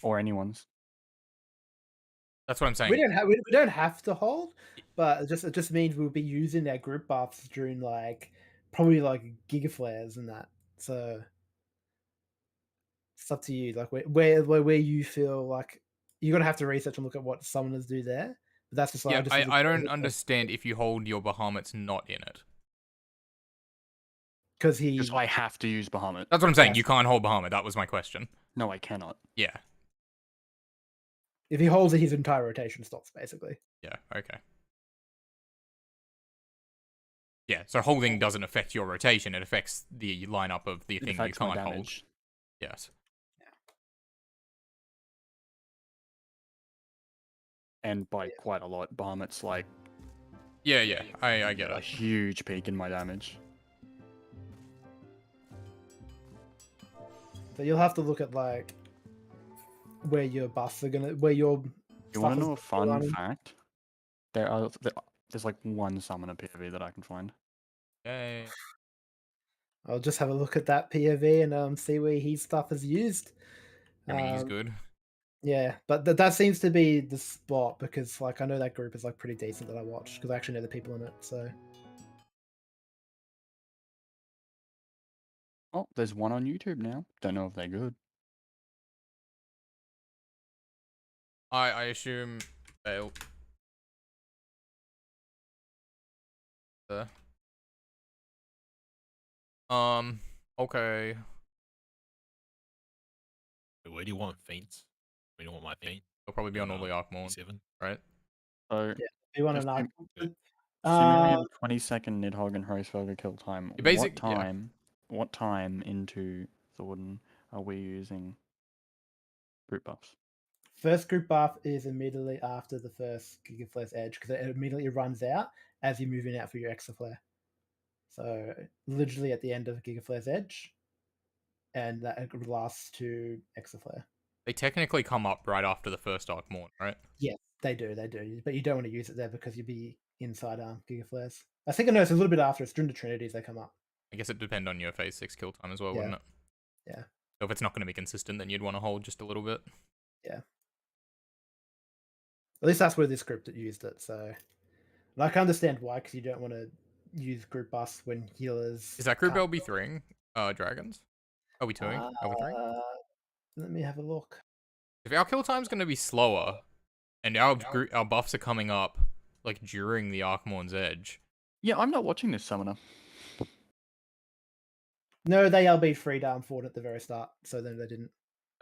J: Or anyone's.
A: That's what I'm saying.
F: We don't have to hold, but it just means we'll be using our group buffs during like probably like gigaflares and that. So it's up to you. Like where you feel like you're gonna have to research and look at what summoners do there. But that's just like
A: Yeah, I don't understand if you hold your Bahamut's not in it.
F: because he.
J: Because I have to use Bahamut.
A: That's what I'm saying.
F: Yes.
A: You can't hold Bahamut. That was my question.
J: No, I cannot.
A: Yeah.
F: If he holds it, his entire rotation stops basically.
A: Yeah. Okay. Yeah. So holding doesn't affect your rotation. It affects the lineup of the
J: It
A: thing you
J: affects my
A: can't hold.
J: damage.
A: Yes.
J: And by quite a lot. Bahamut's like
A: Yeah. I get
J: a
A: it.
J: huge peak in my damage.
F: So you'll have to look at like where your buffs are gonna where your.
J: You want to know a
F: stuff is
J: fun
F: running.
J: fact? There's like one summoner POV that I can find.
A: Yay.
F: I'll just have a look at that POV and see where his stuff is used.
A: I mean, he's
F: Um,
A: good.
F: Yeah, but that seems to be the spot because like I know that group is like pretty decent that I watch because I actually know the people in it. So
J: Oh, there's one on YouTube now. Don't know if they're good.
A: I assume they'll. Okay.
G: Where do you want feints? Where do you want my feint?
A: They'll probably be on all the Arkmorn,
G: 7.
A: right?
J: So
F: you want
J: Just
F: to
J: think-
F: know?
J: assuming we have 20-second Nidhogg and Hroesvelger kill time,
A: You basic- yeah.
J: what time into Thornton are we using group buffs?
F: First group buff is immediately after the first Gigaflare's edge because it immediately runs out as you're moving out for your Exaflare. So literally at the end of Gigaflare's edge, and that lasts to Exaflare.
A: They technically come up right after the first Arkmorn, right?
F: Yes, they do, but you don't want to use it there because you'd be inside Gigaflares. I think I know it's a little bit after. It's during the Trinities they come up.
A: I guess it'd depend on your phase 6 kill time as well,
F: Yeah.
A: wouldn't it?
F: Yeah.
A: So if it's not going to be consistent, then you'd want to hold just a little bit.
F: Yeah. At least that's where this group that used it. So And I can understand why, because you don't want to use group bus when healers.
A: Is that group
F: can't-
A: LB3 dragons? Are we doing? Are we three?
F: Let me have a look.
A: If our kill time's going to be slower, and our buffs are coming up like during the Archmorn's Edge.
J: Yeah, I'm not watching this summoner.
F: No, they LB3 down forward at the very start, so then they didn't.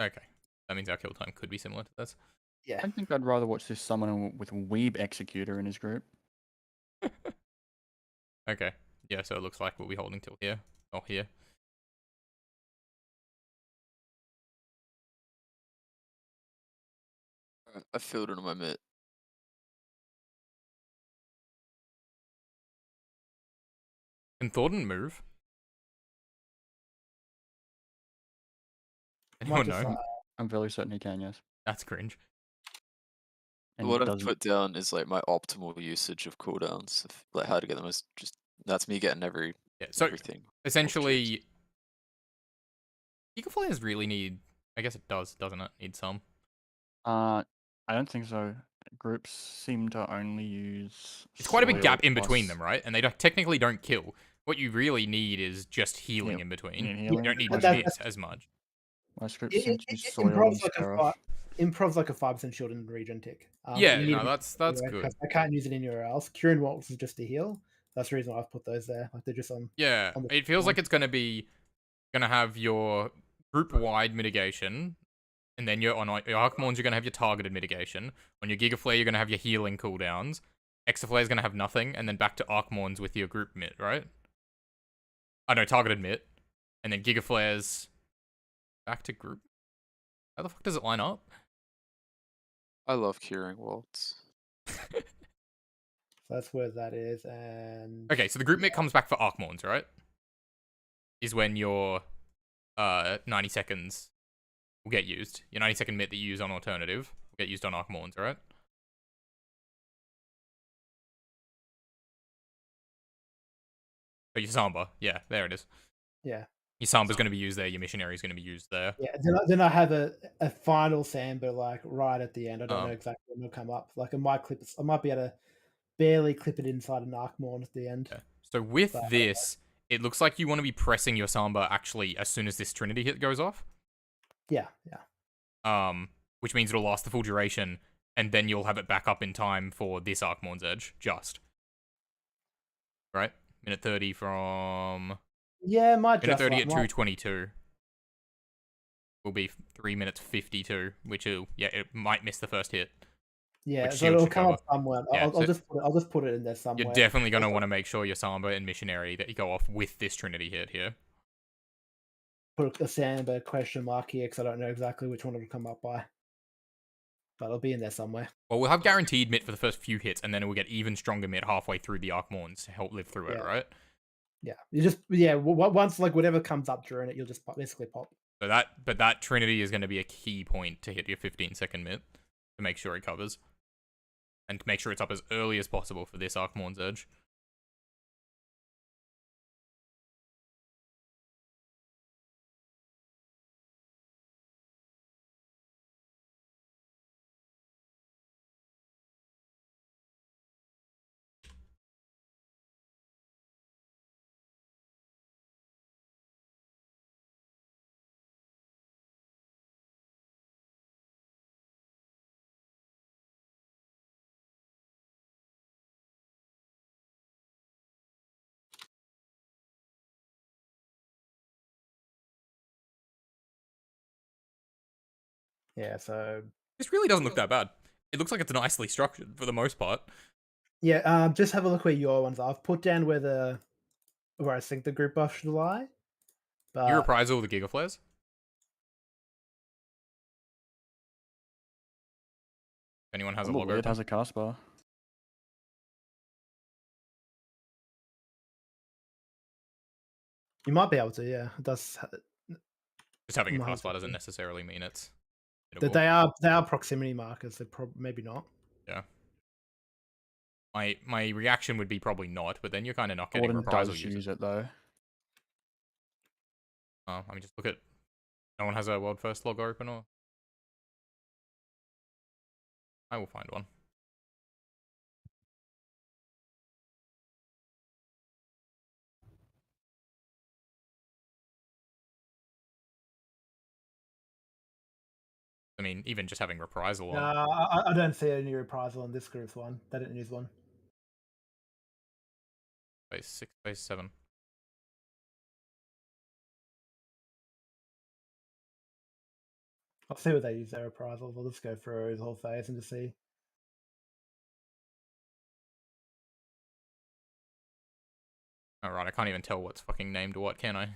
A: Okay, that means our kill time could be similar to this.
F: Yeah.
J: I think I'd rather watch this summoner with Weeb Executor in his group.
A: Okay, yeah, so it looks like we'll be holding till here or here.
D: I filled it on my mitt.
A: Can Thornton move? Anyone know?
J: I'm fairly certain he can, yes.
A: That's cringe.
J: And
D: What I've
J: doesn't...
D: put down is like my optimal usage of cooldowns, like how to get the most. Just that's me getting everything.
A: Essentially, Giga Flares really need. I guess it does, doesn't it? Need some.
J: I don't think so. Groups seem to only use.
A: It's quite a big
J: soil
A: gap in between
J: plus-
A: them, right? And they technically don't kill. What you really need is just healing in between. You don't need hit as much.
J: Most groups seem to use soil
F: Improv's
J: and
F: like
J: Seraph.
F: Improv's like a 5% shield and regen tick.
A: Yeah,
F: you need
A: no,
F: to-
A: that's
F: anyway,
A: good.
F: 'cause I can't use it anywhere else. Curing Waltz is just a heal. That's the reason why I've put those there. Like they're just on.
A: Yeah,
F: on the
A: it feels
F: one.
A: like it's gonna have your group-wide mitigation, and then your Archmorns you're gonna have your targeted mitigation. On your Giga Flare you're gonna have your healing cooldowns. Exaflare is gonna have nothing, and then back to Archmorns with your group mit, right? I know targeted mit, and then Giga Flares back to group. How the fuck does it line up?
D: I love curing waltz.
F: That's where that is, and
A: Okay, so the group mit comes back for Archmorns, right? Is when your 90 seconds will get used. Your 90-second mit that you use on alternative will get used on Archmorns, right? Oh, your Samba. Yeah, there it is.
F: yeah,
A: Your Samba's going to be used there. Your Missionary is going to be used there.
F: yeah. Then I have a final Samba like right at the end. I don't know exactly when it'll come up. Like I might be able to barely clip it inside an Archmorn at the end.
A: Yeah. So with this, it looks like you want to be pressing your Samba actually as soon as this Trinity hit goes off.
F: Yeah, yeah.
A: Which means it'll last the full duration, and then you'll have it back up in time for this Archmorn's Edge, just. Right? Minute 30 from...
F: Yeah, might
A: Minute
F: just
A: 30
F: like,
A: at 2:22 will be 3 minutes 52, which it might miss the first hit.
F: Yeah,
A: which
F: so
A: shield
F: it'll
A: should
F: come
A: cover.
F: up somewhere.
A: Yeah,
F: I'll just put it in there somewhere.
A: You're definitely going to want to make sure your Samba and Missionary that you go off with this Trinity hit here.
F: Put a Samba question mark here because I don't know exactly which one it'll come up by. But it'll be in there somewhere.
A: Well, we'll have guaranteed mit for the first few hits, and then it will get even stronger mit halfway through the Archmorns to help live through it, right?
F: Yeah, once like whatever comes up during it, you'll just basically pop.
A: But that Trinity is going to be a key point to hit your 15-second mit to make sure it covers. And to make sure it's up as early as possible for this Archmorn's Edge.
F: Yeah, so
A: This really doesn't look that bad. It looks like it's nicely structured for the most part.
F: yeah, just have a look where your ones are. I've put down where I think the group buff should lie. But
A: You reprise all the Giga Flares? If anyone has a log
J: It
A: open.
J: has a cast bar.
F: you might be able to, yeah. It does.
A: Just having a
F: might
A: cast bar
F: have to.
A: doesn't necessarily mean it's...
F: That
A: hittable.
F: they are proximity markers. They're maybe not.
A: Yeah. My reaction would be probably not, but then you're kind of not getting
J: Gordon
A: reprisal
J: does
A: users.
J: use it though.
A: I mean, just look at... No one has a world first log open, or... I will find one. mean, even just having reprisal
F: No,
A: on.
F: I don't see any reprisal on this group's one. They didn't use one.
A: Phase 6, phase 7.
F: I'll see what they use their reprisal. We'll just go through the whole phase and just see.
A: Alright, I can't even tell what's fucking named what, can I?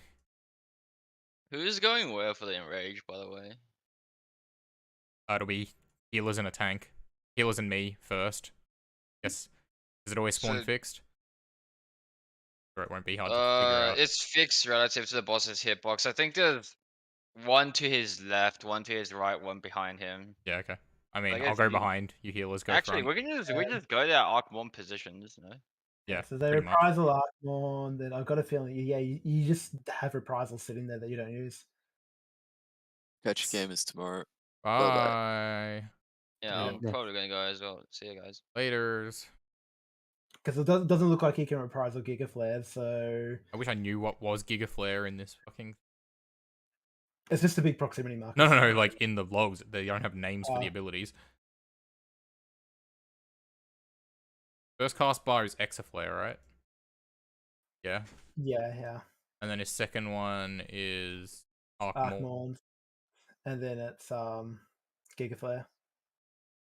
E: Who's going where for the enrage, by the way?
A: It'll be healers and a tank. Healers and me first. Yes. Is it always spawn
E: So-
A: fixed? Or it won't be hard to figure out.
E: It's fixed relative to the boss's hitbox. I think there's one to his left, one to his right, one behind him.
A: Yeah, okay. I mean,
E: Like,
A: I'll
E: if
A: go
E: you-
A: behind. You healers go
E: Actually,
A: front.
E: we just go to our Arc 1 positions, no?
A: Yeah,
F: So they
A: pretty much.
F: reprisal Arkmon, then I've got a feeling, you just have reprisal sitting there that you don't use.
D: Catch gamers tomorrow.
A: Bye.
E: Yeah, I'm
J: Yeah.
E: probably gonna go as well. See you guys.
A: Laters.
F: Because it doesn't look like he can reprisal Giga Flare, so
A: I wish I knew what was Giga Flare in this fucking...
F: it's just a big proximity marker.
A: No, like in the logs. They don't have names for the
F: Oh.
A: abilities. First cast bar is Exaflare, right? Yeah.
F: Yeah.
A: And then his second one is Arkmore.
F: Arkmon. And then it's Giga Flare.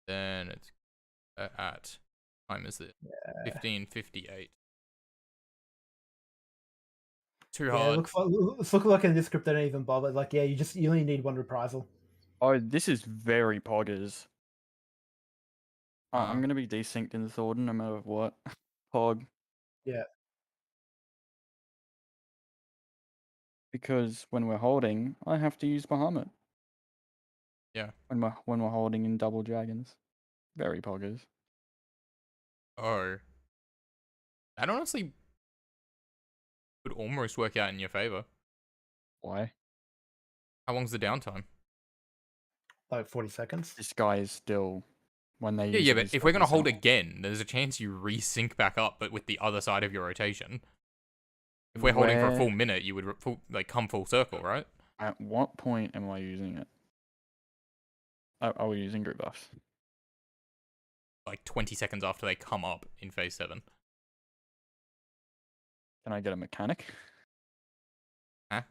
A: Then it's at... time is it? 15:58. Too
F: Yeah,
A: hard.
F: it's looking like in this script they don't even bother. Like, yeah, you only need one reprisal.
J: Oh, this is very poggers. I'm
A: Uh.
J: gonna be desynced in Thornton no matter what. Pog.
F: Yeah.
J: Because when we're holding, I have to use Bahamut.
A: Yeah.
J: When we're holding in double dragons. Very poggers.
A: Oh. That honestly would almost work out in your favor.
J: Why?
A: How long's the downtime?
F: Like 40 seconds.
J: This guy is still when they
A: Yeah,
J: use
A: but if we're gonna hold again, there's a chance you resync back up, but with the other side of your rotation. If we're holding for a full minute, you would come full circle, right?
J: At what point am I using it? Are we using group buffs?
A: Like 20 seconds after they come up in phase 7.
J: Can I get a mechanic?
A: Huh?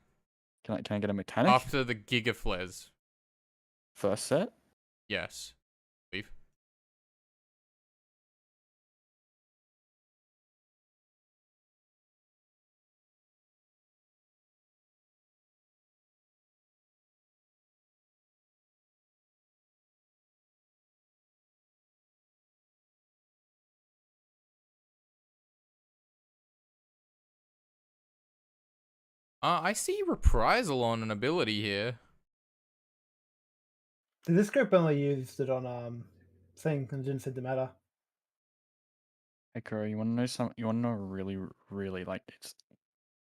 J: Can I get a mechanic?
A: After the Giga Flares.
J: First set?
A: Yes. Beef. I see reprisal on an ability here.
F: This group only used it on thing and it didn't seem to matter.
J: Hey Kuro, you wanna know you wanna know a really, really like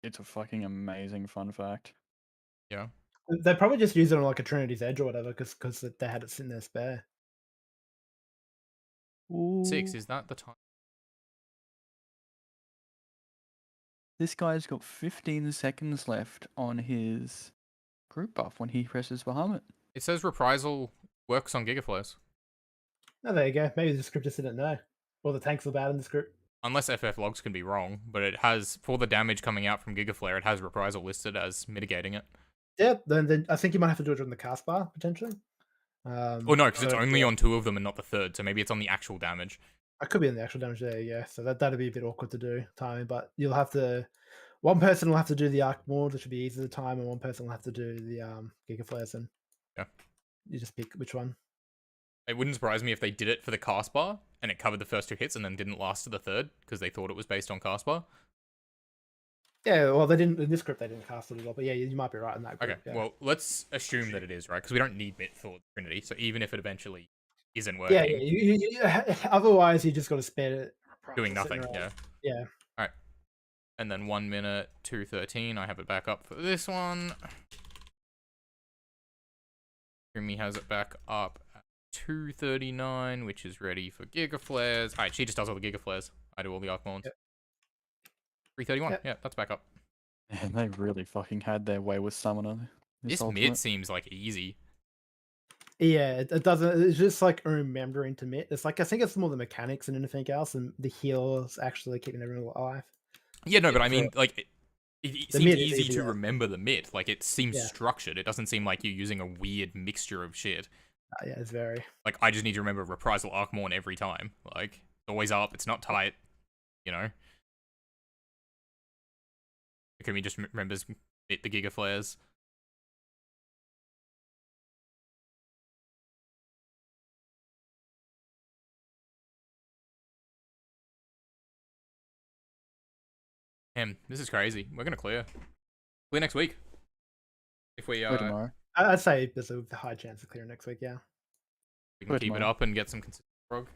J: it's a fucking amazing fun fact.
A: Yeah.
F: They probably just used it on like a Trinity's Edge or whatever because they had it sitting there spare.
A: 6, is that the time?
J: This guy's got 15 seconds left on his group buff when he presses Bahamut.
A: It says reprisal works on Giga Flares.
F: Oh, there you go. Maybe the script just didn't know. Or the tanks were bad in the script.
A: Unless FF logs can be wrong, but it has, for the damage coming out from Giga Flare, it has reprisal listed as mitigating it.
F: Yeah, then I think you might have to do it on the cast bar, potentially.
A: Oh no, because it's
F: so,
A: only
F: yeah.
A: on 2 of them and not the third, so maybe it's on the actual damage.
F: I could be in the actual damage there, yeah. So that'd be a bit awkward to do timing, but you'll have to. One person will have to do the arc more, which should be easy to time, and one person will have to do the Giga Flares, and
A: Yeah.
F: you just pick which one.
A: It wouldn't surprise me if they did it for the cast bar and it covered the first 2 hits and then didn't last to the third because they thought it was based on cast bar.
F: Yeah, well, they didn't in this script. They didn't cast it at all, but yeah, you might be right in that group.
A: Okay,
F: yeah.
A: well, let's assume that it is, right? Because we don't need Bit for Trinity, so even if it eventually isn't working,
F: yeah. Otherwise, you just got to spare it.
A: doing
F: sitting
A: nothing,
F: around.
A: yeah.
F: Yeah.
A: Alright. And then 1 minute, 2:13. I have it back up for this one. Rumi has it back up at 2:39, which is ready for Giga Flares. Alright, she just does all the Giga Flares. I do all the Archmons.
F: Yep.
A: 3:31.
F: Yep.
A: Yeah, that's back up.
J: And they really fucking had their way with Summoner.
A: This
J: ultimate.
A: mid seems like easy.
F: Yeah, it doesn't. It's just like remembering to mit. It's like I think it's more the mechanics than anything else, and the heals actually keeping everyone alive.
A: Yeah, no, but I
F: For-
A: mean, like, it
F: The
A: seems
F: mid is
A: easy to
F: easier.
A: remember the mit. Like, it seems
F: Yeah.
A: structured. It doesn't seem like you're using a weird mixture of shit.
F: Yeah, it's very.
A: Like, I just need to remember Reprisal Archmorn every time. Like, it's always up. It's not tight. You know. Can we just remembers the Giga Flares? Damn, this is crazy. We're gonna clear. Clear next week. If we
H: Play tomorrow.
F: I'd say there's a high chance of clearing next week. Yeah.
A: we can
H: Play
A: keep it
H: tomorrow.
A: up and get some consistent prog.